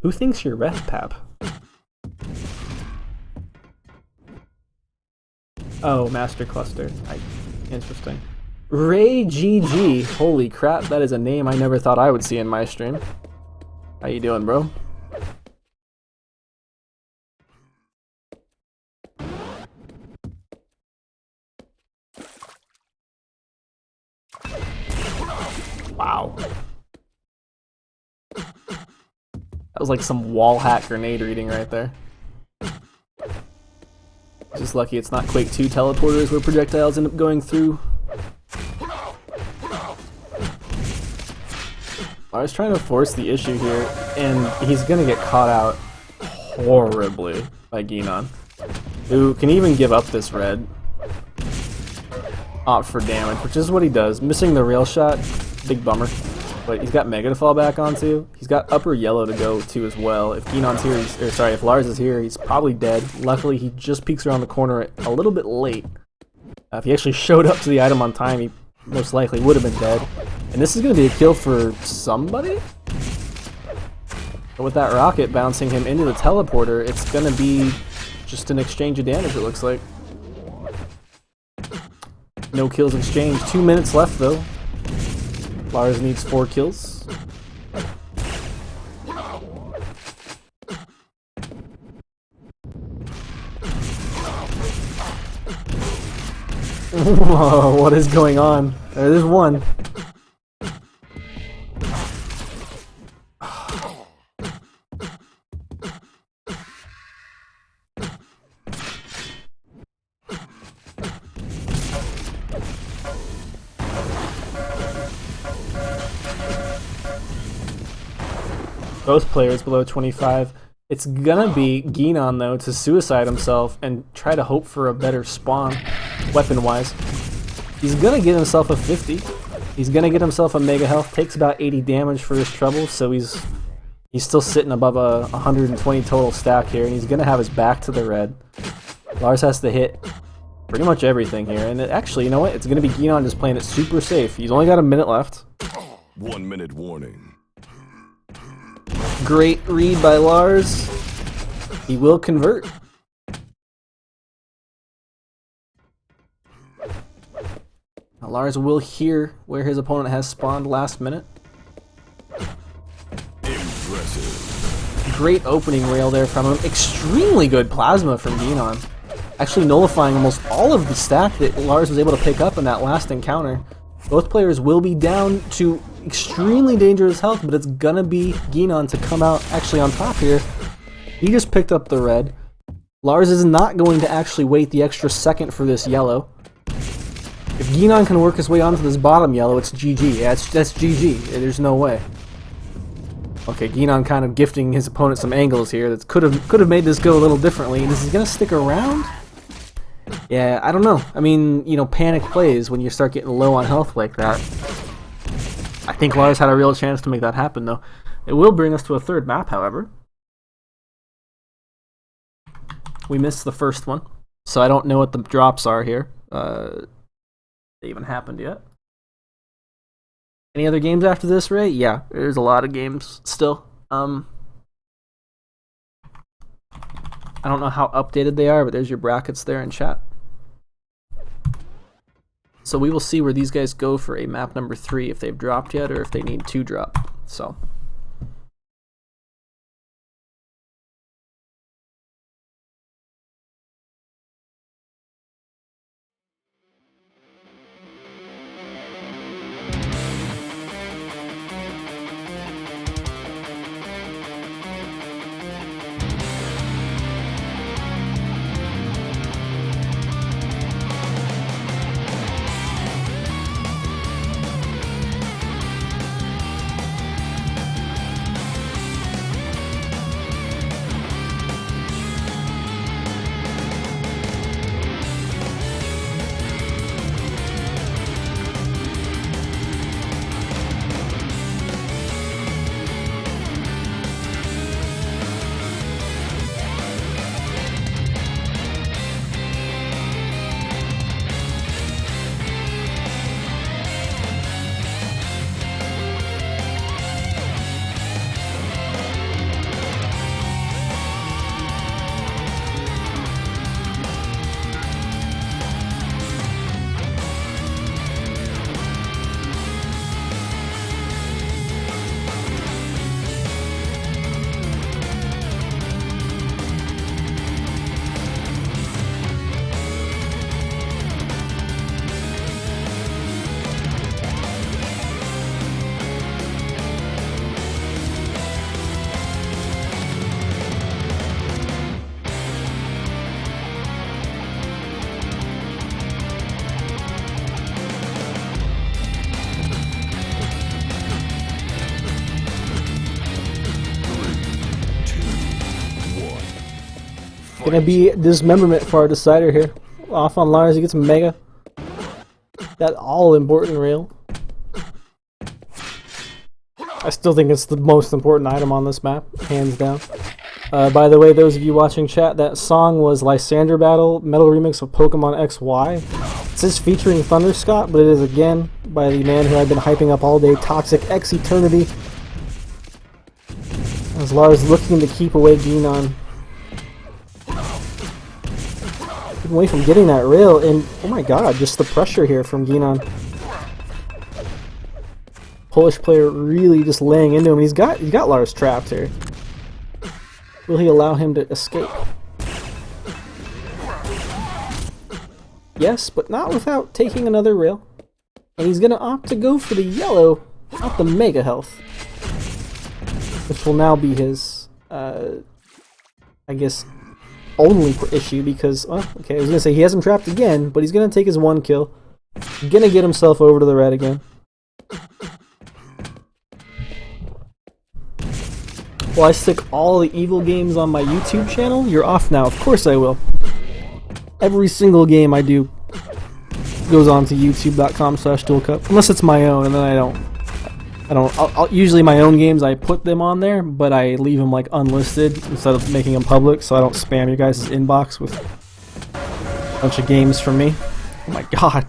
Who thinks you're Red Pap? Oh, Master Cluster. Interesting. Ray GG. Holy crap, that is a name I never thought I would see in my stream. How you doing, bro? Wow. That was like some wall hack grenade reading right there. Just lucky it's not Quake 2 teleporters where projectiles end up going through. I was trying to force the issue here, and he's gonna get caught out horribly by gienon, who can even give up this red. Opt for damage, which is what he does. Missing the rail shot, big bummer. But he's got Mega to fall back onto. He's got upper yellow to go to as well. If gienon's here, if Lars is here, he's probably dead. Luckily, he just peeks around the corner a little bit late. If he actually showed up to the item on time, he most likely would have been dead. And this is going to be a kill for somebody? But with that rocket bouncing him into the teleporter, it's going to be just an exchange of damage, it looks like. No kills exchanged. 2 minutes left, though. Lars needs 4 kills. Whoa, what is going on? There's one. Both players below 25. It's gonna be gienon though to suicide himself and try to hope for a better spawn, weapon-wise. He's gonna get himself a 50. He's gonna get himself a mega health. Takes about 80 damage for his trouble, so he's still sitting above a 120 total stack here, and he's gonna have his back to the red. Lars has to hit pretty much everything here, and actually, you know what? It's gonna be gienon just playing it super safe. He's only got a minute left. 1 minute warning. Great read by Lars. He will convert. Now Lars will hear where his opponent has spawned last minute. Impressive. Great opening rail there from him. Extremely good plasma from gienon. Actually nullifying almost all of the stack that Lars was able to pick up in that last encounter. Both players will be down to extremely dangerous health, but it's gonna be gienon to come out actually on top here. He just picked up the red. Lars is not going to actually wait the extra second for this yellow. If gienon can work his way onto this bottom yellow, it's GG. Yeah, that's GG. There's no way. Okay, gienon kind of gifting his opponent some angles here that could have made this go a little differently. And is he gonna stick around? Yeah, I don't know. I mean, you know, panic plays when you start getting low on health like that. I think Lars had a real chance to make that happen, though. It will bring us to a third map, however. We missed the first one, so I don't know what the drops are here. They even happened yet. Any other games after this, Ray? Yeah, there's a lot of games still. I don't know how updated they are, but there's your brackets there in chat. So we will see where these guys go for a map number 3, if they've dropped yet or if they need to drop. So. Gonna be dismemberment for our decider here. Off on Lars, he gets mega. That all important rail. I still think it's the most important item on this map, hands down. By the way, those of you watching chat, that song was Lysander Battle, metal remix of Pokemon XY. It says featuring Thunderscott, but it is again by the man who I've been hyping up all day, Toxic X Eternity. As Lars looking to keep away gienon. Away from getting that rail, and oh my god, just the pressure here from gienon. Polish player really just laying into him. He's got Lars trapped here. Will he allow him to escape? Yes, but not without taking another rail. And he's gonna opt to go for the yellow, not the mega health, which will now be his, I guess, only issue because, well, okay, I was gonna say he hasn't trapped again, but he's gonna take his 1 kill. Gonna get himself over to the red again. Will I stick all the evil games on my YouTube channel? You're off now. Of course I will. Every single game I do. goes on to youtube.com/duelcup, unless it's my own, and then I don't. Usually my own games I put them on there, but I leave them like unlisted instead of making them public, so I don't spam your guys' inbox with a bunch of games from me. Oh my god,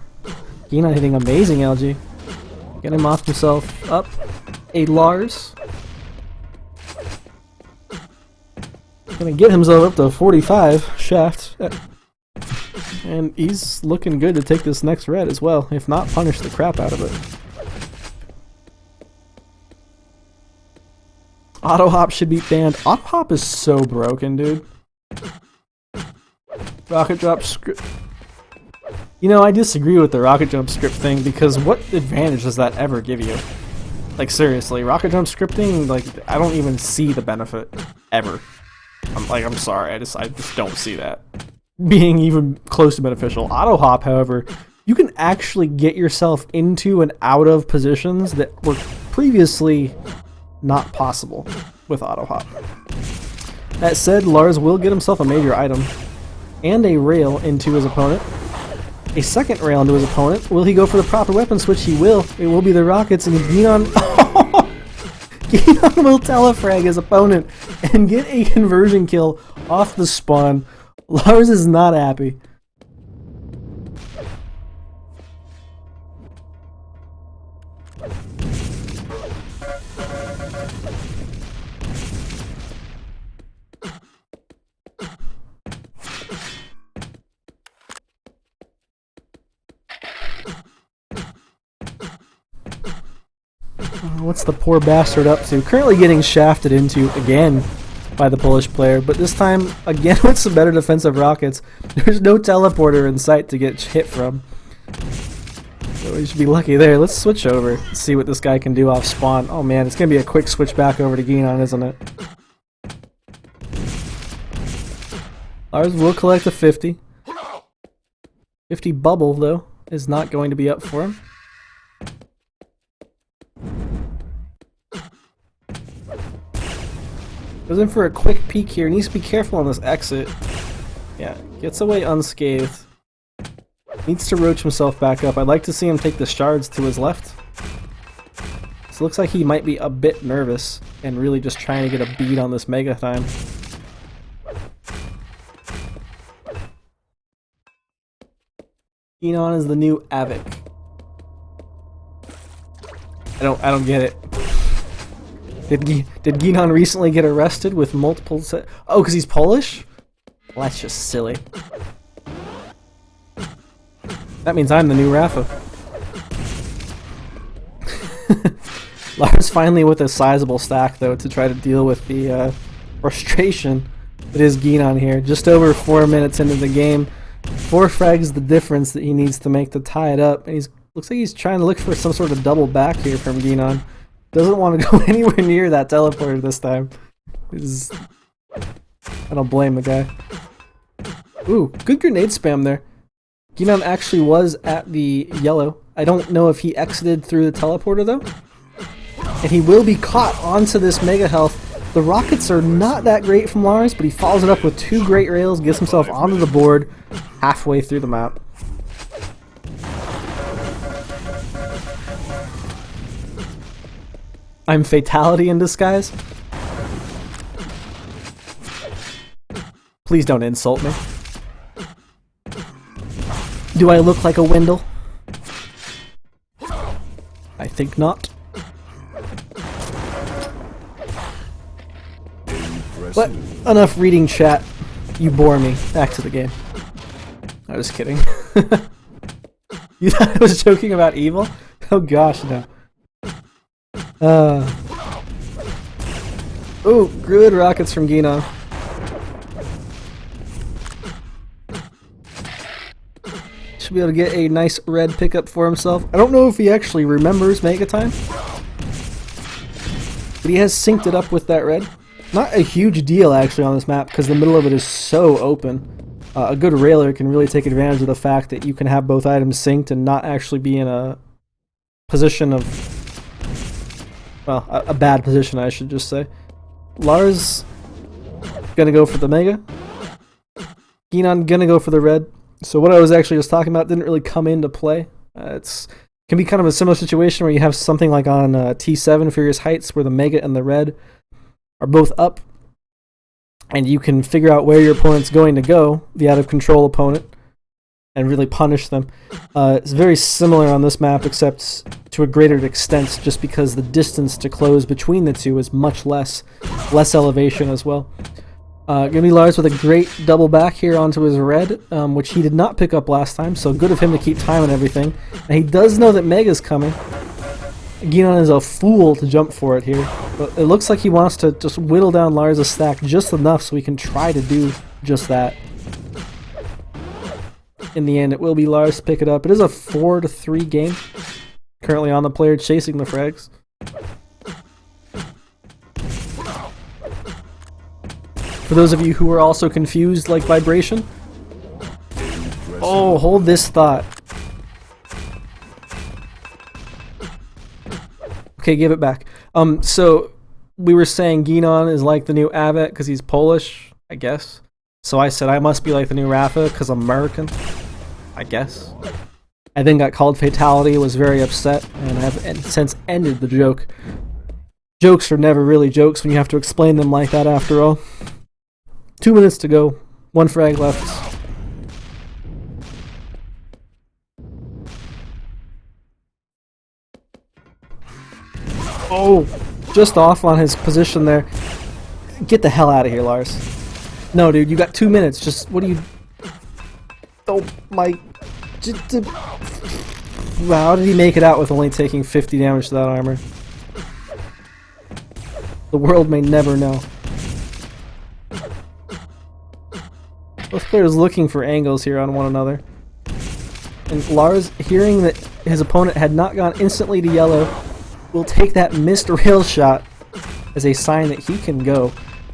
gienon hitting amazing, LG. Get him off himself up. A Lars. Gonna get himself up to 45 shaft. And he's looking good to take this next red as well, if not punish the crap out of it. Auto hop should be banned. Auto hop is so broken, dude. Rocket drop script. You know, I disagree with the rocket jump script thing, because what advantage does that ever give you? Like, seriously, rocket jump scripting, like, I don't even see the benefit ever. I'm sorry, I just don't see that being even close to beneficial. Auto hop, however, you can actually get yourself into and out of positions that were previously not possible with auto hop. That said, Lars will get himself a major item and a rail into his opponent. A second rail into his opponent. Will he go for the proper weapon switch? He will. It will be the rockets, and gienon. Gienon will telefrag his opponent and get a conversion kill off the spawn. Lars is not happy. What's the poor bastard up to? Currently getting shafted into again by the Polish player, but this time again with some better defensive rockets. There's no teleporter in sight to get hit from, so we should be lucky there. Let's switch over and see what this guy can do off spawn. Oh man, it's gonna be a quick switch back over to gienon, isn't it? Lars will collect a 50. 50 bubble though is not going to be up for him. Goes in for a quick peek here. Needs to be careful on this exit. Yeah, gets away unscathed. Needs to roach himself back up. I'd like to see him take the shards to his left. So it looks like he might be a bit nervous and really just trying to get a beat on this mega time. Gienon is the new Avic. I don't get it. Did gienon recently get arrested with multiple oh, because he's Polish? Well, that's just silly. That means I'm the new Rafa. Lars finally with a sizable stack, though, to try to deal with the frustration that is gienon here. Just over 4 minutes into the game. 4 frags the difference that he needs to make to tie it up. And looks like he's trying to look for some sort of double back here from gienon. Doesn't want to go anywhere near that teleporter this time. I don't blame the guy. Ooh, good grenade spam there. Gienon actually was at the yellow. I don't know if he exited through the teleporter though. And he will be caught onto this mega health. The rockets are not that great from Lars, but he follows it up with 2 great rails, gets himself onto the board halfway through the map. I'm fatality in disguise. Please don't insult me. Do I look like a Wendell? I think not. But enough reading chat. You bore me. Back to the game. I was kidding. You thought I was joking about evil? Oh gosh, no. Ooh, good rockets from gienon. Should be able to get a nice red pickup for himself. I don't know if he actually remembers Mega Time, but he has synced it up with that red. Not a huge deal actually on this map because the middle of it is so open. A good railer can really take advantage of the fact that you can have both items synced and not actually be in a position of, well, a bad position, I should just say. Lars gonna go for the mega. Gienon gonna go for the red. So what I was actually just talking about didn't really come into play. It's can be kind of a similar situation where you have something like on T7 Furious Heights where the Mega and the Red are both up, and you can figure out where your opponent's going to go, the out-of-control opponent, and really punish them. It's very similar on this map, except to a greater extent, just because the distance to close between the two is much less elevation as well. Gonna be Lars with a great double back here onto his red, which he did not pick up last time, so good of him to keep time and everything. And he does know that Mega's coming. gienon is a fool to jump for it here, but it looks like he wants to just whittle down Lars' stack just enough so he can try to do just that. In the end, it will be Lars to pick it up. It is a 4-3 game. Currently on the player chasing the frags. For those of you who are also confused like Vibration, oh, hold this thought. Okay, give it back. So we were saying gienon is like the new Avet because he's Polish, I guess. So I said I must be like the new Rafa because I'm American, I guess. I then got called Fatality, was very upset, and have since ended the joke. Jokes are never really jokes when you have to explain them like that after all. 2 minutes to go, 1 frag left. Oh, just off on his position there. Get the hell out of here, Lars. No, dude, you got 2 minutes. Just, what do you... Oh, my... Wow, how did he make it out with only taking 50 damage to that armor? The world may never know. Both players looking for angles here on one another. And Lars, hearing that his opponent had not gone instantly to yellow, will take that missed rail shot as a sign that he can go.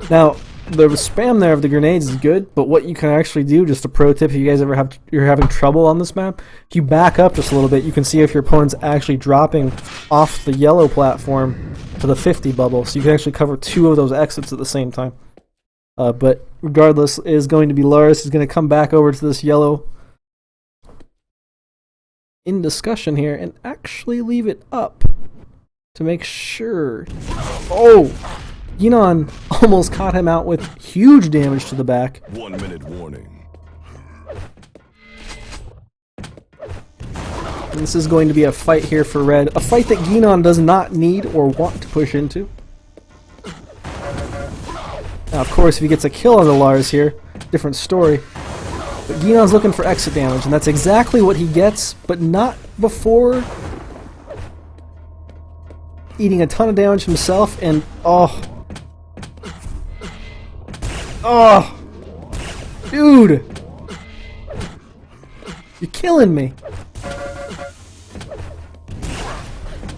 Now, the spam there of the grenades is good, but what you can actually do, just a pro tip if you guys ever you're having trouble on this map, if you back up just a little bit, you can see if your opponent's actually dropping off the yellow platform to the 50 bubble, so you can actually cover 2 of those exits at the same time. But regardless, it is going to be Lars. He's going to come back over to this yellow in discussion here and actually leave it up to make sure. Oh! gienon almost caught him out with huge damage to the back. 1 minute warning. And this is going to be a fight here for red. A fight that gienon does not need or want to push into. Now, of course, if he gets a kill on the Lars here, different story. But gienon's looking for exit damage, and that's exactly what he gets, but not before eating a ton of damage himself, and oh. Oh! Dude! You're killing me!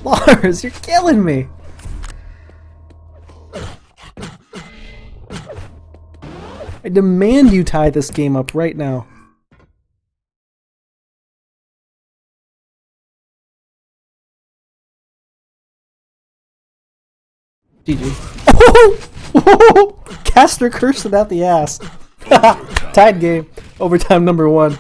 Lars, you're killing me! I demand you tie this game up right now. GG. Caster cursed it out the ass. Tied game. Overtime number 1.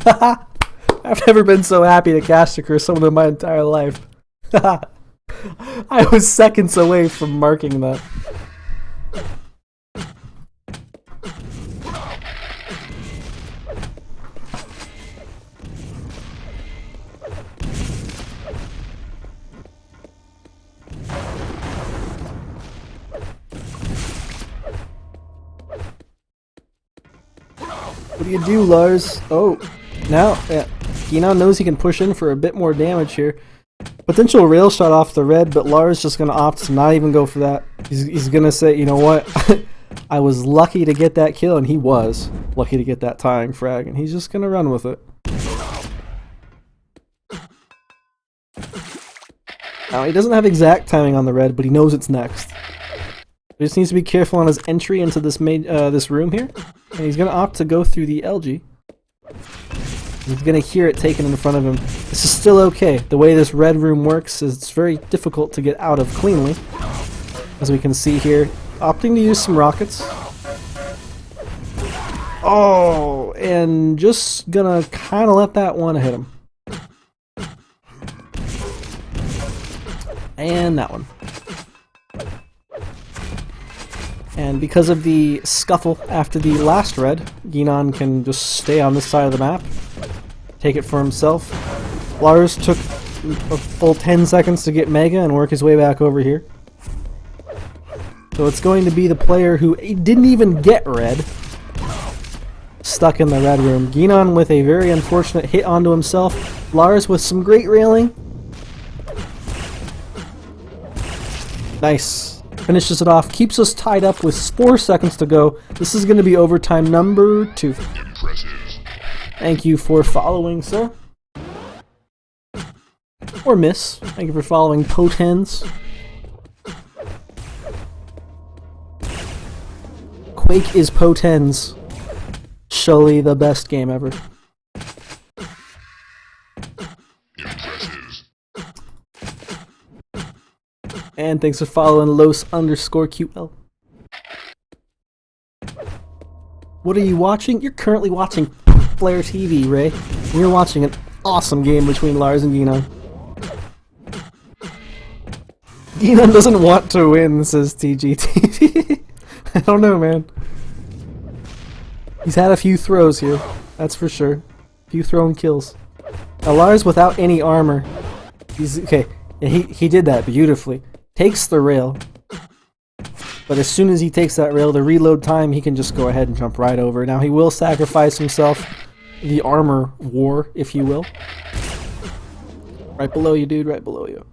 I've never been so happy to caster curse someone in my entire life. I was seconds away from marking that. What do you do, Lars? Oh, now gienon knows he can push in for a bit more damage here. Potential rail shot off the red, but Lars just going to opt to not even go for that. He's going to say, you know what? I was lucky to get that kill, and he was lucky to get that tying frag, and he's just going to run with it. Now, he doesn't have exact timing on the red, but he knows it's next. He just needs to be careful on his entry into this this room here. And he's going to opt to go through the LG. He's going to hear it taken in front of him. This is still okay. The way this red room works is it's very difficult to get out of cleanly. As we can see here, opting to use some rockets. Oh, and just gonna kind of let that one hit him. And that one. And because of the scuffle after the last red, gienon can just stay on this side of the map, take it for himself. Lars took a full 10 seconds to get Mega and work his way back over here. So it's going to be the player who didn't even get red, stuck in the red room. gienon with a very unfortunate hit onto himself. Lars with some great railing. Nice. Finishes it off, keeps us tied up with 4 seconds to go. This is going to be overtime number 2. Impressive. Thank you for following, sir. Or miss. Thank you for following Potens. Quake is Potens. Surely the best game ever. Impressive. And thanks for following Los_QL. What are you watching? You're currently watching Flare TV, Ray. And you're watching an awesome game between Lars and gienon. gienon doesn't want to win, says TGTV. I don't know, man. He's had a few throws here, that's for sure. A few thrown kills. Now Lars without any armor. He's okay. He did that beautifully. Takes the rail. But as soon as he takes that rail, the reload time, he can just go ahead and jump right over. Now he will sacrifice himself. The armor war, if you will. Right below you, dude. Right below you.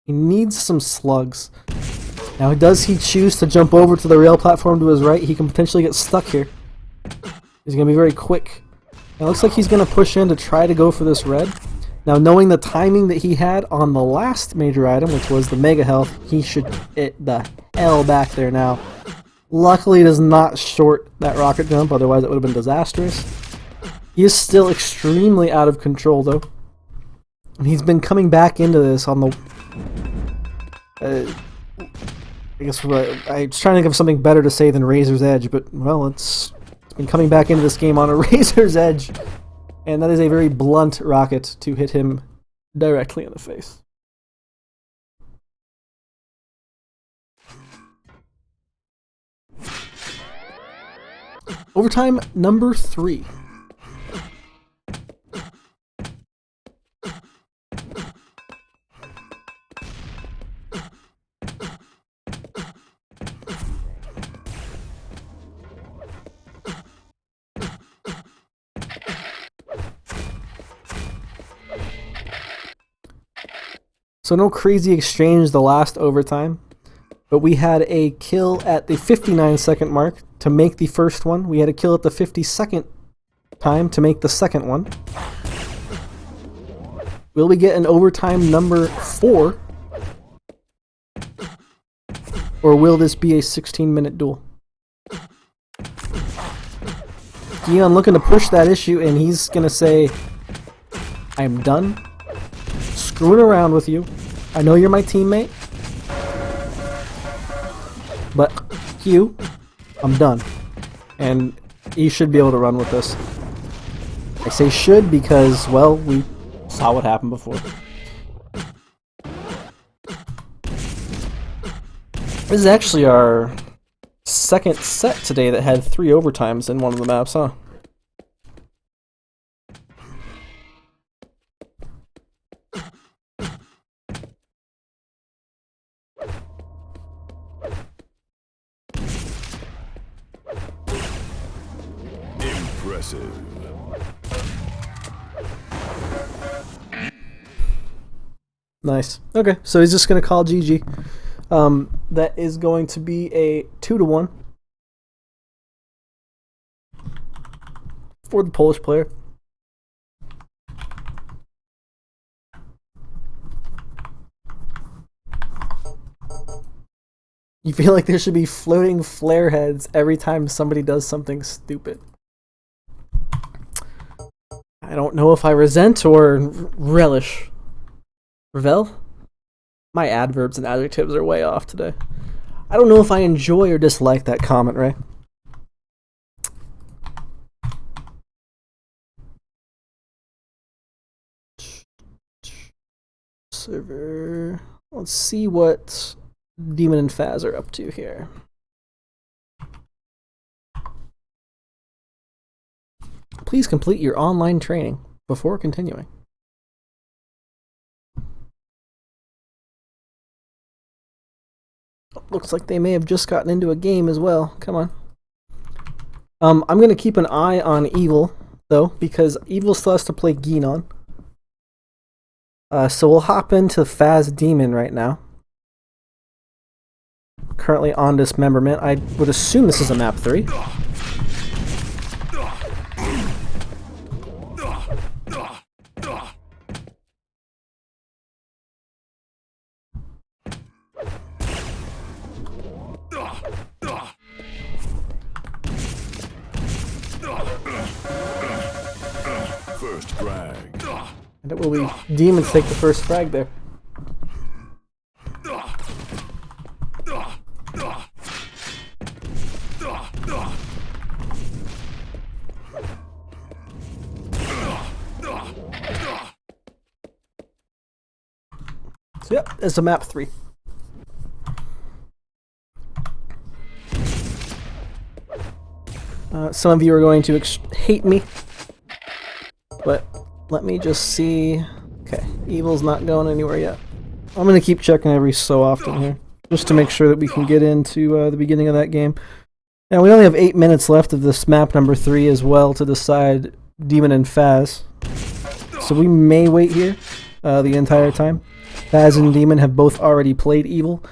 He needs some slugs. Now, does he choose to jump over to the rail platform to his right? He can potentially get stuck here. He's going to be very quick. Now, it looks like he's going to push in to try to go for this red. Now, knowing the timing that he had on the last major item, which was the Mega Health, he should hit the hell back there now. Luckily, it does not short that rocket jump, otherwise it would have been disastrous. He is still extremely out of control, though. And he's been coming back into this on the... I guess I was trying to think of something better to say than Razor's Edge, but, well, it's been coming back into this game on a Razor's Edge. And that is a very blunt rocket to hit him directly in the face. Overtime number 3. So no crazy exchange the last overtime, but we had a kill at the 59-second mark to make the first one. We had a kill at the 52nd time to make the second one. Will we get an overtime number 4? Or will this be a 16-minute duel? gienon looking to push that issue, and he's going to say, I'm done screwing around with you. I know you're my teammate, but you, I'm done. And you should be able to run with this. I say should because, well, we saw what happened before. This is actually our second set today that had 3 overtimes in one of the maps, huh? Impressive. Nice. Okay, so he's just going to call GG. That is going to be a 2-1 for the Polish player. You feel like there should be floating flare heads every time somebody does something stupid. I don't know if I resent or relish. Revel? My adverbs and adjectives are way off today. I don't know if I enjoy or dislike that comment, Ray. server. Let's see what dem0n and fazz are up to here. Please complete your online training before continuing. Looks like they may have just gotten into a game as well. Come on. I'm going to keep an eye on Evil, though, because Evil still has to play Gienon. So we'll hop into fazz dem0n right now. Currently on dismemberment. I would assume this is a map 3. First frag. And it will be dem0n take the first frag there. So yep, it's a map 3. Some of you are going to hate me, but let me just see. Okay, Evil's not going anywhere yet. I'm going to keep checking every so often here, just to make sure that we can get into the beginning of that game. Now, we only have 8 minutes left of this map number 3 as well to decide dem0n and fazz. So we may wait here the entire time. Fazz and dem0n have both already played Evil.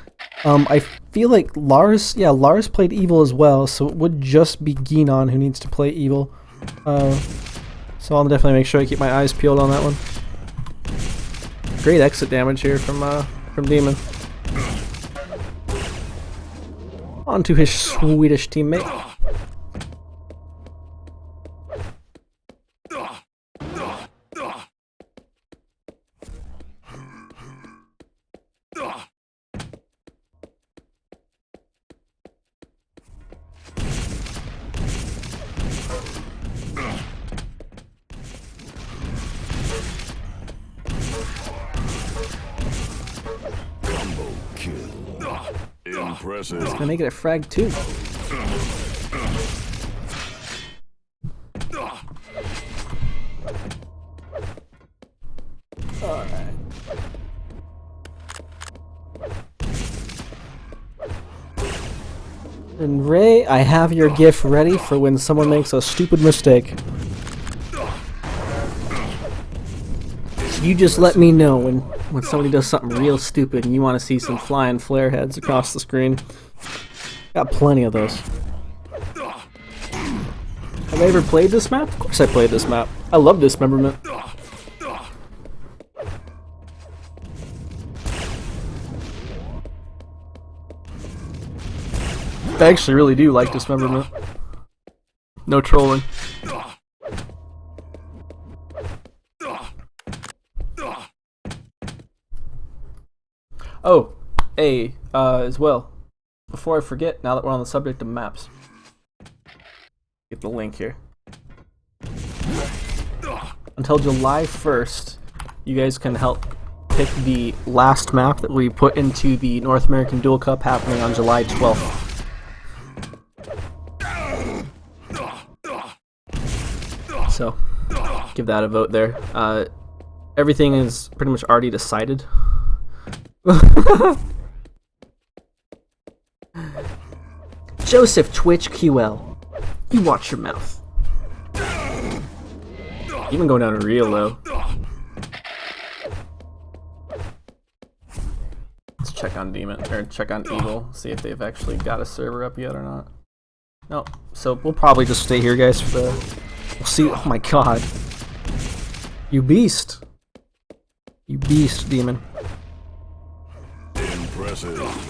I feel like Lars played Evil as well, so it would just be gienon who needs to play Evil. So I'll definitely make sure I keep my eyes peeled on that one. Great exit damage here from dem0n. On to his Swedish teammate. Impressive. It's gonna make it a frag too. Alright. And Ray, I have your GIF ready for when someone makes a stupid mistake. So you just let me know when somebody does something real stupid and you want to see some flying flare heads across the screen. Got plenty of those. Have I ever played this map? Of course I played this map. I love dismemberment. I actually really do like dismemberment. No trolling. Oh, as well, before I forget, now that we're on the subject of maps, get the link here. Until July 1st, you guys can help pick the last map that we put into the North American Duel Cup happening on July 12th. So, give that a vote there. Everything is pretty much already decided. Joseph Twitch QL, you watch your mouth. Even going down to real low. Let's check on dem0n, or check on Evil, see if they've actually got a server up yet or not. No, so we'll probably just stay here, guys, for the. We'll see. Oh my god, you beast! You beast, dem0n.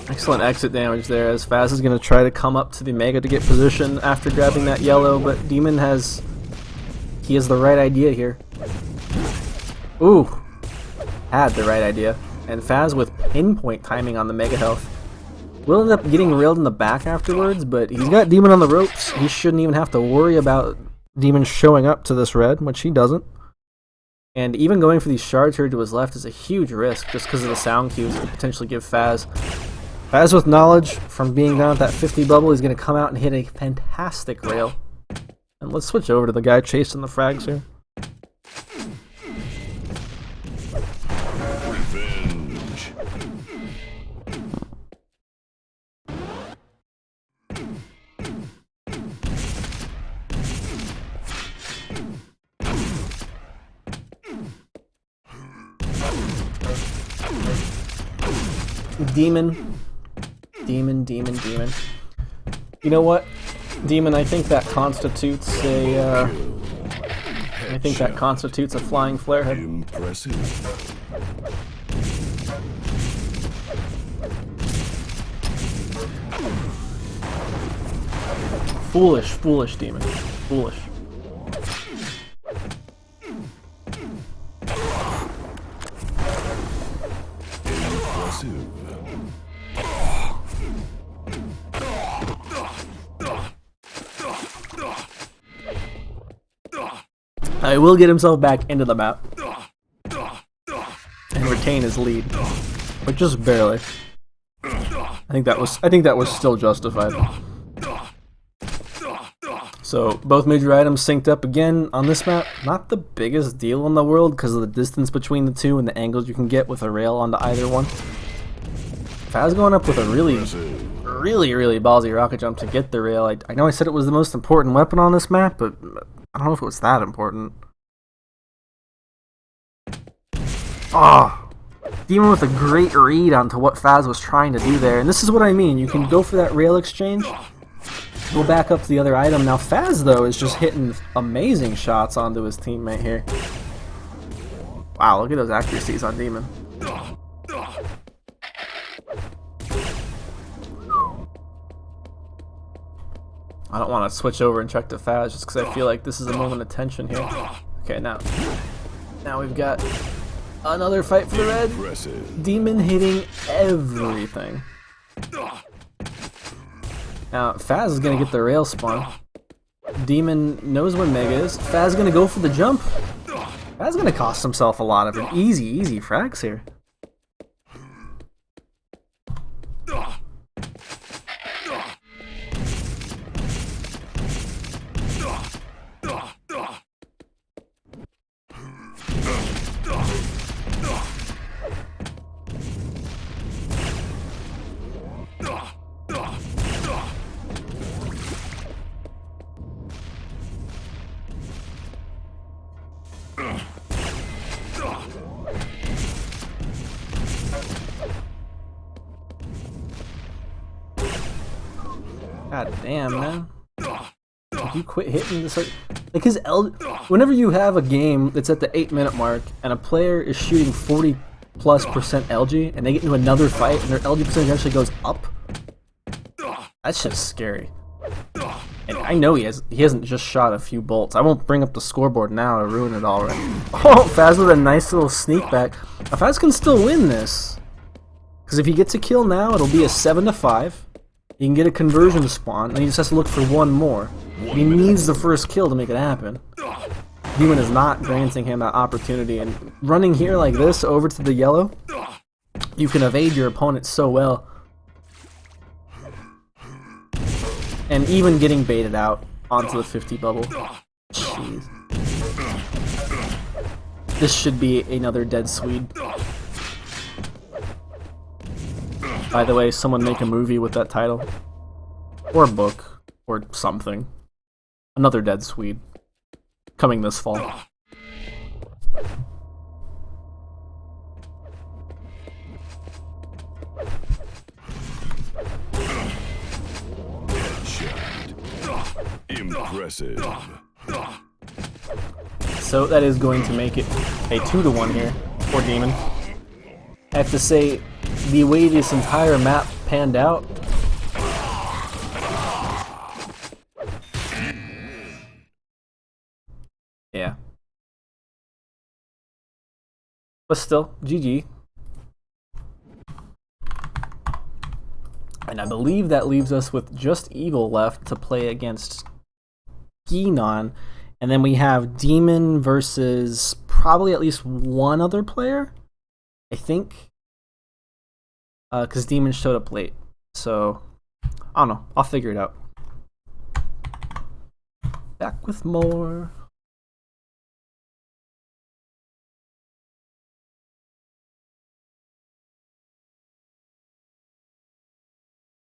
Excellent exit damage there, as fazz is going to try to come up to the Mega to get position after grabbing that yellow, but dem0n has the right idea here. Ooh, had the right idea. And fazz with pinpoint timing on the Mega health. Will end up getting railed in the back afterwards, but he's got dem0n on the ropes. He shouldn't even have to worry about dem0n showing up to this red, which he doesn't. And even going for these shards here to his left is a huge risk just because of the sound cues that potentially give Fazz. Fazz with knowledge from being down at that 50 bubble, he's going to come out and hit a fantastic rail. And let's switch over to the guy chasing the frags here. Revenge. Demon. You know what? Demon, I think that constitutes a, flying flare head. Impressive. Foolish, Demon. Foolish. Impressive. He will get himself back into the map and retain his lead, but just barely. I think that was still justified. So both major items synced up again on this map. Not the biggest deal in the world because of the distance between the two and the angles you can get with a rail onto either one. Fazz going up with a really ballsy rocket jump to get the rail. I know I said it was the most important weapon on this map, but I don't know if it was that important. Oh, Demon with a great read onto what Fazz was trying to do there. And this is what I mean. You can go for that rail exchange, go back up to the other item. Now Fazz, though, is just hitting amazing shots onto his teammate here. Wow, look at those accuracies on Demon. I don't want to switch over and check to Fazz just because I feel like this is a moment of tension here. Okay, now we've got another fight for the red. Demon hitting everything. Now Fazz is going to get the rail spawn. Demon knows where Mega is. Fazz is going to go for the jump. Fazz is going to cost himself a lot of easy frags here. God damn, man. Like, you quit hitting this. Like his whenever you have a game that's at the 8-minute mark and a player is shooting 40+% LG and they get into another fight and their LG percentage actually goes up, that's just scary. And I know he hasn't just shot a few bolts. I won't bring up the scoreboard now to ruin it already. Oh, Fazz with a nice little sneak back. Now, Fazz can still win this. Because if he gets a kill now, it'll be a 7-5. He can get a conversion spawn, and he just has to look for one more. He needs the first kill to make it happen. Demon is not granting him that opportunity, and running here like this over to the yellow, you can evade your opponent so well. And even getting baited out onto the 50 bubble. Jeez. This should be another dead Swede. By the way, someone make a movie with that title. Or a book. Or something. Another dead Swede. Coming this fall. Impressive. So that is going to make it a 2-1 here for Demon. I have to say, the way this entire map panned out, yeah. But still, GG. And I believe that leaves us with just Evil left to play against gienon, and then we have Demon versus probably at least one other player, I think. Because dem0n showed up late. So, I don't know. I'll figure it out. Back with more.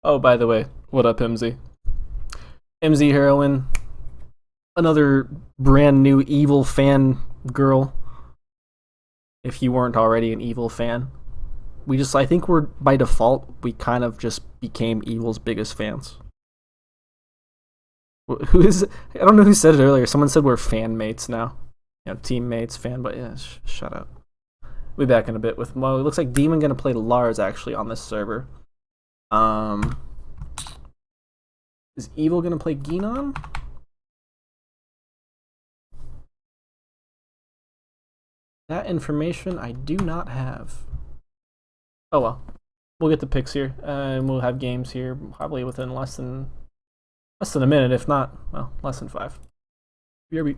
Oh, by the way, what up, MZ? MZ Heroine, another brand new evil fan girl. If you weren't already an evil fan, I think we're, by default, we kind of just became evil's biggest fans. Who is? I don't know who said it earlier. Someone said we're fan mates now. You know, teammates, fan, but yeah, shut up. We'll be back in a bit with Mo. It looks like dem0n gonna play Lars actually on this server. Is Evil gonna play gienon? That information I do not have. Oh well, we'll get the picks here, and we'll have games here probably within less than a minute, if not, well, less than 5. BRB.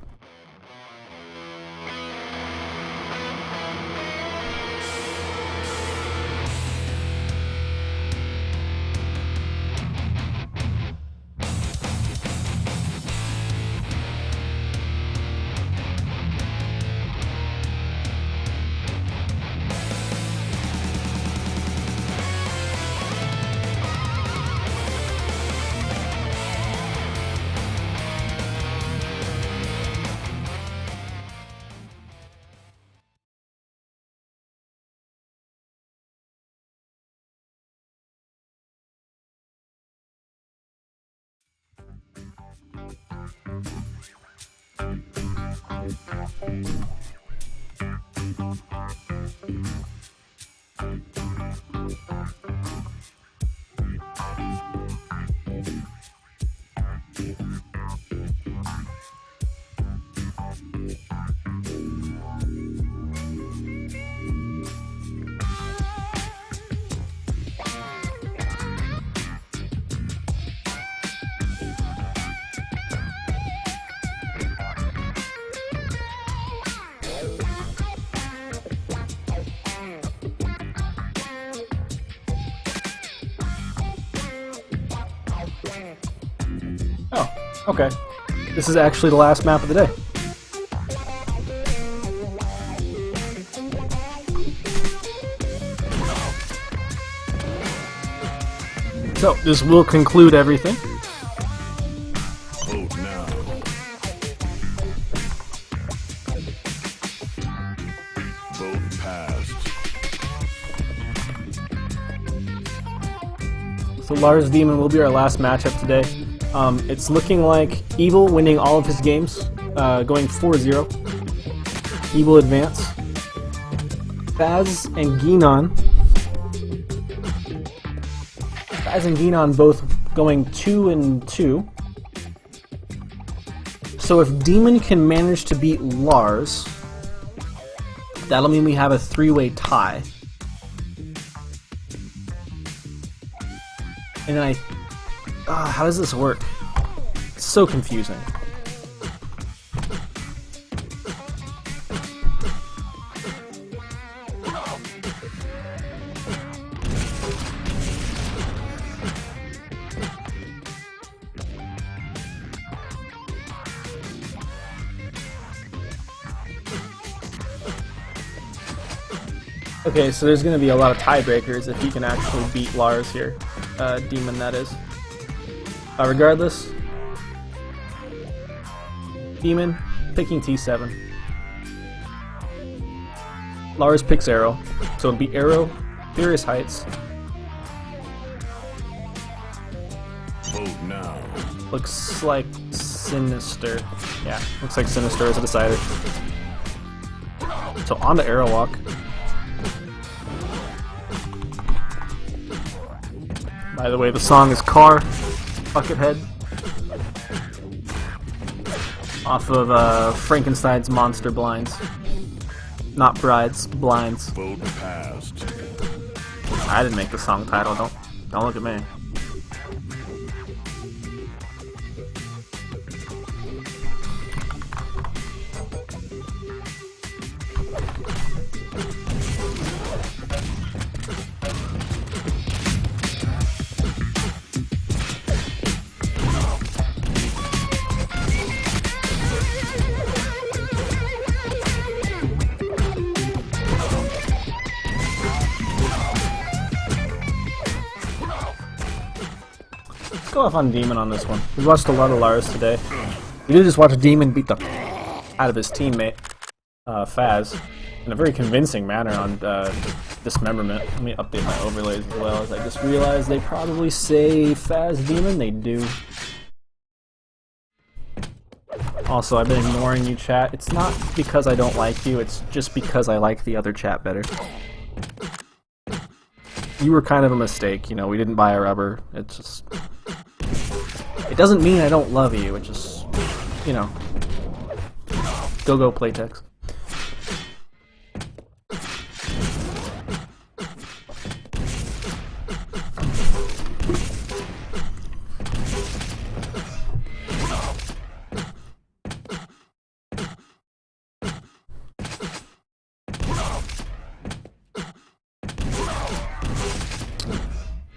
Oh, okay. This is actually the last map of the day. So, this will conclude everything. Vote now. Vote passed. So Lars dem0n will be our last matchup today. It's looking like Evil winning all of his games, going 4-0. Evil advance. Fazz and gienon. Fazz and gienon both going 2-2. So if dem0n can manage to beat Lars, that'll mean we have a 3-way tie. And then how does this work? It's so confusing. Okay, so there's going to be a lot of tiebreakers if he can actually beat Lars here. dem0n, that is. Regardless, dem0n picking T7. Lars picks Arrow, so it'd be Arrow, Furious Heights. Vote now. Looks like Sinister. Yeah, looks like Sinister is a decider. So on to Arrow Walk. By the way, the song is Car, Buckethead, off of Frankenstein's Monster Blinds. Not Brides, Blinds. Vote passed. I didn't make the song title, don't look at me. go off on dem0n on this one. We watched a lot of Lars today. We did just watch dem0n beat the out of his teammate, Fazz, in a very convincing manner on dismemberment. Let me update my overlays as well, as I just realized they probably say Fazz dem0n. They do. Also, I've been ignoring you, chat. It's not because I don't like you, it's just because I like the other chat better. You were kind of a mistake, you know, we didn't buy a rubber. It's just... It doesn't mean I don't love you, it just... You know. Go Playtex.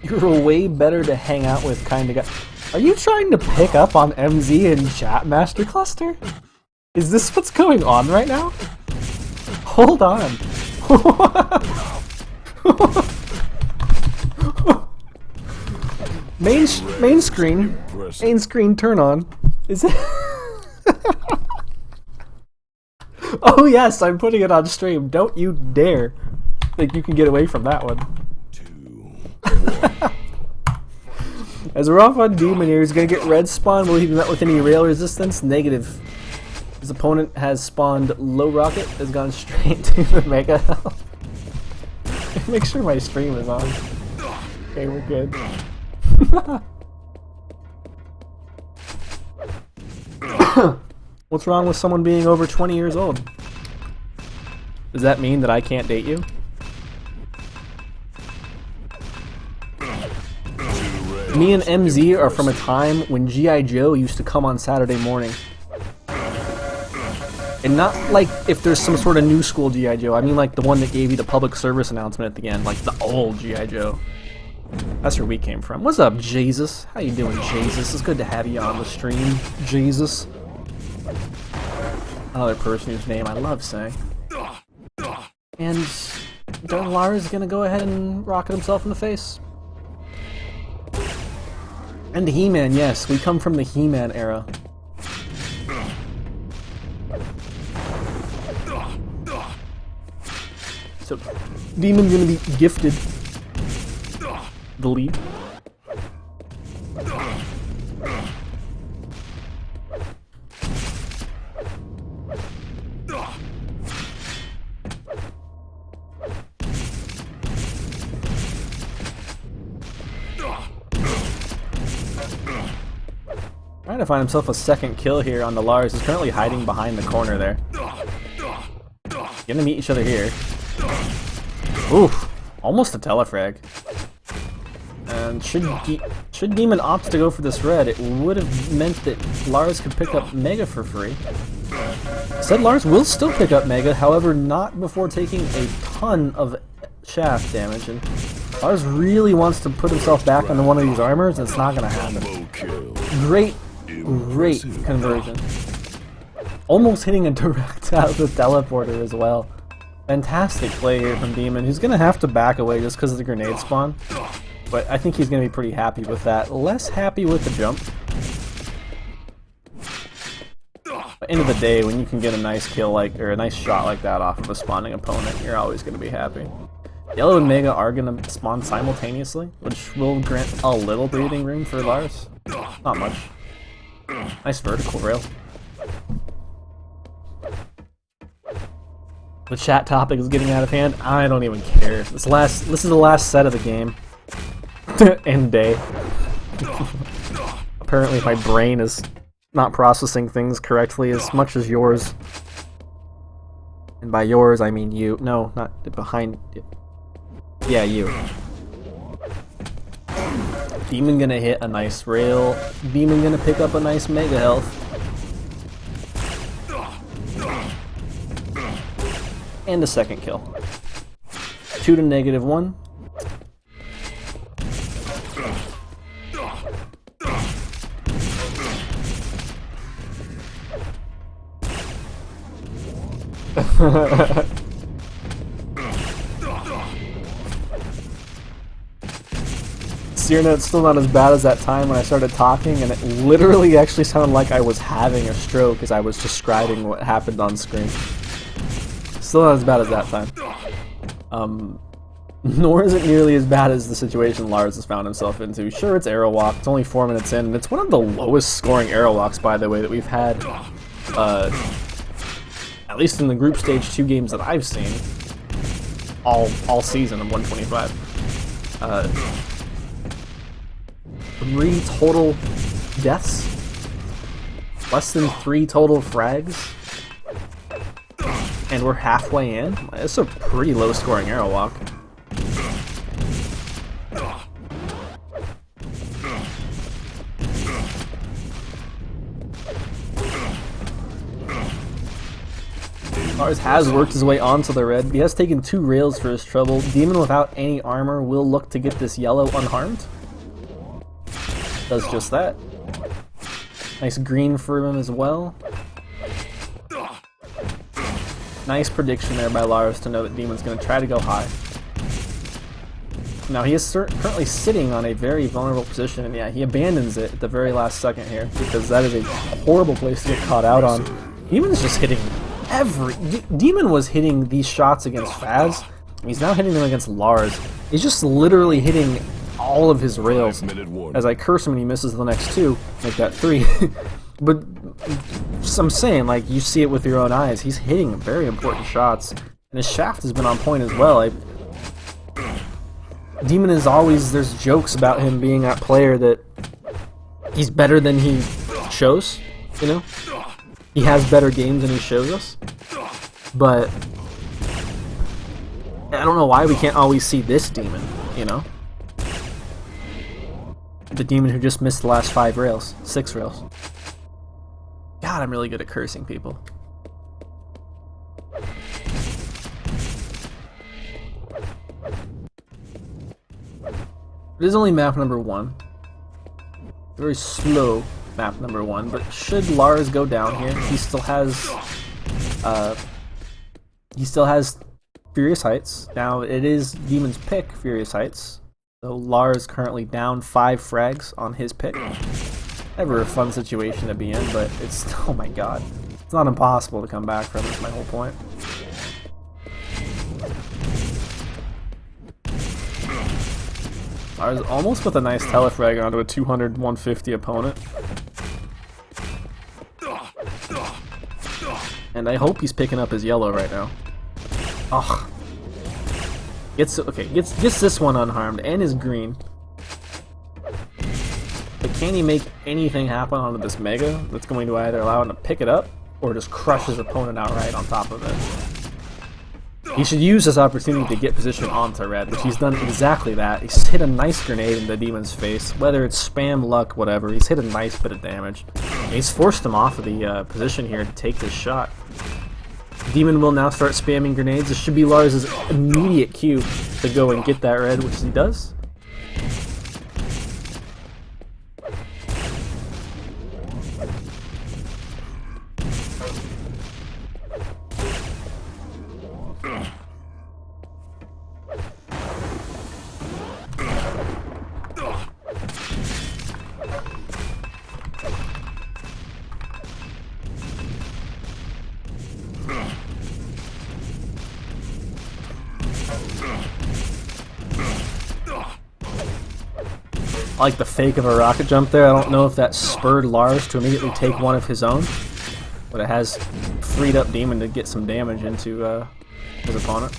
You're way better to hang out with kind of guy. Are you trying to pick up on MZ and Chat Master Cluster? Is this what's going on right now? Hold on. Main screen turn on. Is it? Oh yes, I'm putting it on stream. Don't you dare think you can get away from that one. As we're off on dem0n here, he's gonna get red spawn. Will he be met with any rail resistance? Negative. His opponent has spawned low rocket, has gone straight to the mega health. Make sure my stream is on. Okay, we're good. What's wrong with someone being over 20 years old? Does that mean that I can't date you? Me and MZ are from a time when G.I. Joe used to come on Saturday morning. And not like if there's some sort of new school G.I. Joe, I mean like the one that gave you the public service announcement at the end, like the old G.I. Joe. That's where we came from. What's up, Jesus? How you doing, Jesus? It's good to have you on the stream, Jesus. Another person whose name I love saying. And dem0n Lars is gonna go ahead and rocket himself in the face. And He-Man, yes, we come from the He-Man era. So, dem0n gonna be gifted the lead. Trying to find himself a second kill here on the Lars. He's currently hiding behind the corner there. Gonna meet each other here. Oof, almost a telefrag. And should dem0n opt to go for this red, it would have meant that Lars could pick up Mega for free. Said Lars will still pick up Mega, however not before taking a ton of shaft damage. And Lars really wants to put himself back onto one of these armors, and it's not gonna happen. Great conversion. Almost hitting a direct out of the teleporter as well. Fantastic play here from dem0n, who's going to have to back away just because of the grenade spawn. But I think he's going to be pretty happy with that. Less happy with the jump. But end of the day, when you can get a nice kill or a nice shot like that off of a spawning opponent, you're always going to be happy. Yellow and Mega are going to spawn simultaneously, which will grant a little breathing room for Lars. Not much. Nice vertical rail. The chat topic is getting out of hand. I don't even care. This is the last set of the game. End day. Apparently my brain is not processing things correctly as much as yours. And by yours I mean you. No, not behind. Yeah, you. dem0n gonna hit a nice rail. dem0n gonna pick up a nice mega health. And a second kill. 2 to -1. It's still not as bad as that time when I started talking, and it literally actually sounded like I was having a stroke as I was describing what happened on screen. Still not as bad as that time. Nor is it nearly as bad as the situation Lars has found himself into. Sure, it's arrow walk. It's only 4 minutes in, and it's one of the lowest scoring arrow walks, by the way, that we've had, at least in the group stage 2 games that I've seen, all season of 125. 3 total deaths, less than 3 total frags, and we're halfway in. It's a pretty low scoring arrow walk. Lars has worked his way onto the red. He has taken 2 rails for his trouble. Demon without any armor will look to get this yellow unharmed. Does just that. Nice green for him as well. Nice prediction there by Lars to know that Demon's going to try to go high. Now he is currently sitting on a very vulnerable position, and yeah, he abandons it at the very last second here because that is a horrible place to get caught out on. Demon's just hitting Demon was hitting these shots against Fazz. He's now hitting them against Lars. He's just literally hitting all of his rails. As I curse him and he misses the next 2, make that 3. But I'm saying, like, you see it with your own eyes. He's hitting very important shots, and his shaft has been on point as well. Demon is always, there's jokes about him being that player that he's better than he shows, you know? He has better games than he shows us, but I don't know why we can't always see this Demon, you know? The Demon who just missed the last 5 rails, 6 rails. God, I'm really good at cursing people. It is only map number 1. Very slow map number 1, but should Lars go down here, he still has Furious Heights. Now it is Demon's pick, Furious Heights. So Lars currently down 5 frags on his pick. Never a fun situation to be in, but it's, oh my god, it's not impossible to come back from. That's my whole point. Lars almost with a nice telefrag onto a 200-150 opponent. And I hope he's picking up his yellow right now. Ugh. Gets this one unharmed and his green. But can he make anything happen onto this Mega that's going to either allow him to pick it up or just crush his opponent outright on top of it? He should use this opportunity to get position onto red, which he's done exactly that. He's hit a nice grenade in the Demon's face. Whether it's spam, luck, whatever, he's hit a nice bit of damage. And he's forced him off of the position here to take this shot. Demon will now start spamming grenades. This should be Lars' immediate cue to go and get that red, which he does. I like the fake of a rocket jump there. I don't know if that spurred Lars to immediately take one of his own, but it has freed up Demon to get some damage into his opponent.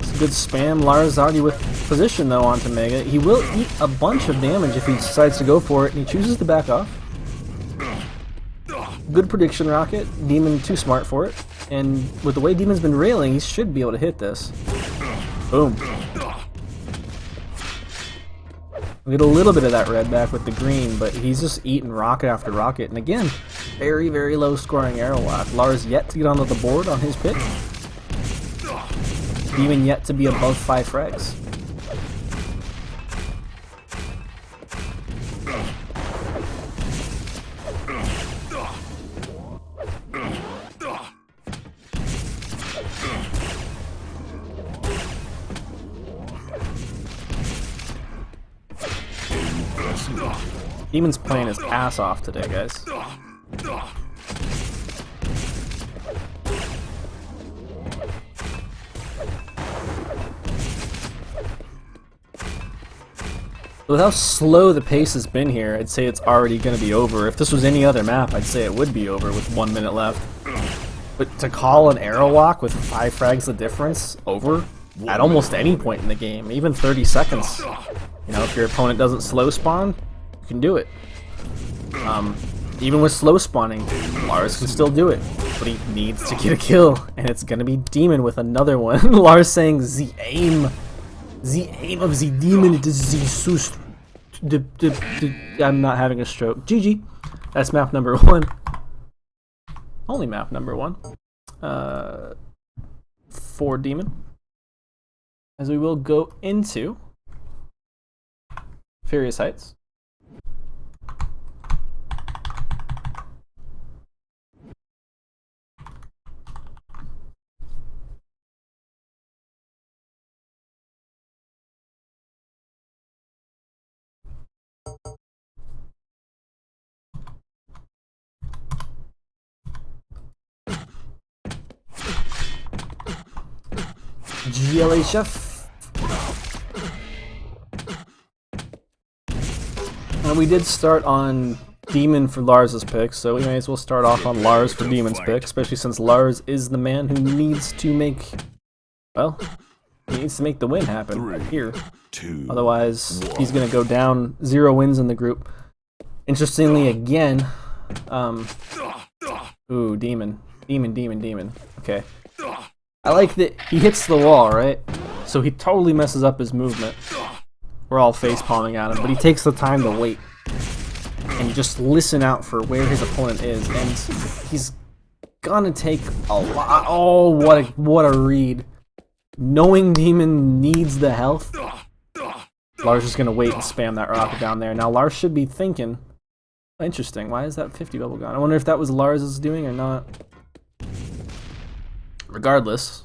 It's a good spam. Lars already with position though onto Mega. He will eat a bunch of damage if he decides to go for it, and he chooses to back off. Good prediction rocket. Demon too smart for it, and with the way Demon's been railing, he should be able to hit this. Boom. We get a little bit of that red back with the green, but he's just eating rocket after rocket. And again, very, very low scoring arrow lock. Lars yet to get onto the board on his pick. Demon yet to be above 5 frags. Demon's playing his ass off today, guys. With how slow the pace has been here, I'd say it's already going to be over. If this was any other map, I'd say it would be over with 1 minute left. But to call an arrow walk with 5 frags the difference over at almost any point in the game, even 30 seconds, you know, if your opponent doesn't slow spawn, you can do it. Even with slow spawning, Lars can still do it, but he needs to get a kill, and it's going to be Demon with another one. Lars saying the aim of the demon is the sus. I'm not having a stroke. GG. That's map number 1. Only map number 1. For Demon. As we will go into Furious Heights. GLHF. And we did start on Demon for Lars's pick, so we may as well start off on Lars for Demon's pick, especially since Lars is the man who needs to make, well, he needs to make the win happen here. Otherwise, he's going to go down 0 wins in the group. Interestingly, again, ooh, Demon. Okay. I like that he hits the wall, right? So he totally messes up his movement. We're all face palming at him, but he takes the time to wait. And you just listen out for where his opponent is, and he's gonna take a lot. Oh, what a read. Knowing Demon needs the health, Lars is gonna wait and spam that rocket down there. Now Lars should be thinking, interesting, why is that 50 bubble gone? I wonder if that was Lars's doing or not. Regardless,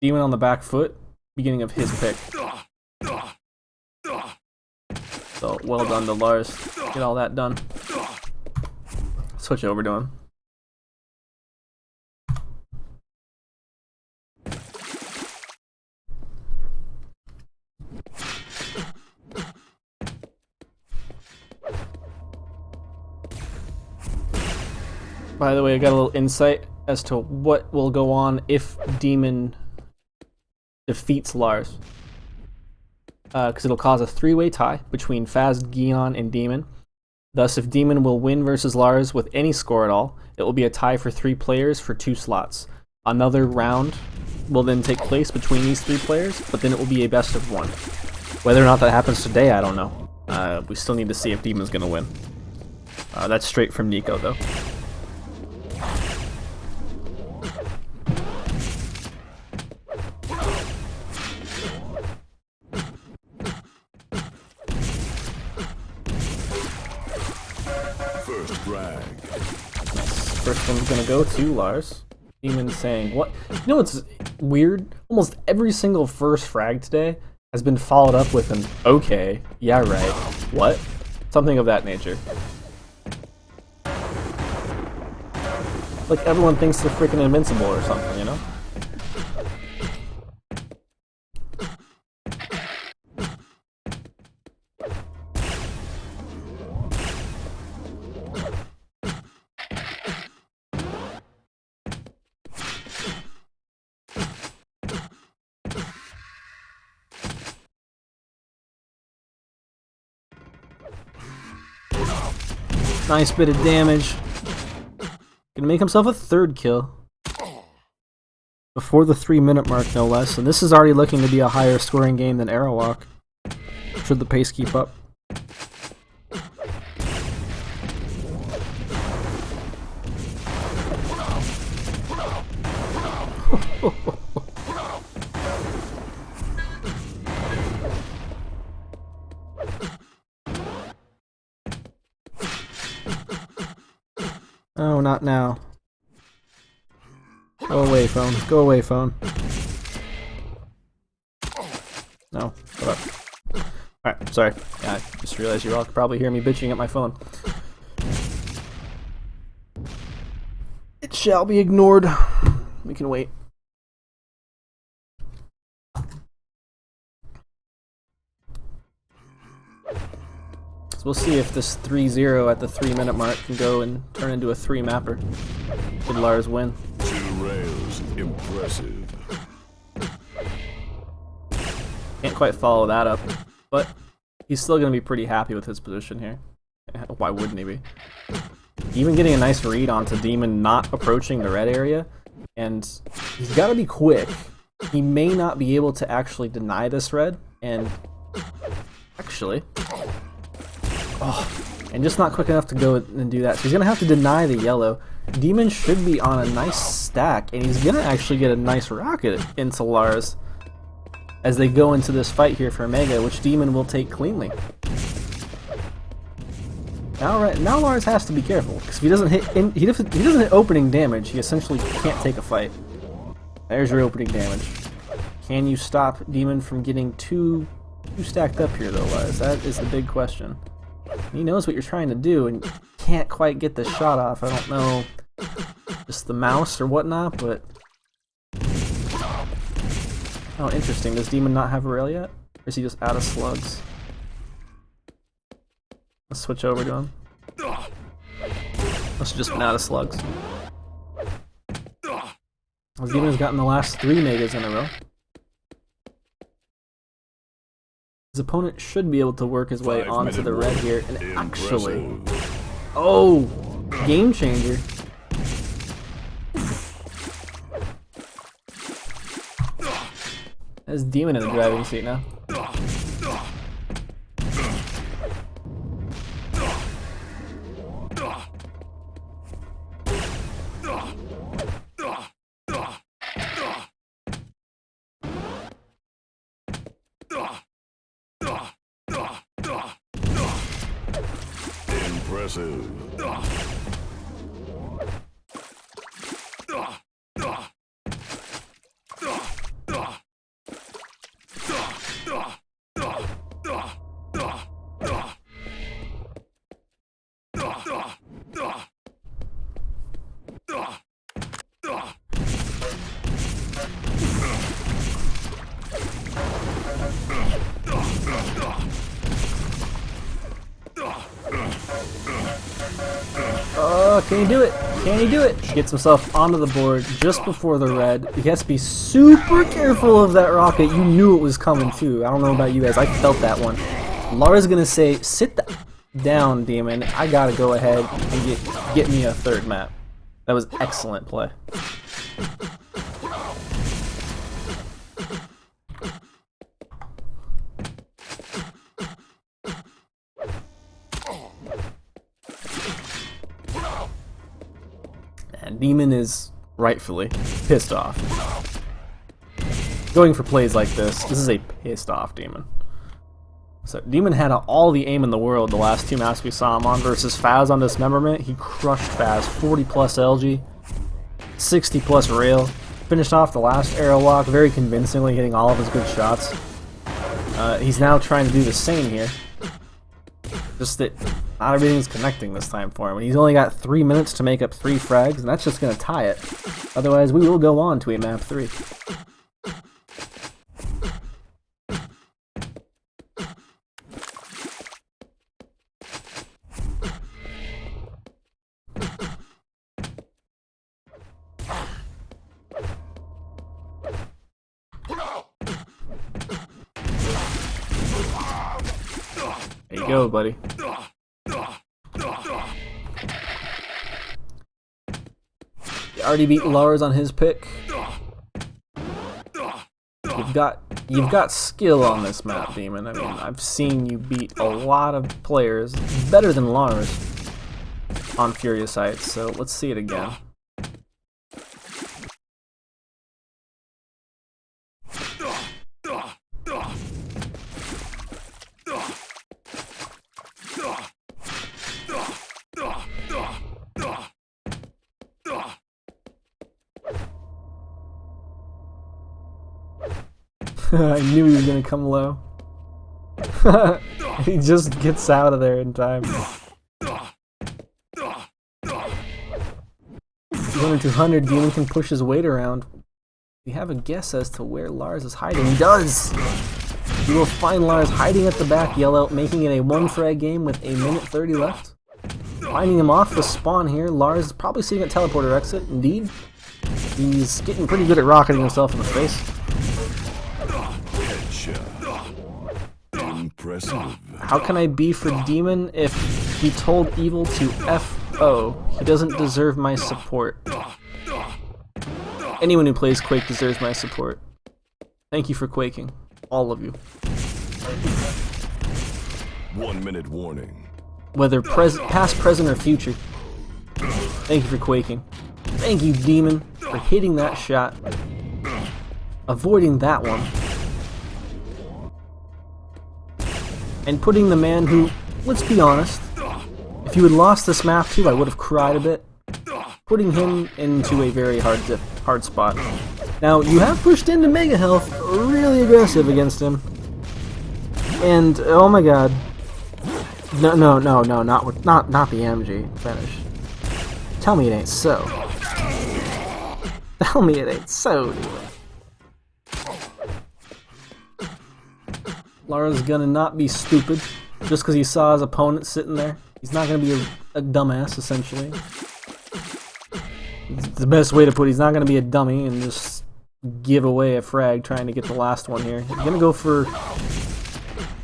Demon on the back foot, beginning of his pick. So, well done to Lars. Get all that done. Switch over to him. By the way, I got a little insight as to what will go on if Demon defeats Lars. Because it'll cause a 3-way tie between Fazz, Gienon, and Demon. Thus, if Demon will win versus Lars with any score at all, it will be a tie for 3 players for 2 slots. Another round will then take place between these 3 players, but then it will be a best of 1. Whether or not that happens today, I don't know. We still need to see if Demon's going to win. That's straight from Nico, though. First one's gonna go to Lars. Demon saying, what? You know what's weird? Almost every single first frag today has been followed up with an okay, yeah right, what? Something of that nature. Like everyone thinks they're freaking invincible or something, you know? Nice bit of damage. Gonna make himself a 3rd kill. Before the 3-minute mark, no less. And this is already looking to be a higher scoring game than Arrowwalk. Should the pace keep up. Oh, not now. Go away, phone. Go away, phone. No. Shut up. Alright, sorry. Yeah, I just realized you all could probably hear me bitching at my phone. It shall be ignored. We can wait. So we'll see if this 3-0 at the 3-minute mark can go and turn into a 3-mapper. Did Lars win? 2 rails. Impressive. Can't quite follow that up, but he's still going to be pretty happy with his position here. Why wouldn't he be? Even getting a nice read onto dem0n not approaching the red area, and he's got to be quick. He may not be able to actually deny this red, and actually... Oh, and just not quick enough to go and do that. So he's going to have to deny the yellow. dem0n should be on a nice stack, and he's going to actually get a nice rocket into Lars as they go into this fight here for Mega, which dem0n will take cleanly. Now Lars has to be careful, because if he doesn't hit opening damage, he essentially can't take a fight. There's your opening damage. Can you stop dem0n from getting too stacked up here, though, Lars? That is the big question. He knows what you're trying to do, and you can't quite get the shot off. I don't know, just the mouse or whatnot, but... Oh, interesting. Does dem0n not have a rail yet? Or is he just out of slugs? Let's switch over to him. Must have just been out of slugs. Well, dem0n's gotten the last 3 megas in a row. His opponent should be able to work his way onto the red here, and actually... Oh! Game changer. There's dem0n in the driving seat now. Impressive. Can he do it? Can he do it? Gets himself onto the board just before the red. He has to be super careful of that rocket. You knew it was coming too. I don't know about you guys. I felt that one. Lars gonna say, sit down, dem0n. I gotta go ahead and get me a 3rd map. That was excellent play. And dem0n is rightfully pissed off. Going for plays like this is a pissed off dem0n. So dem0n had all the aim in the world the last 2 maps we saw him on versus fazz on Dismemberment. He crushed fazz, 40 plus LG, 60 plus rail. Finished off the last arrow walk very convincingly, hitting all of his good shots. He's now trying to do the same here. Just that not everything's connecting this time for him. He's only got 3 minutes to make up 3 frags, and that's just going to tie it. Otherwise, we will go on to a map 3. There you go, buddy. You already beat Lars on his pick. You've got skill on this map, dem0n. I mean, I've seen you beat a lot of players better than Lars on Furious Heights, so let's see it again. I knew he was gonna come low. He just gets out of there in time. 200, Demon can push his weight around. We have a guess as to where Lars is hiding. He does! You will find Lars hiding at the back, Yellow, making it a 1-frag game with a minute 30 left. Finding him off the spawn here, Lars is probably sitting at teleporter exit. Indeed, he's getting pretty good at rocketing himself in the face. Headshot. Impressive. How can I be for Demon if he told Evil to F-O? He doesn't deserve my support. Anyone who plays Quake deserves my support. Thank you for quaking. All of you. 1 minute warning. Whether past, present, or future. Thank you for quaking. Thank you, Demon, for hitting that shot. Avoiding that one. And putting the man who, let's be honest, if you had lost this map too, I would have cried a bit. Putting him into a very hard spot. Now, you have pushed into Mega Health really aggressive against him. And, oh my god. No, not the MG finish. Tell me it ain't so. Tell me it ain't so, dude. Lara's gonna not be stupid just because he saw his opponent sitting there. He's not gonna be a dumbass, essentially. It's the best way to put it. He's not gonna be a dummy and just give away a frag trying to get the last one here. He's gonna go for...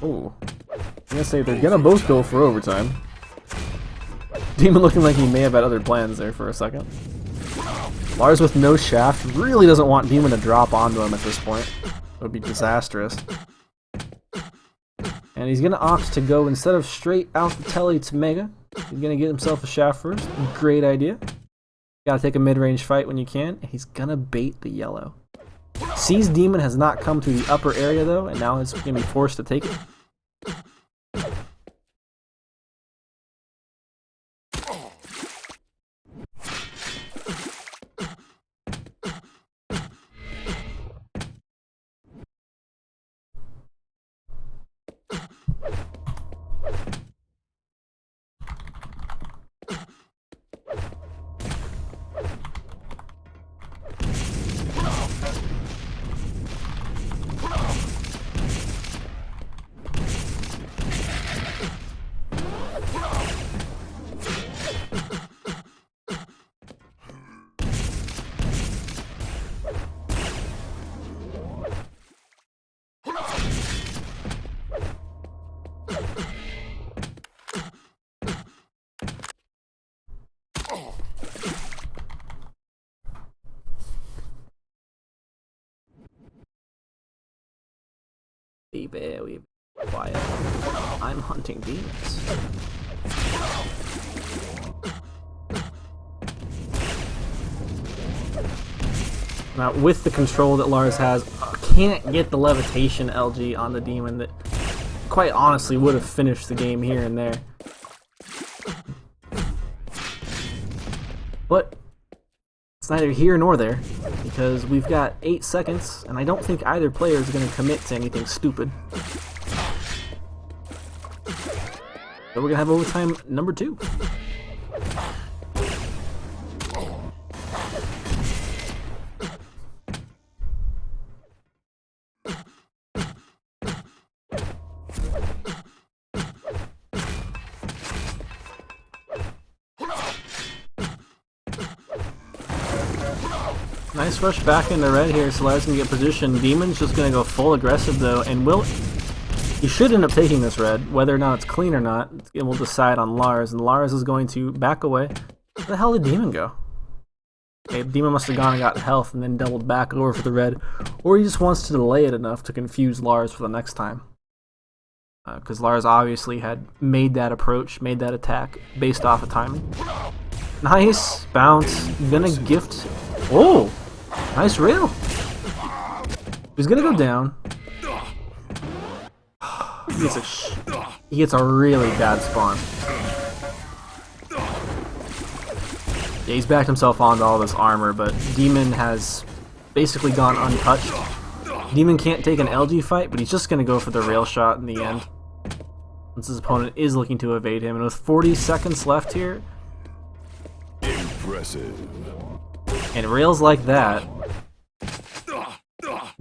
Oh. I'm gonna say they're gonna both go for overtime. Demon looking like he may have had other plans there for a second. Lars with no shaft really doesn't want Demon to drop onto him at this point. It would be disastrous. And he's gonna opt to go instead of straight out the telly to Mega. He's gonna get himself a shaft first. Great idea. Gotta take a mid-range fight when you can. And he's gonna bait the Yellow. Sees Demon has not come to the upper area though, and now he's gonna be forced to take it. Be very quiet. I'm hunting demons. Now, with the control that Lars has, can't get the levitation LG on the demon that quite honestly would have finished the game here and there. But it's neither here nor there, because we've got 8 seconds, and I don't think either player is going to commit to anything stupid. So we're going to have overtime number 2. Nice rush back into red here, so Lars can get position. Demon's just going to go full aggressive though, and he should end up taking this red. Whether or not it's clean or not, it will decide on Lars, and Lars is going to back away. Where the hell did Demon go? Okay, Demon must have gone and got health and then doubled back over for the red, or he just wants to delay it enough to confuse Lars for the next time. Because Lars obviously had made that approach, made that attack, based off of timing. Nice! Bounce. Gonna gift... Oh! Nice rail! He's gonna go down. He gets a really bad spawn. Yeah, he's backed himself onto all this armor, but Demon has basically gone untouched. dem0n can't take an LG fight, but he's just going to go for the rail shot in the end, since his opponent is looking to evade him. And with 40 seconds left here, Impressive. and rails like that,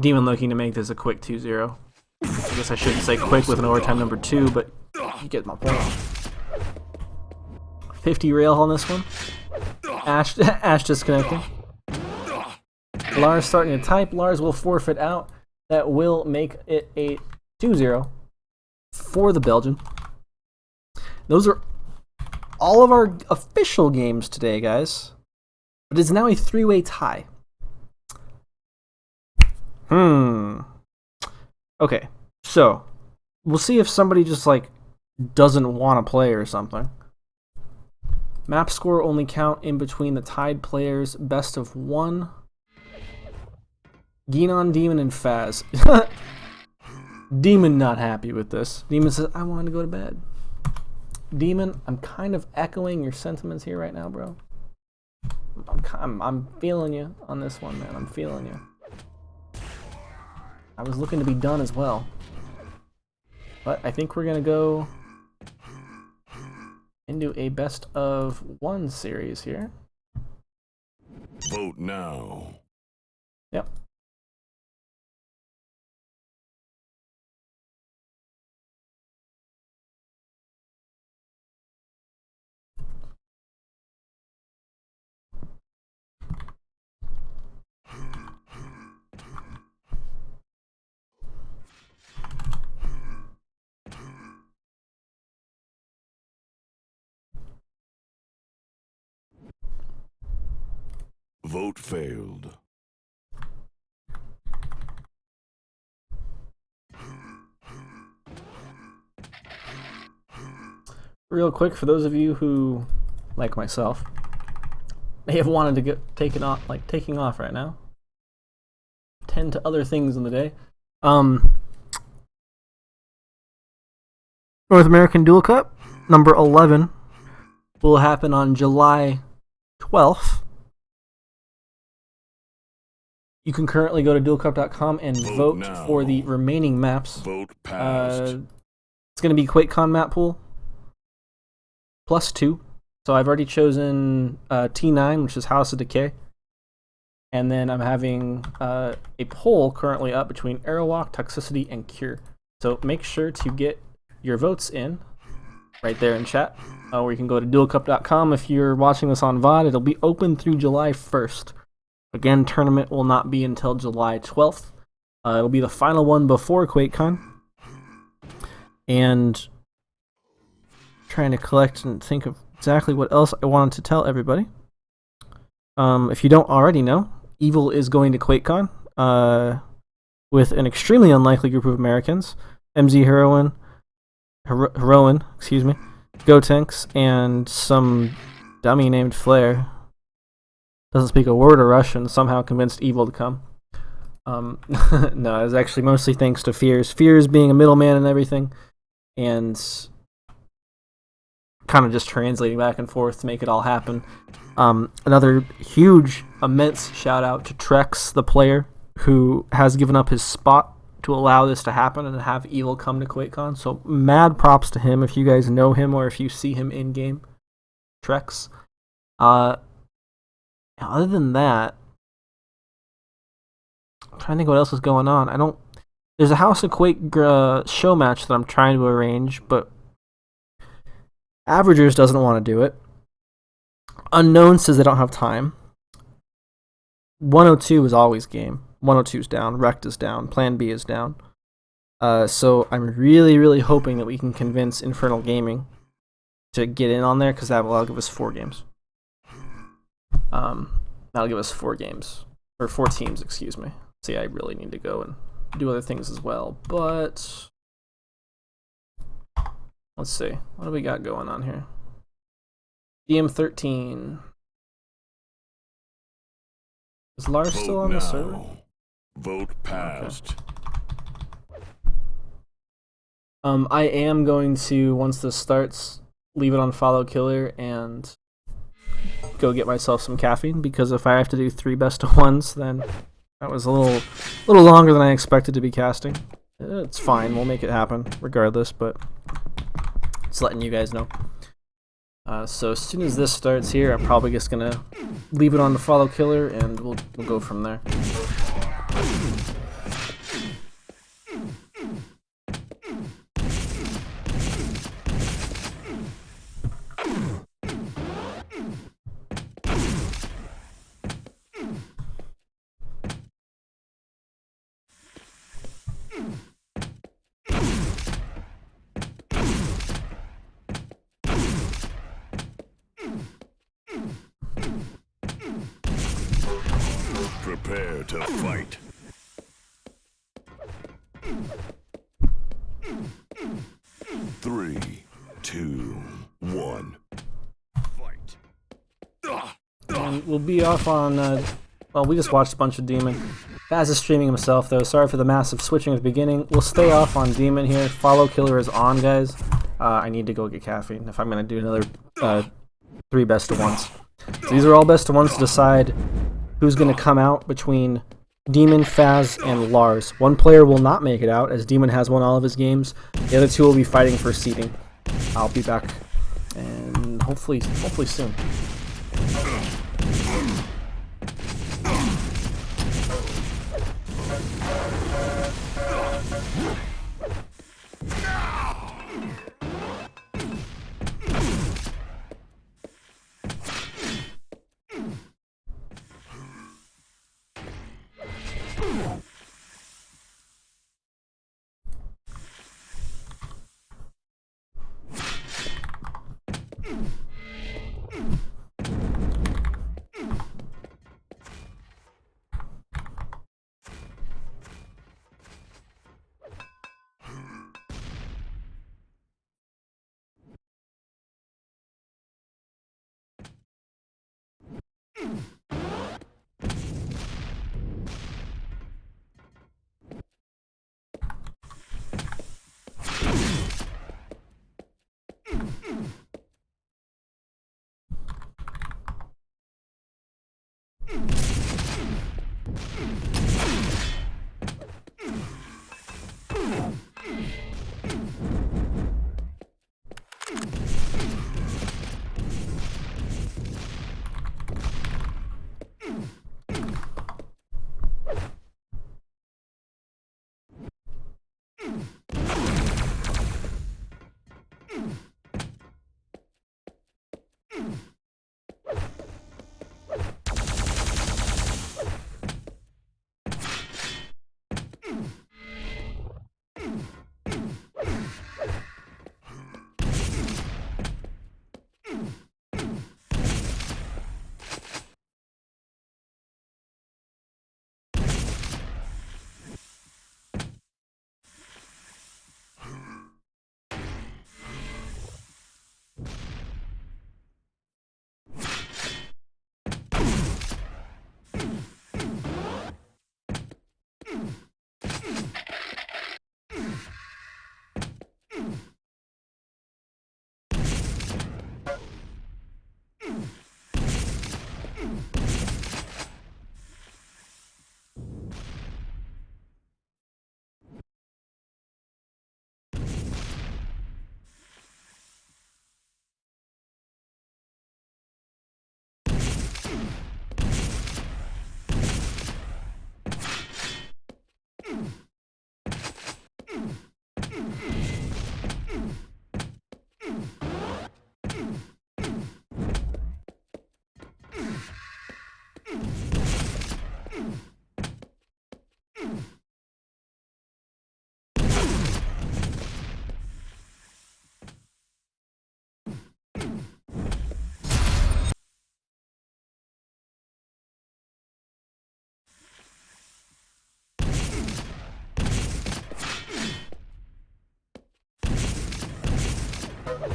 dem0n looking to make this a quick 2-0. I guess I shouldn't say quick with an overtime number 2, but you get my point. 50 rail on this one. Ash disconnecting. Lars starting to type. Lars will forfeit out. That will make it a 2-0 for the Belgian. Those are all of our official games today, guys. But it's now a 3-way tie. Okay, so we'll see if somebody just like doesn't want to play or something. Map score only count in between the tied players. Best of 1. Gienon, dem0n, and fazz. dem0n not happy with this. dem0n says, I want to go to bed. dem0n, I'm kind of echoing your sentiments here right now, bro. I'm feeling you on this one, man. I'm feeling you. I was looking to be done as well. But I think we're going to go into a best of 1 series here. Vote now. Yep. Vote failed. Real quick, for those of you who, like myself, may have wanted to get taking off right now, tend to other things in the day. North American Duel Cup number 11 will happen on July 12th. You can currently go to duelcup.com and vote now. for the remaining maps. Vote passed. It's going to be QuakeCon map pool +2. So I've already chosen T9, which is House of Decay. And then I'm having a poll currently up between Aerowalk, Toxicity, and Cure. So make sure to get your votes in right there in chat. Or you can go to duelcup.com if you're watching this on VOD. It'll be open through July 1st. Again, tournament will not be until July 12th. It'll be the final one before QuakeCon. And trying to collect and think of exactly what else I wanted to tell everybody. If you don't already know, Evil is going to QuakeCon with an extremely unlikely group of Americans. MZ Heroin, Gotenks, and some dummy named Flare. Doesn't speak a word of Russian, somehow convinced Evil to come. No, it was actually mostly thanks to Fears. Fears being a middleman and everything, and kind of just translating back and forth to make it all happen. Another huge, immense shout out to Trex, the player, who has given up his spot to allow this to happen and have Evil come to QuakeCon. So mad props to him if you guys know him or if you see him in game. Trex. Other than that, I'm trying to think what else is going on. There's a House of Quake show match that I'm trying to arrange, but Averagers doesn't want to do it. Unknown says they don't have time. 102 is always game. 102 is down. Rect is down. Plan B is down. So I'm really, really hoping that we can convince Infernal Gaming to get in on there, because that'll give us 4 games. That'll give us 4 games. Or 4 teams, excuse me. See, I really need to go and do other things as well, but let's see. What do we got going on here? DM13. Is Lars still on the server? Vote passed. Okay. I am going to, once this starts, leave it on follow killer and go get myself some caffeine, because if I have to do 3 best of 1s, then That was a little longer than I expected to be casting. It's fine. We'll make it happen regardless, but just letting you guys know. So as soon as this starts here, I'm probably just gonna leave it on the follow killer, and we'll go from there. Prepare to fight. Three, two, one. Fight. And we'll be off on, well, we just watched a bunch of dem0n. Fazz is streaming himself, though. Sorry for the massive switching at the beginning. We'll stay off on dem0n here. Follow killer is on, guys. I need to go get caffeine if I'm going to do another 3 best of ones. So these are all best of ones to decide who's going to come out between dem0n, Fazz, and Lars. One player will not make it out, as dem0n has won all of his games. The other 2 will be fighting for seeding. I'll be back, and hopefully soon.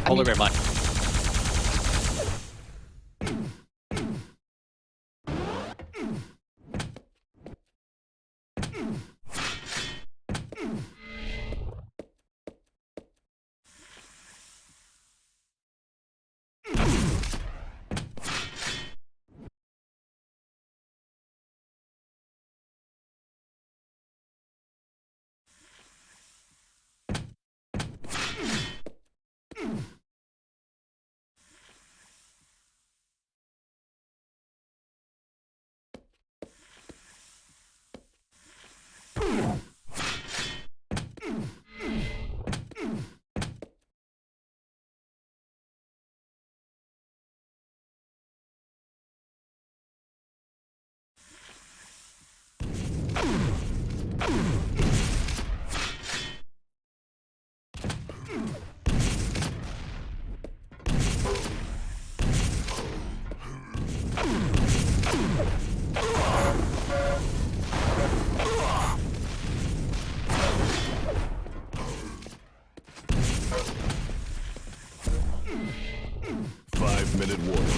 Hold it very much. Five-minute warning.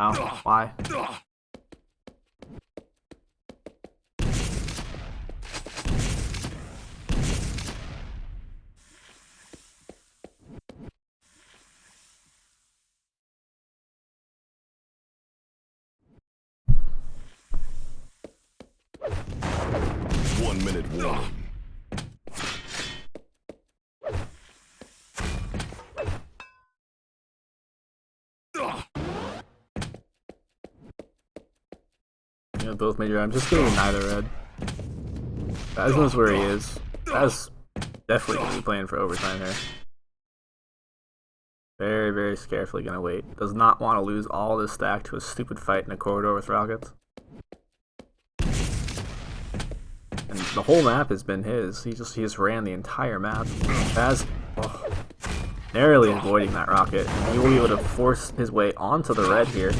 Ow, why? One-minute warning. Yeah, both major. I'm just getting neither red. Fazz knows where he is. Fazz definitely gonna be playing for overtime here. Very, very carefully gonna wait. Does not want to lose all this stack to a stupid fight in a corridor with rockets. And the whole map has been his. He just ran the entire map. Fazz, oh, narrowly avoiding that rocket. And he will be able to force his way onto the red here.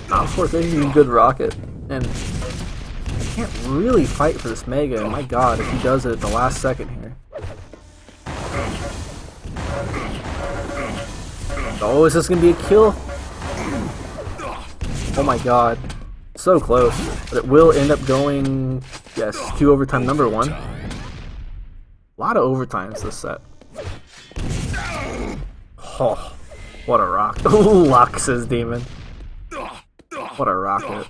Not forcing a good rocket. And he can't really fight for this Mega. And my god, if he does it at the last second here. Oh, is this going to be a kill? Oh my god. So close. But it will end up going, yes, to overtime number 1. A lot of overtimes this set. Oh, what a rock. Luck, says Demon. What a rocket.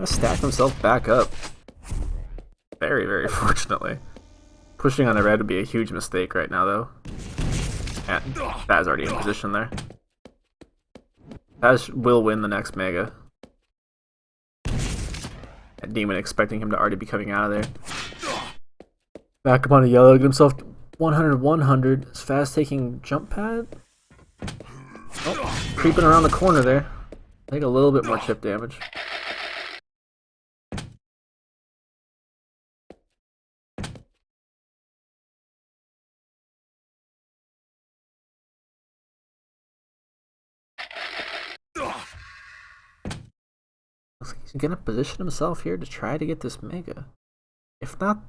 Stacked himself back up. Very, very fortunately. Pushing on the red would be a huge mistake right now, though. And Fazz already in position there. Fazz will win the next Mega. And Demon expecting him to already be coming out of there. Back up on a yellow, get himself 100-100. Is Fazz taking jump pad? Oh, creeping around the corner there. Take a little bit more chip damage. He's gonna position himself here to try to get this Mega. If not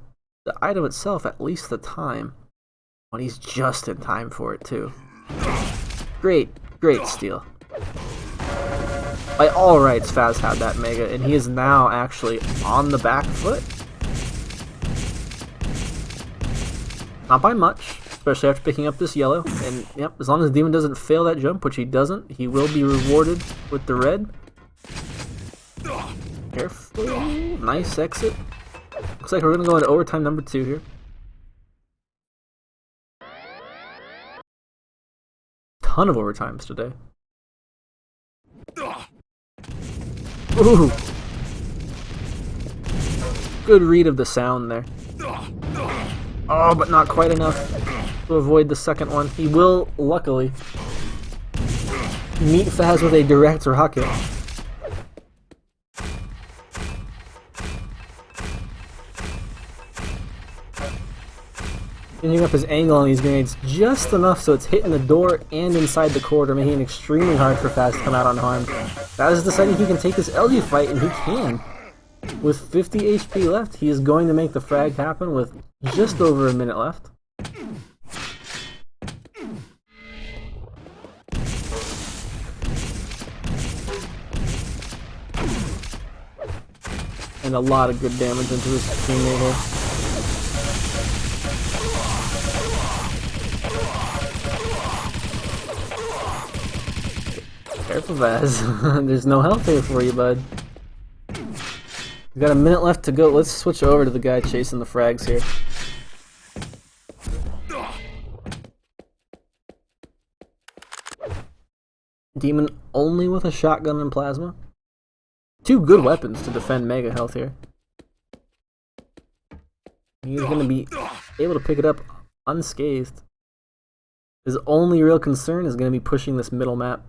the item itself, at least the time. When he's just in time for it too. Great, great steal. By all rights, Fazz had that Mega, and he is now actually on the back foot. Not by much, especially after picking up this yellow. And yep, as long as Demon doesn't fail that jump, which he doesn't, he will be rewarded with the red. Careful. Nice exit. Looks like we're going to go into overtime number 2 here. Ton of overtimes today. Ooh. Good read of the sound there. Oh, but not quite enough to avoid the second one. He will, luckily, meet Fazz with a direct rocket. Changing up his angle on these grenades just enough so it's hitting the door and inside the corridor, making it extremely hard for Fazz to come out unharmed. Fazz is deciding he can take this LG fight, and he can. With 50 HP left, he is going to make the frag happen with just over a minute left. And a lot of good damage into his teammate here. Careful, Fazz. There's no health here for you, bud. We've got a minute left to go. Let's switch over to the guy chasing the frags here. Demon only with a shotgun and plasma. 2 good weapons to defend Mega health here. He's going to be able to pick it up unscathed. His only real concern is going to be pushing this middle map.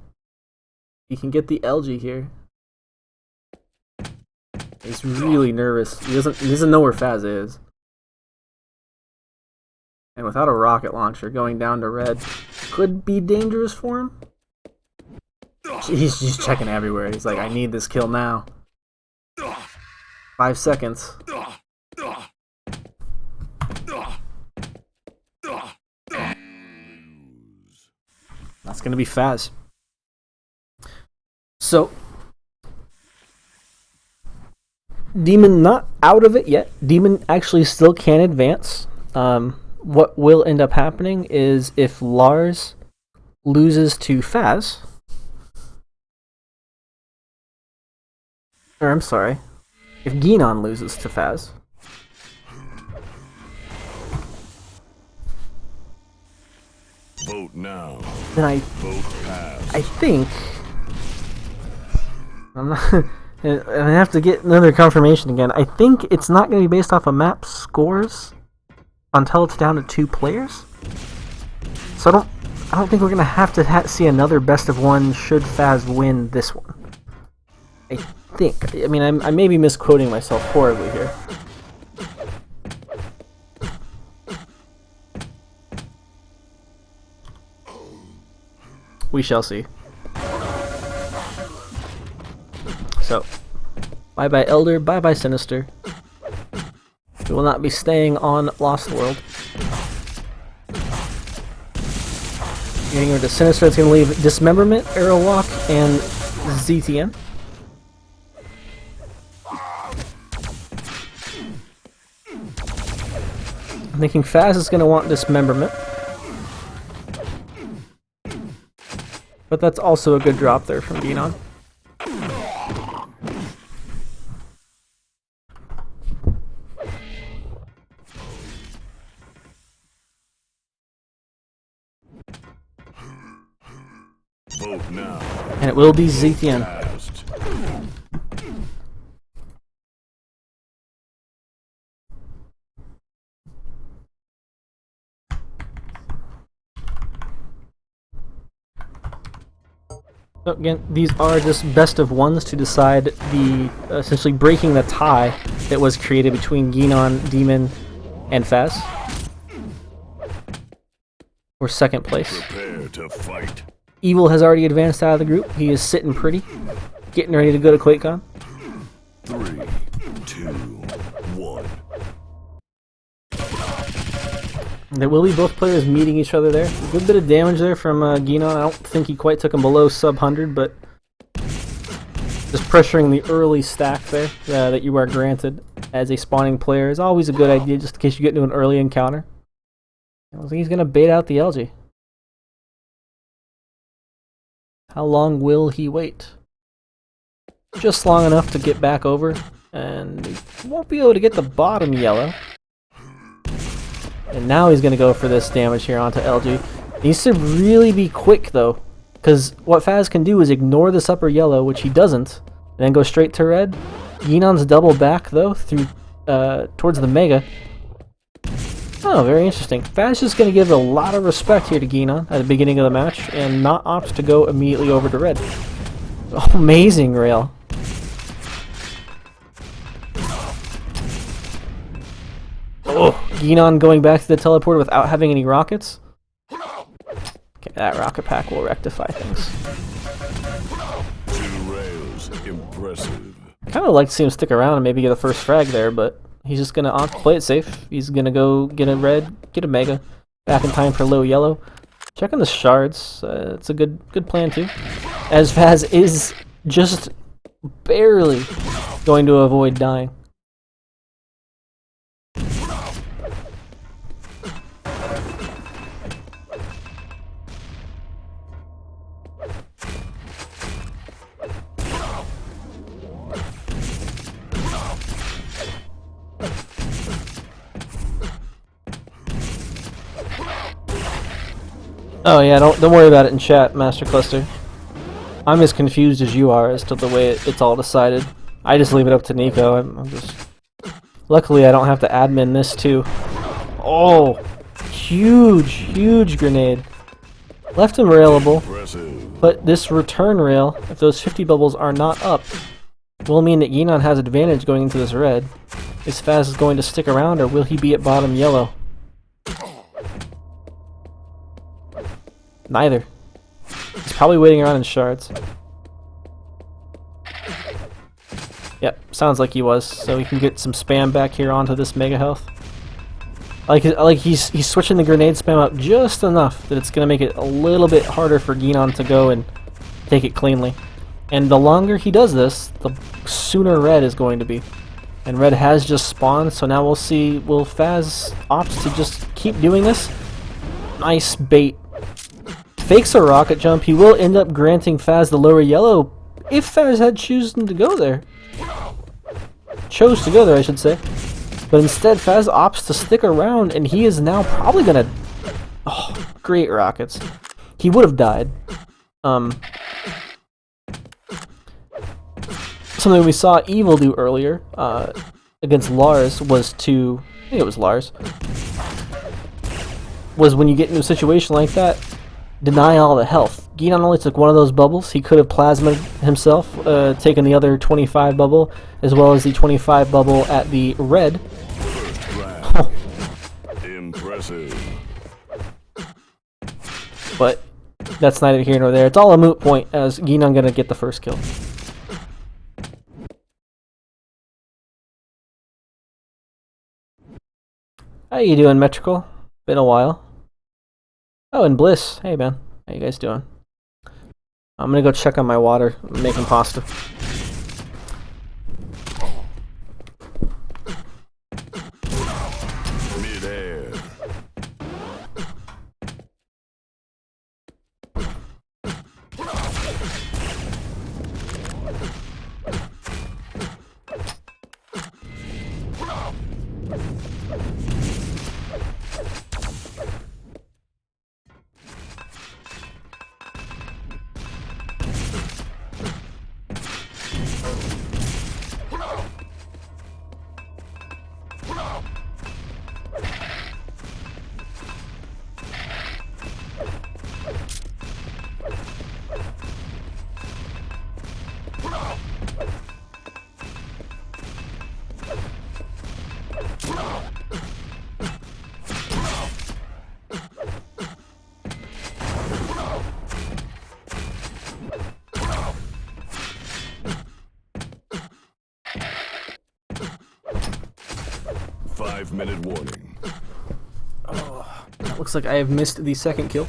He can get the LG here. He's really nervous. He doesn't know where Fazz is. And without a rocket launcher, going down to red could be dangerous for him. He's just checking everywhere. He's like, I need this kill now. 5 seconds. That's gonna be Fazz. So, Demon not out of it yet. Demon actually still can advance. What will end up happening is if Lars loses to Fazz, or I'm sorry, if Gienon loses to Fazz, Vote now. then Vote pass. I think I'm not. I have to get another confirmation again. I think it's not going to be based off of map scores until it's down to 2 players. So I don't think we're going to have to see another best of 1 should Fazz win this one. I think. I mean, I may be misquoting myself horribly here. We shall see. So, bye-bye Elder, bye-bye Sinister. We will not be staying on Lost World. Getting rid of Sinister, it's going to leave Dismemberment, Arrow Walk, and ZTN. I'm thinking Fazz is going to want Dismemberment. But that's also a good drop there from gienon. Vote now. And it will be ZTN. Fast. So again, these are just best of 1s to decide the essentially breaking the tie that was created between gienon, dem0n, and fazz. For second place. Prepare to fight. Evil has already advanced out of the group. He is sitting pretty, getting ready to go to QuakeCon. 3, 2, 1. There will be both players meeting each other there. A good bit of damage there from gienon. I don't think he quite took him below sub 100, but just pressuring the early stack there that you are granted as a spawning player is always a good idea, just in case you get into an early encounter. I think he's going to bait out the LG. How long will he wait? Just long enough to get back over, and he won't be able to get the bottom yellow. And now he's going to go for this damage here onto LG. Needs to really be quick though, because what Fazz can do is ignore this upper yellow, which he doesn't, and then go straight to red. Gienon's double back though, through towards the Mega. Oh, very interesting. Fazz is going to give a lot of respect here to gienon at the beginning of the match, and not opt to go immediately over to red. Amazing rail. Oh, gienon going back to the teleporter without having any rockets. Okay, that rocket pack will rectify things. 2 rails. Impressive. Kind of like to see him stick around and maybe get a first frag there, but he's just going to play it safe. He's going to go get a red, get a mega, back in time for low yellow. Checking the shards. It's a good plan too. As Fazz is just barely going to avoid dying. Oh yeah, don't worry about it in chat, Master Cluster. I'm as confused as you are as to the way it's all decided. I just leave it up to Nico. I'm just... Luckily, I don't have to admin this too. Oh, huge grenade. Left him railable, but this return rail, if those 50 bubbles are not up, will mean that gienon has advantage going into this red. Is Fazz going to stick around, or will he be at bottom yellow? Neither. He's probably waiting around in shards. Yep, sounds like he was. So he can get some spam back here onto this mega health. Like he's switching the grenade spam up just enough that it's going to make it a little bit harder for gienon to go and take it cleanly. And the longer he does this, the sooner red is going to be. And red has just spawned, so now we'll see, will Fazz opt to just keep doing this? Nice bait. Fakes a rocket jump. He will end up granting Fazz the lower yellow if Fazz had chosen to go there. Chose to go there, I should say. But instead, Fazz opts to stick around, and he is now probably gonna... Oh, great rockets. He would have died. something we saw Evil do earlier against Lars was to, I think it was Lars, was when you get into a situation like that, deny all the health. Gienon only took one of those bubbles. He could have plasmaed himself, taken the other 25 bubble, as well as the 25 bubble at the red. Round. Impressive. But that's neither here nor there. It's all a moot point, as Gienon gonna get the first kill. How you doing, Metrical? Been a while. Oh, and Bliss. Hey, man. How you guys doing? I'm gonna go check on my water. I'm making pasta. Mid-air. Five-minute warning. Looks like I have missed the second kill.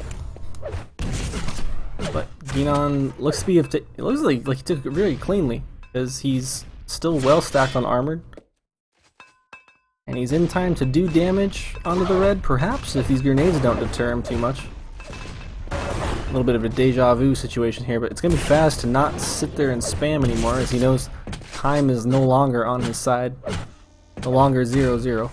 But Gienon looks to be it looks like he took it really cleanly, because he's still well stacked on armored. And he's in time to do damage onto the red, perhaps, if these grenades don't deter him too much. A little bit of a deja vu situation here, but it's going to be fast to not sit there and spam anymore, as he knows time is no longer on his side. No longer 0-0.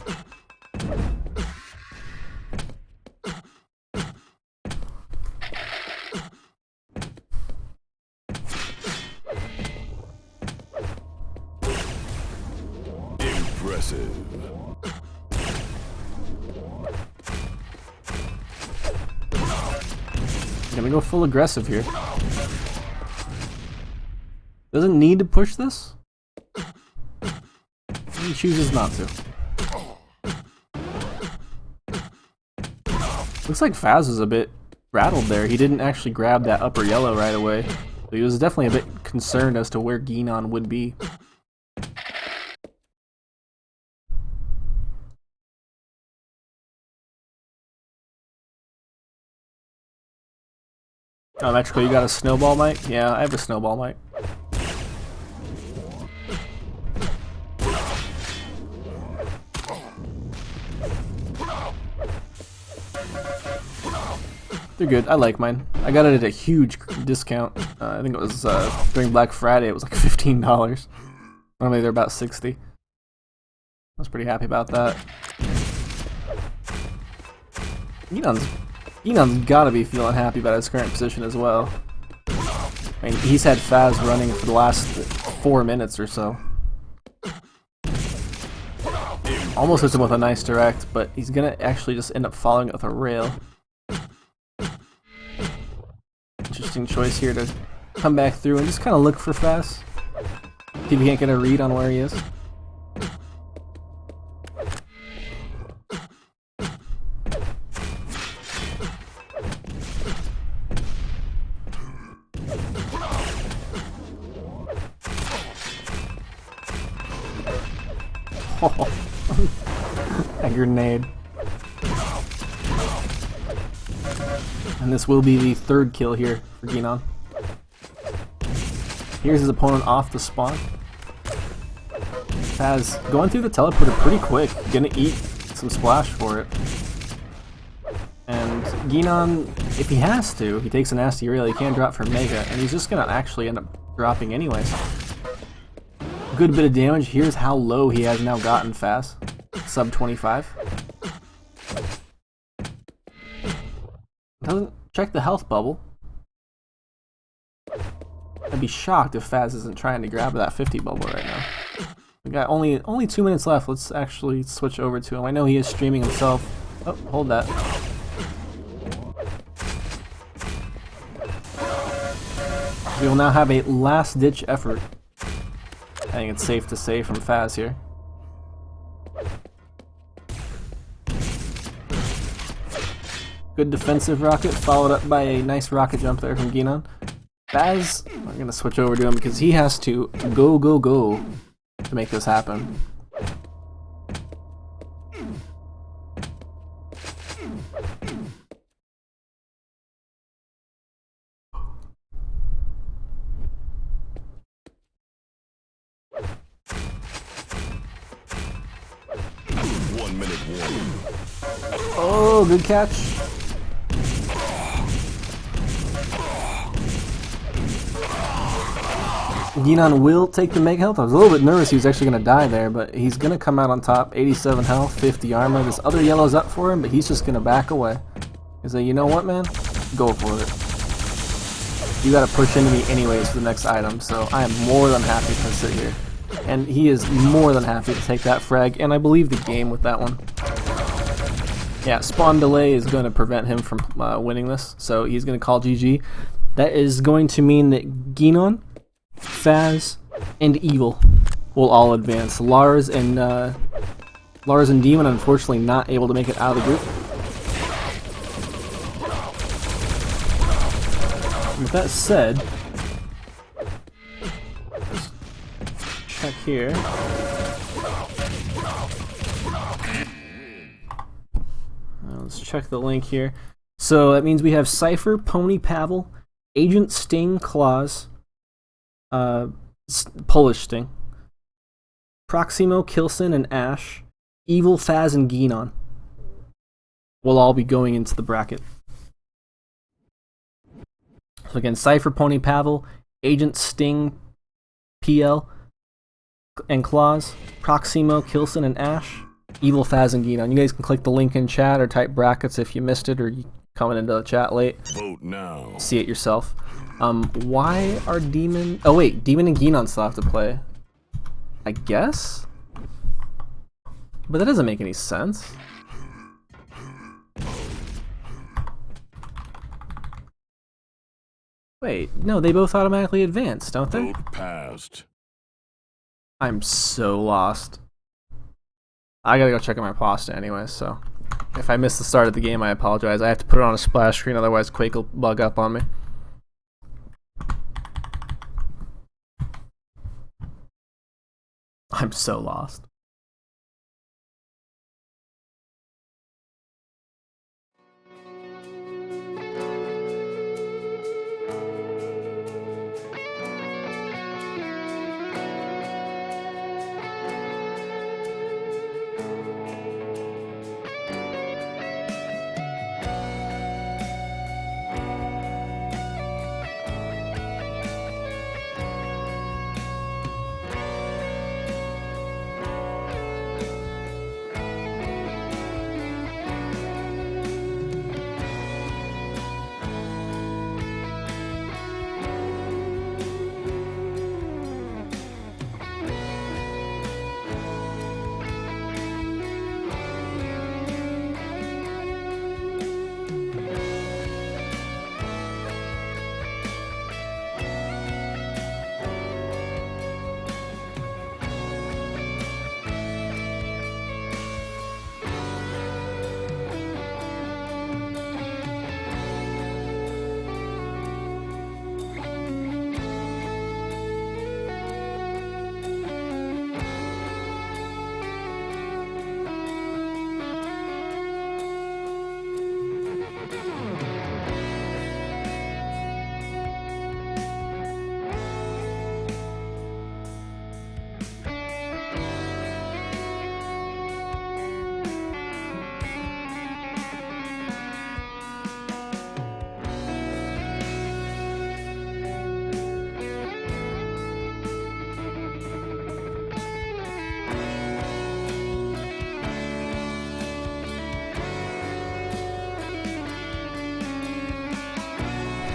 Impressive. Gonna go full aggressive here. Doesn't need to push this. He chooses not to. Looks like Fazz was a bit rattled there. He didn't actually grab that upper yellow right away. So he was definitely a bit concerned as to where Gienon would be. Oh, Metrical, you got a snowball mic? Yeah, I have a snowball mic. They're good. I like mine. I got it at a huge discount. I think it was during Black Friday. It was like $15. Normally they're about $60. I was pretty happy about that. Gienon's gotta be feeling happy about his current position as well. I mean, he's had Fazz running for the last 4 minutes or so. Almost hits him with a nice direct, but he's gonna actually just end up following it with a rail. Interesting choice here to come back through and just kind of look for Fazz. See if he can't get a read on where he is. A grenade. And this will be the third kill here for Gienon. Here's his opponent off the spawn. Fazz going through the teleporter pretty quick. Gonna eat some splash for it. And Gienon, if he has to, he takes a nasty rail. He can drop for Mega, and he's just gonna actually end up dropping anyways. Good bit of damage. Here's how low he has now gotten Fazz. Sub 25. Doesn't check the health bubble. I'd be shocked if Fazz isn't trying to grab that 50 bubble right now. We got only 2 minutes left. Let's actually switch over to him. I know he is streaming himself. Oh, hold that. We will now have a last-ditch effort. I think it's safe to say from Fazz here. Good defensive rocket, followed up by a nice rocket jump there from gienon. Fazz, I'm going to switch over to him because he has to go to make this happen. Oh, good catch. gienon will take the Meg health. I was a little bit nervous he was actually going to die there, but he's going to come out on top. 87 health, 50 armor. This other yellow's up for him, but he's just going to back away. He's like, you know what, man? Go for it. You got to push into me anyways for the next item, so I am more than happy to sit here. And he is more than happy to take that frag, and I believe the game with that one. Yeah, spawn delay is going to prevent him from winning this, so he's going to call GG. That is going to mean that gienon, Fazz, and Evil will all advance. Lars and dem0n unfortunately not able to make it out of the group. With that said, let's check here. Let's check the link here. So that means we have Cypher, Pony Pavel, Agent Sting, Claws, Polish Sting, Proximo, Kilson, and Ash, Evil, Fazz, and gienon will all be going into the bracket. So again, Cypher, Pony Pavel, Agent Sting, PL, and Claws, Proximo, Kilson, and Ash, Evil, Fazz, and gienon. You guys can click the link in chat or type brackets if you missed it or you coming into the chat late. Vote now. See it yourself. Why are dem0n... Oh wait, dem0n and gienon still have to play. I guess? But that doesn't make any sense. Wait, no, they both automatically advance, don't they? Vote passed. I'm so lost. I gotta go check out my pasta anyway, so if I miss the start of the game, I apologize. I have to put it on a splash screen, otherwise Quake will bug up on me. I'm so lost.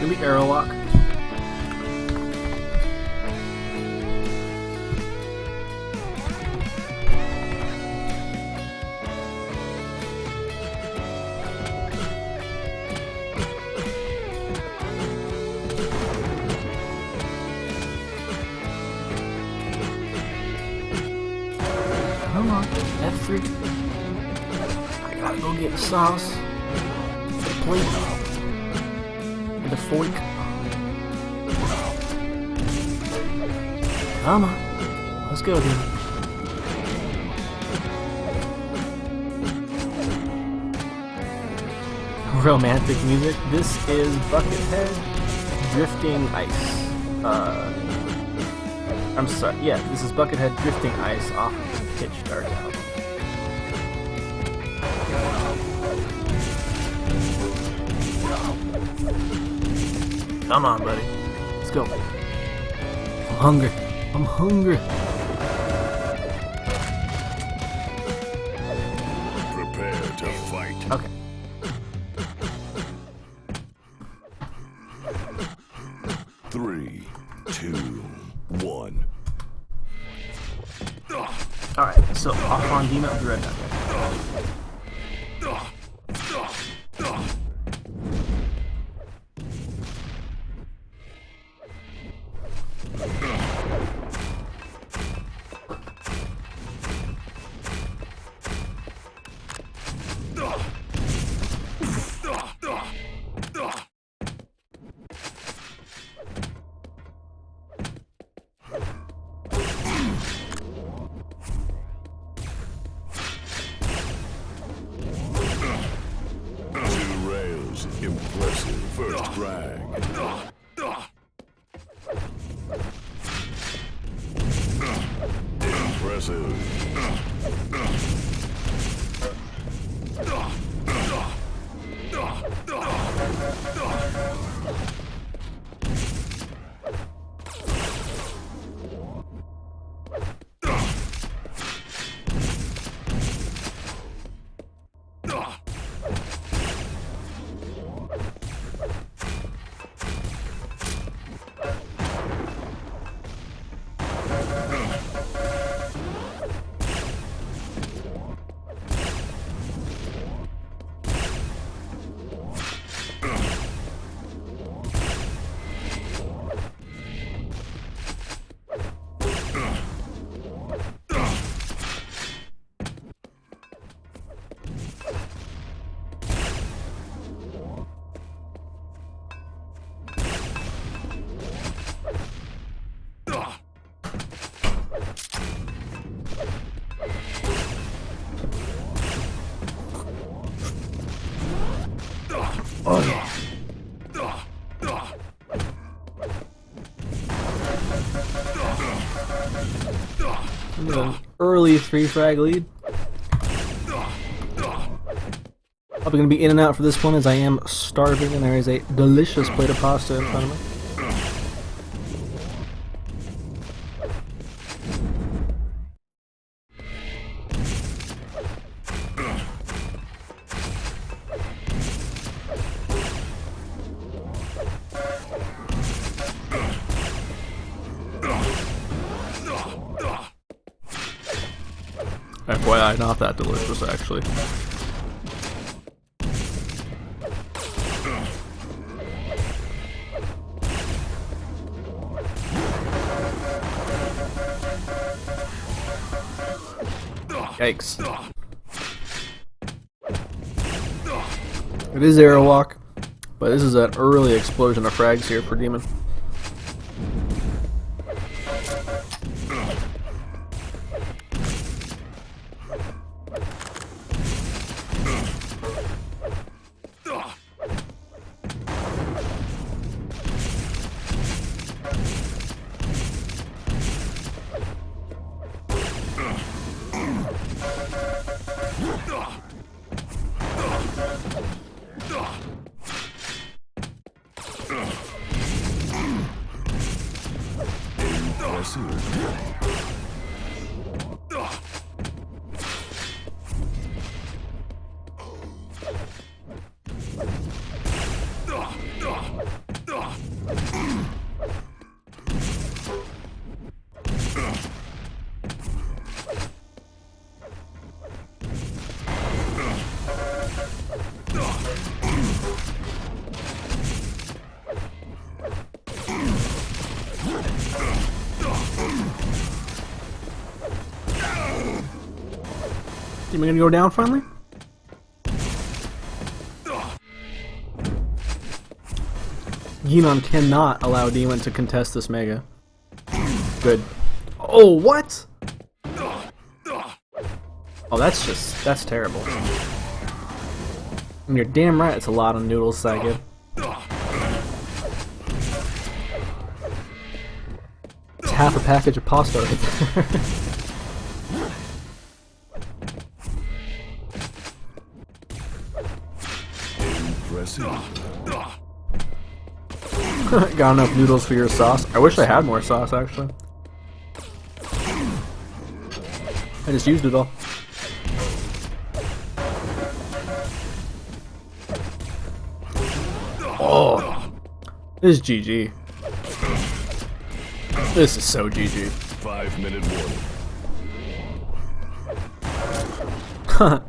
Gonna be arrow lock. 3. I gotta go get the sauce, the plate, and the fork. Come on, let's go, dude. Romantic music. This is Buckethead Drifting Ice. I'm sorry. Yeah, this is Buckethead Drifting Ice off of the Pitch Dark album. Come on, buddy. Let's go. I'm hungry. I'm hungry. Prepare to fight. Okay. Three, two, one. Alright, so off on dem0n, I'll be right back. Impressive first drag. Impressive. Oh yeah. With an early 3-frag lead. Probably going to be in and out for this one as I am starving and there is a delicious plate of pasta in front of me. FYI, not that delicious actually. Yikes. It is arrow walk, but this is an early explosion of frags here for dem0n. Am I gonna go down finally? Gienon cannot allow dem0n to contest this mega. Good. Oh, what? Oh, that's terrible. And you're damn right, it's a lot of noodles that I get. It's half a package of pasta right there. Impressive. Got enough noodles for your sauce? I wish I had more sauce, actually. I just used it all. Oh, this is GG. This is so GG. 5-minute warning.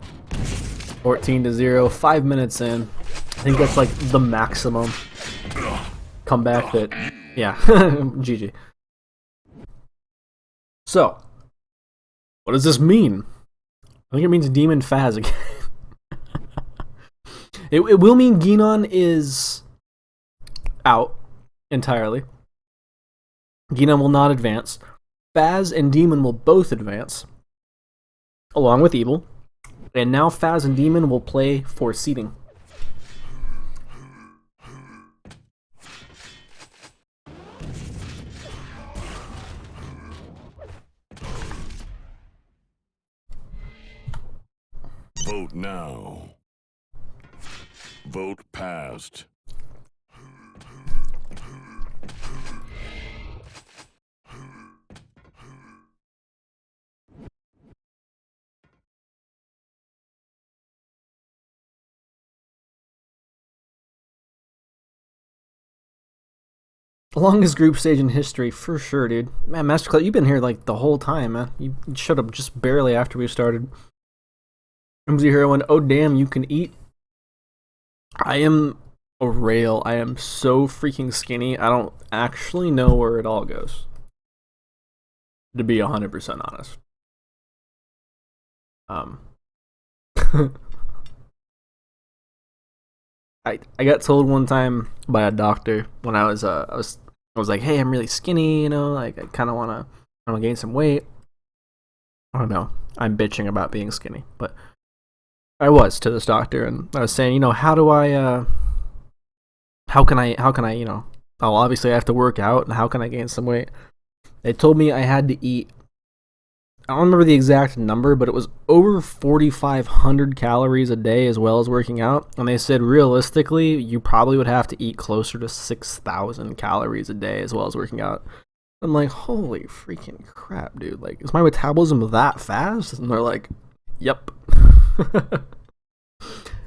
14-0, 5 minutes in. I think that's like the maximum comeback that, yeah, GG. So, what does this mean? I think it means dem0n fazz again. It will mean gienon is out entirely. Gienon will not advance. Fazz and dem0n will both advance, along with evil. And now fazz and dem0n will play for seeding. Vote now. Vote passed. Longest group stage in history, for sure, dude. Man, Masterclass, you've been here like the whole time, man. You showed up just barely after we started. MZ Heroine, oh damn, you can eat. I am a rail. I am so freaking skinny. I don't actually know where it all goes, to be 100% honest. I got told one time by a doctor when I was like, hey, I'm really skinny, you know, like I kind of want to gain some weight. I don't know. I'm bitching about being skinny, but I was to this doctor, and I was saying, you know, how can I, you know, oh, obviously I have to work out, and how can I gain some weight? They told me I had to eat, I don't remember the exact number, but it was over 4,500 calories a day as well as working out. And they said realistically, you probably would have to eat closer to 6,000 calories a day as well as working out. I'm like, holy freaking crap, dude. Like, is my metabolism that fast? And they're like, yep.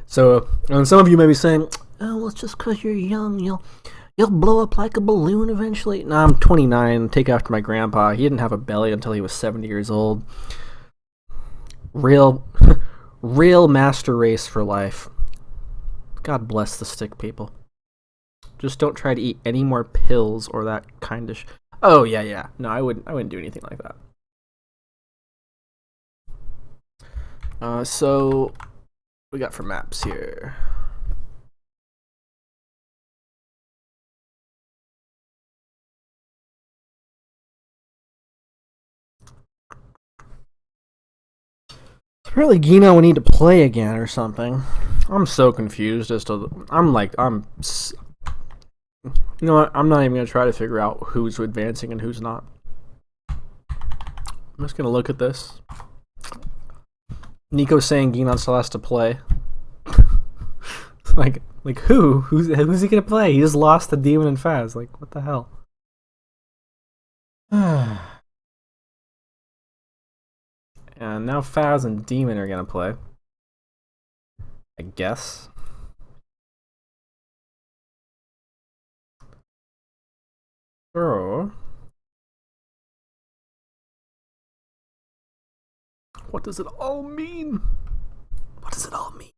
So, and some of you may be saying, oh, well, it's just because you're young, you'll blow up like a balloon eventually. No, I'm 29. Take after my grandpa. He didn't have a belly until he was 70 years old. Real master race for life. God bless the stick people. Just don't try to eat any more pills or that kind of Oh, yeah. No, I wouldn't do anything like that. So, what we got for maps here? Apparently gienon we need to play again or something. I'm so confused as to... You know what? I'm not even going to try to figure out who's advancing and who's not. I'm just going to look at this. Nico's saying gienon still has to play. like who? Who's he going to play? He just lost to dem0n and fazz. Like, what the hell? And now fazz and dem0n are going to play. I guess. So, what does it all mean? What does it all mean?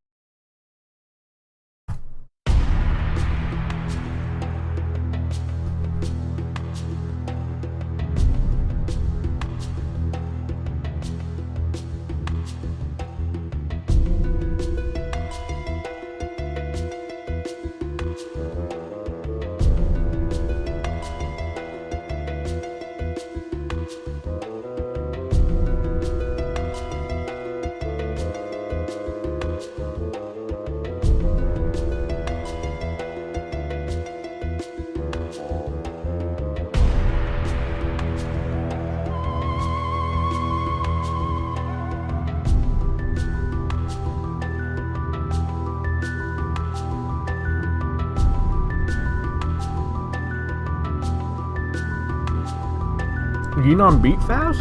gienon beat fazz?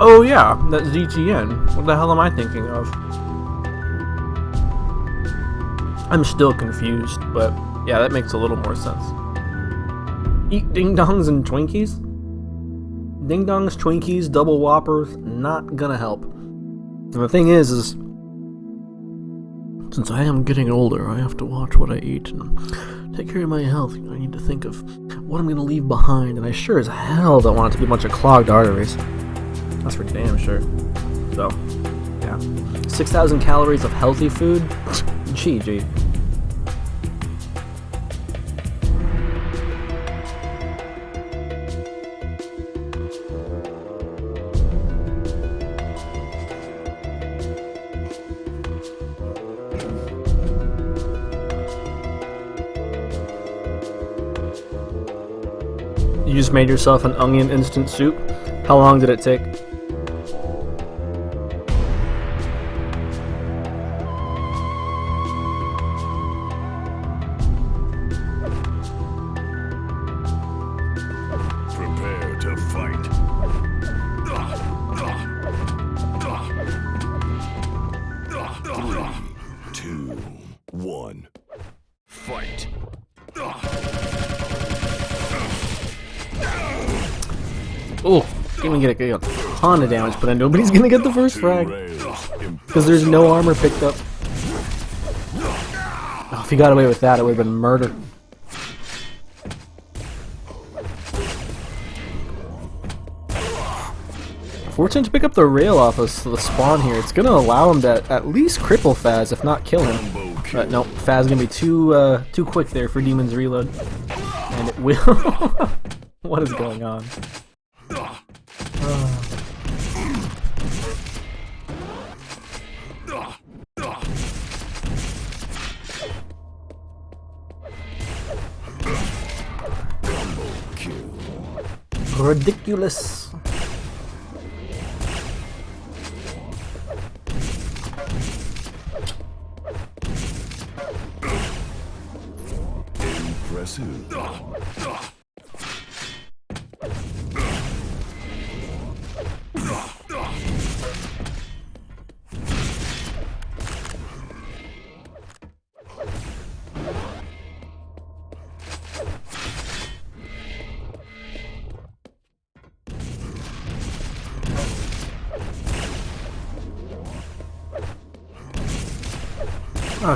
Oh yeah, that's ZTN. What the hell am I thinking of? I'm still confused, but yeah, that makes a little more sense. Eat ding-dongs and Twinkies? Ding-dongs, Twinkies, double whoppers, not gonna help. And the thing is since I am getting older, I have to watch what I eat and take care of my health. I need to think of what I'm gonna leave behind, and I sure as hell don't want it to be a bunch of clogged arteries. That's for damn sure. So, yeah. 6,000 calories of healthy food? GG. You just made yourself an onion instant soup? How long did it take? Prepare to fight. 3, 2, 1. Fight. Oh, gonna get a ton of damage, but nobody's gonna get the first frag. Because there's no armor picked up. Oh, if he got away with that, it would have been murder. Fortunate to pick up the rail off of the spawn here. It's gonna allow him to at least cripple Fazz, if not kill him. But no, Fazz gonna be too quick there for Demon's reload. And it will. What is going on? Ridiculous. Impressive.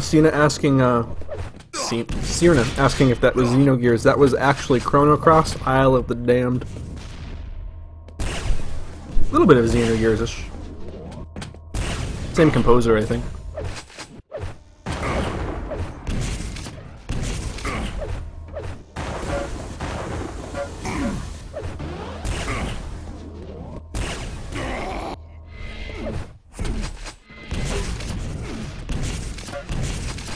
Cena asking, Sirna asking if that was Xenogears. That was actually Chrono Cross, Isle of the Damned. A little bit of Xenogears-ish. Same composer, I think.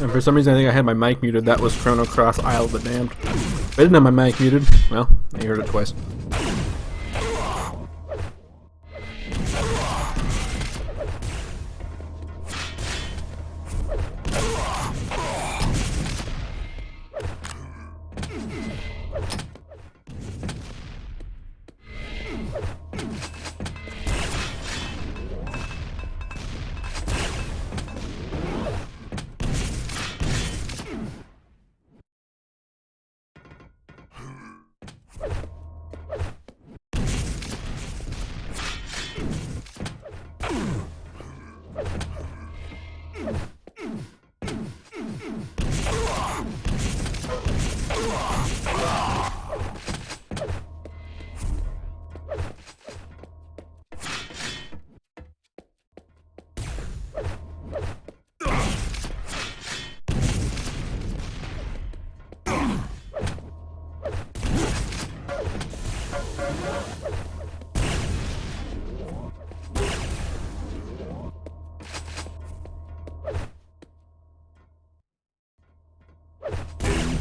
And for some reason I think I had my mic muted. That was Chrono Cross Isle of the Damned. If I didn't have my mic muted, well, I heard it twice.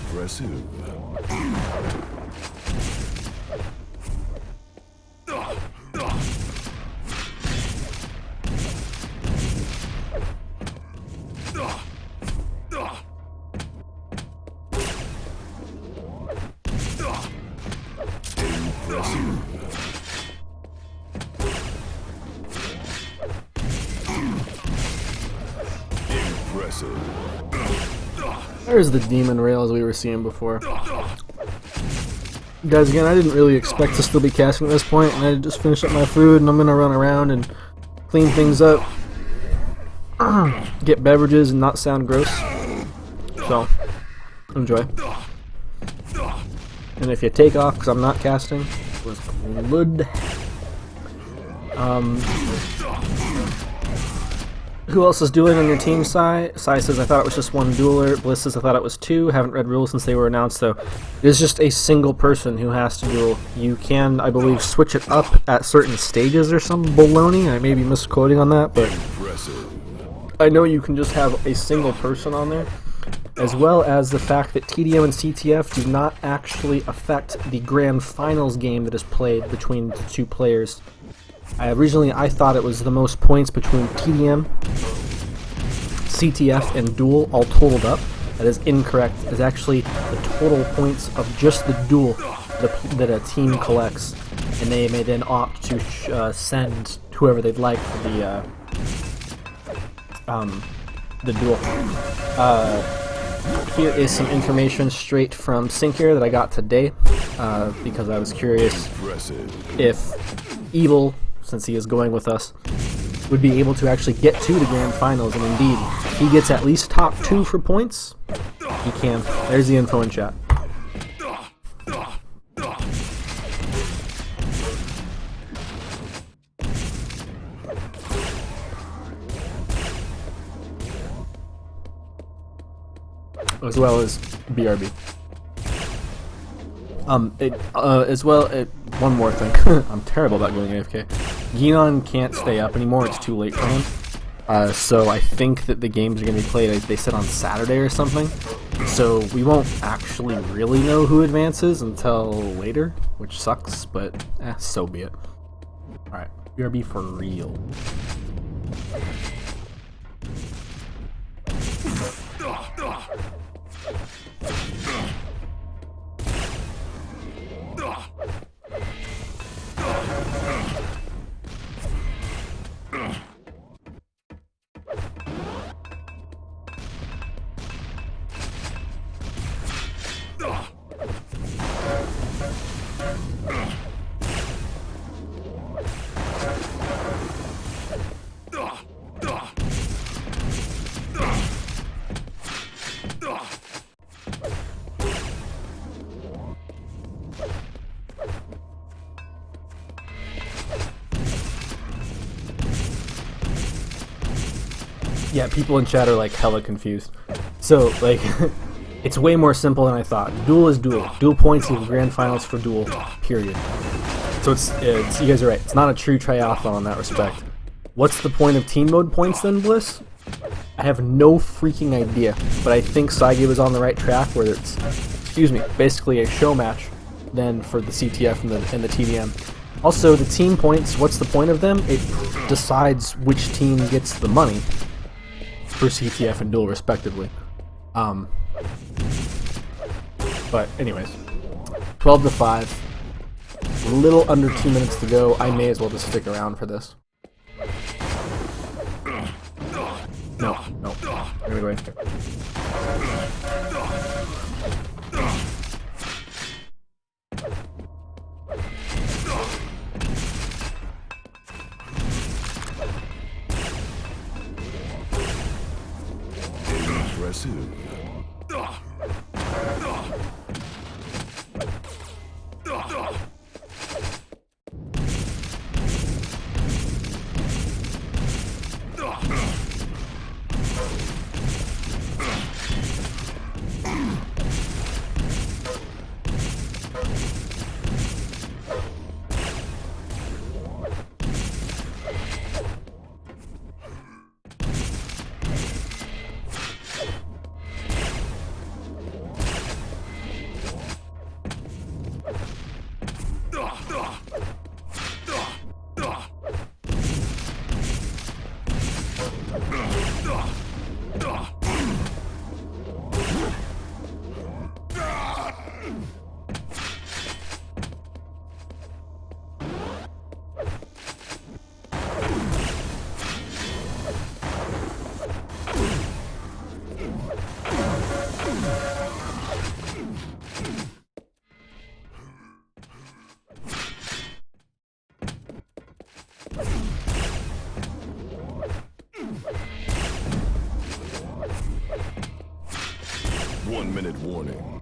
Impressive. There's the demon rails we were seeing before. Guys, again, I didn't really expect to still be casting at this point, and I just finished up my food, and I'm gonna run around and clean things up, get beverages, and not sound gross. So, enjoy. And if you take off, because I'm not casting, it was good. Who else is dueling on your team, Sai? Sai says, I thought it was just one dueler. Bliss says, I thought it was two. Haven't read rules since they were announced, though. It is just a single person who has to duel. You can, I believe, switch it up at certain stages or some baloney. I may be misquoting on that, but I know you can just have a single person on there, as well as the fact that TDM and CTF do not actually affect the grand finals game that is played between the two players. Originally, I thought it was the most points between TDM, CTF, and Duel all totaled up. That is incorrect. It's actually the total points of just the Duel that a team collects, and they may then opt to send whoever they'd like for the Duel. Here is some information straight from Sync that I got today, because I was curious if Evil, since he is going with us, would be able to actually get to the grand finals, and indeed, if he gets at least top 2 for points, he can. There's the info in chat. As well as BRB. One more thing. I'm terrible about going AFK. Gienon can't stay up anymore, it's too late for him. So I think that the games are going to be played, they said on Saturday or something. So we won't actually really know who advances until later, which sucks, but so be it. Alright, BRB for real. Yeah, people in chat are like hella confused. So, like, it's way more simple than I thought. Duel is Duel. Duel points equal grand finals for Duel, period. So it's you guys are right. It's not a true triathlon in that respect. What's the point of team mode points then, Bliss? I have no freaking idea, but I think Saige was on the right track where it's, basically a show match then for the CTF and the TDM. Also, the team points, what's the point of them? It decides which team gets the money for CTF and Duel respectively. But anyways, 12 to 5, a little under 2 minutes to go. I may as well just stick around for this. No, I'm gonna go after. Impressive. 1-minute warning.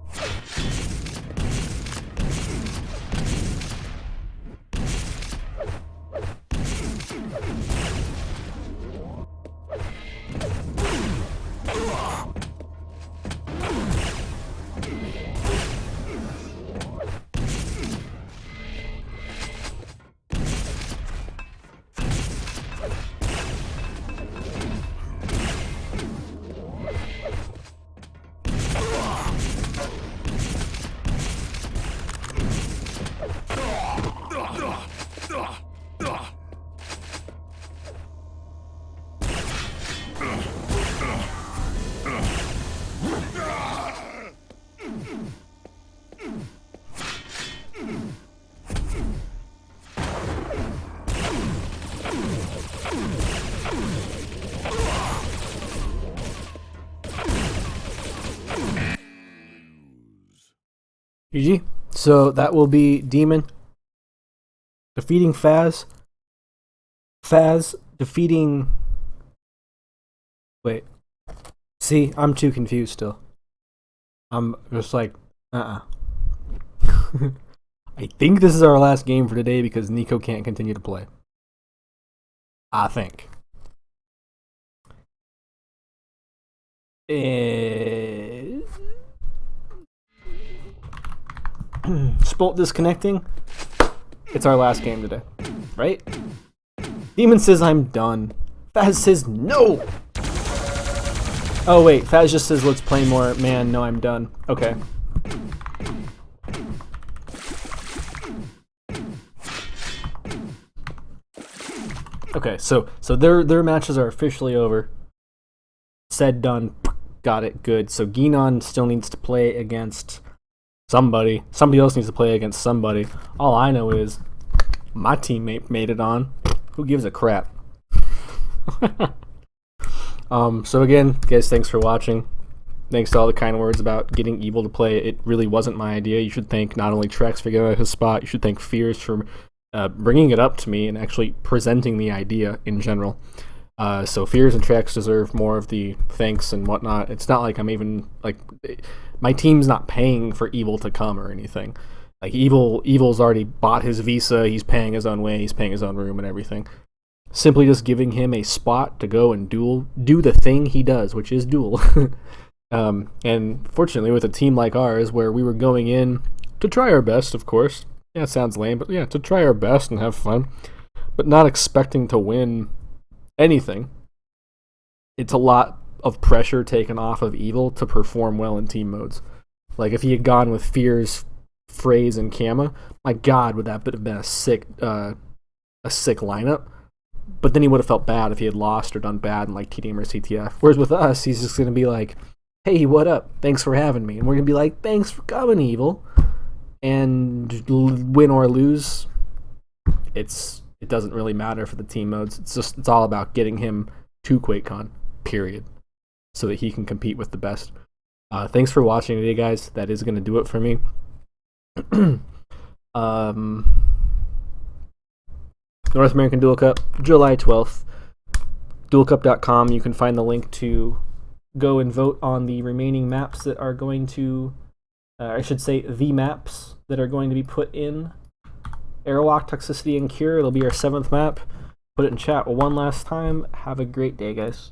GG. So that will be dem0n defeating Fazz. Fazz defeating... Wait. See, I'm too confused still. I'm just like, I think this is our last game for today because Nico can't continue to play. I think. Spolt disconnecting. It's our last game today, right? dem0n says I'm done. Fazz says no. Oh wait, Fazz just says let's play more. Man, no, I'm done. Okay. Okay, so their matches are officially over. Said, done. Got it. Good. So gienon still needs to play against somebody. Somebody else needs to play against somebody. All I know is my teammate made it on. Who gives a crap? So again, guys, thanks for watching. Thanks to all the kind words about getting Evil to play. It really wasn't my idea. You should thank not only Trex for getting out of his spot, you should thank Fears for bringing it up to me and actually presenting the idea in general. So Fears and Trex deserve more of the thanks and whatnot. It's not like I'm even, like, my team's not paying for Evil to come or anything. Like, Evil's already bought his visa, he's paying his own way, he's paying his own room and everything. Simply just giving him a spot to go and do the thing he does, which is Duel. And fortunately, with a team like ours, where we were going in to try our best, of course. Yeah, it sounds lame, but yeah, to try our best and have fun, but not expecting to win anything. It's a lot of pressure taken off of Evil to perform well in team modes. Like, if he had gone with Fears, Phrase, and Kama, my god, would that have been a sick lineup. But then he would have felt bad if he had lost or done bad in like TDM or CTF. Whereas with us, he's just going to be like, hey, what up? Thanks for having me. And we're going to be like, thanks for coming, Evil. And win or lose, it doesn't really matter for the team modes. It's all about getting him to QuakeCon, period. So that he can compete with the best. Thanks for watching today, guys. That is going to do it for me. North American Duel Cup, July 12th. Duelcup.com. You can find the link to go and vote on the remaining maps that are going to, I should say, the maps that are going to be put in Airwalk, Toxicity, and Cure. It'll be our 7th map. Put it in chat one last time. Have a great day, guys.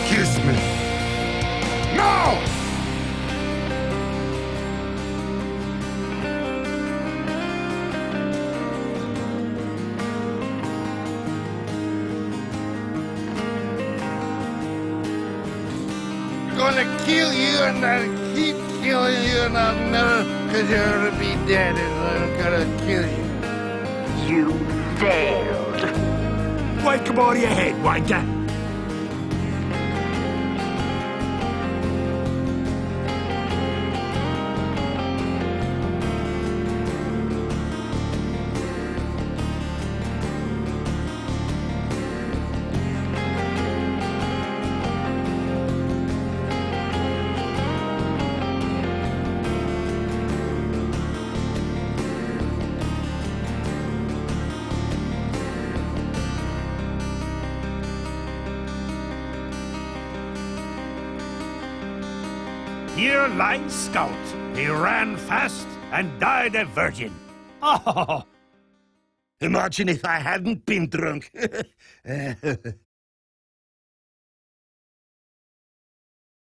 Kiss me. No! Gonna kill you and I'll keep killing you and I'll never, cause you're gonna be dead and I'm gonna kill you. You failed. Wake him out of your head, wanker. Your line scout. He ran fast and died a virgin. Oh, Imagine if I hadn't been drunk.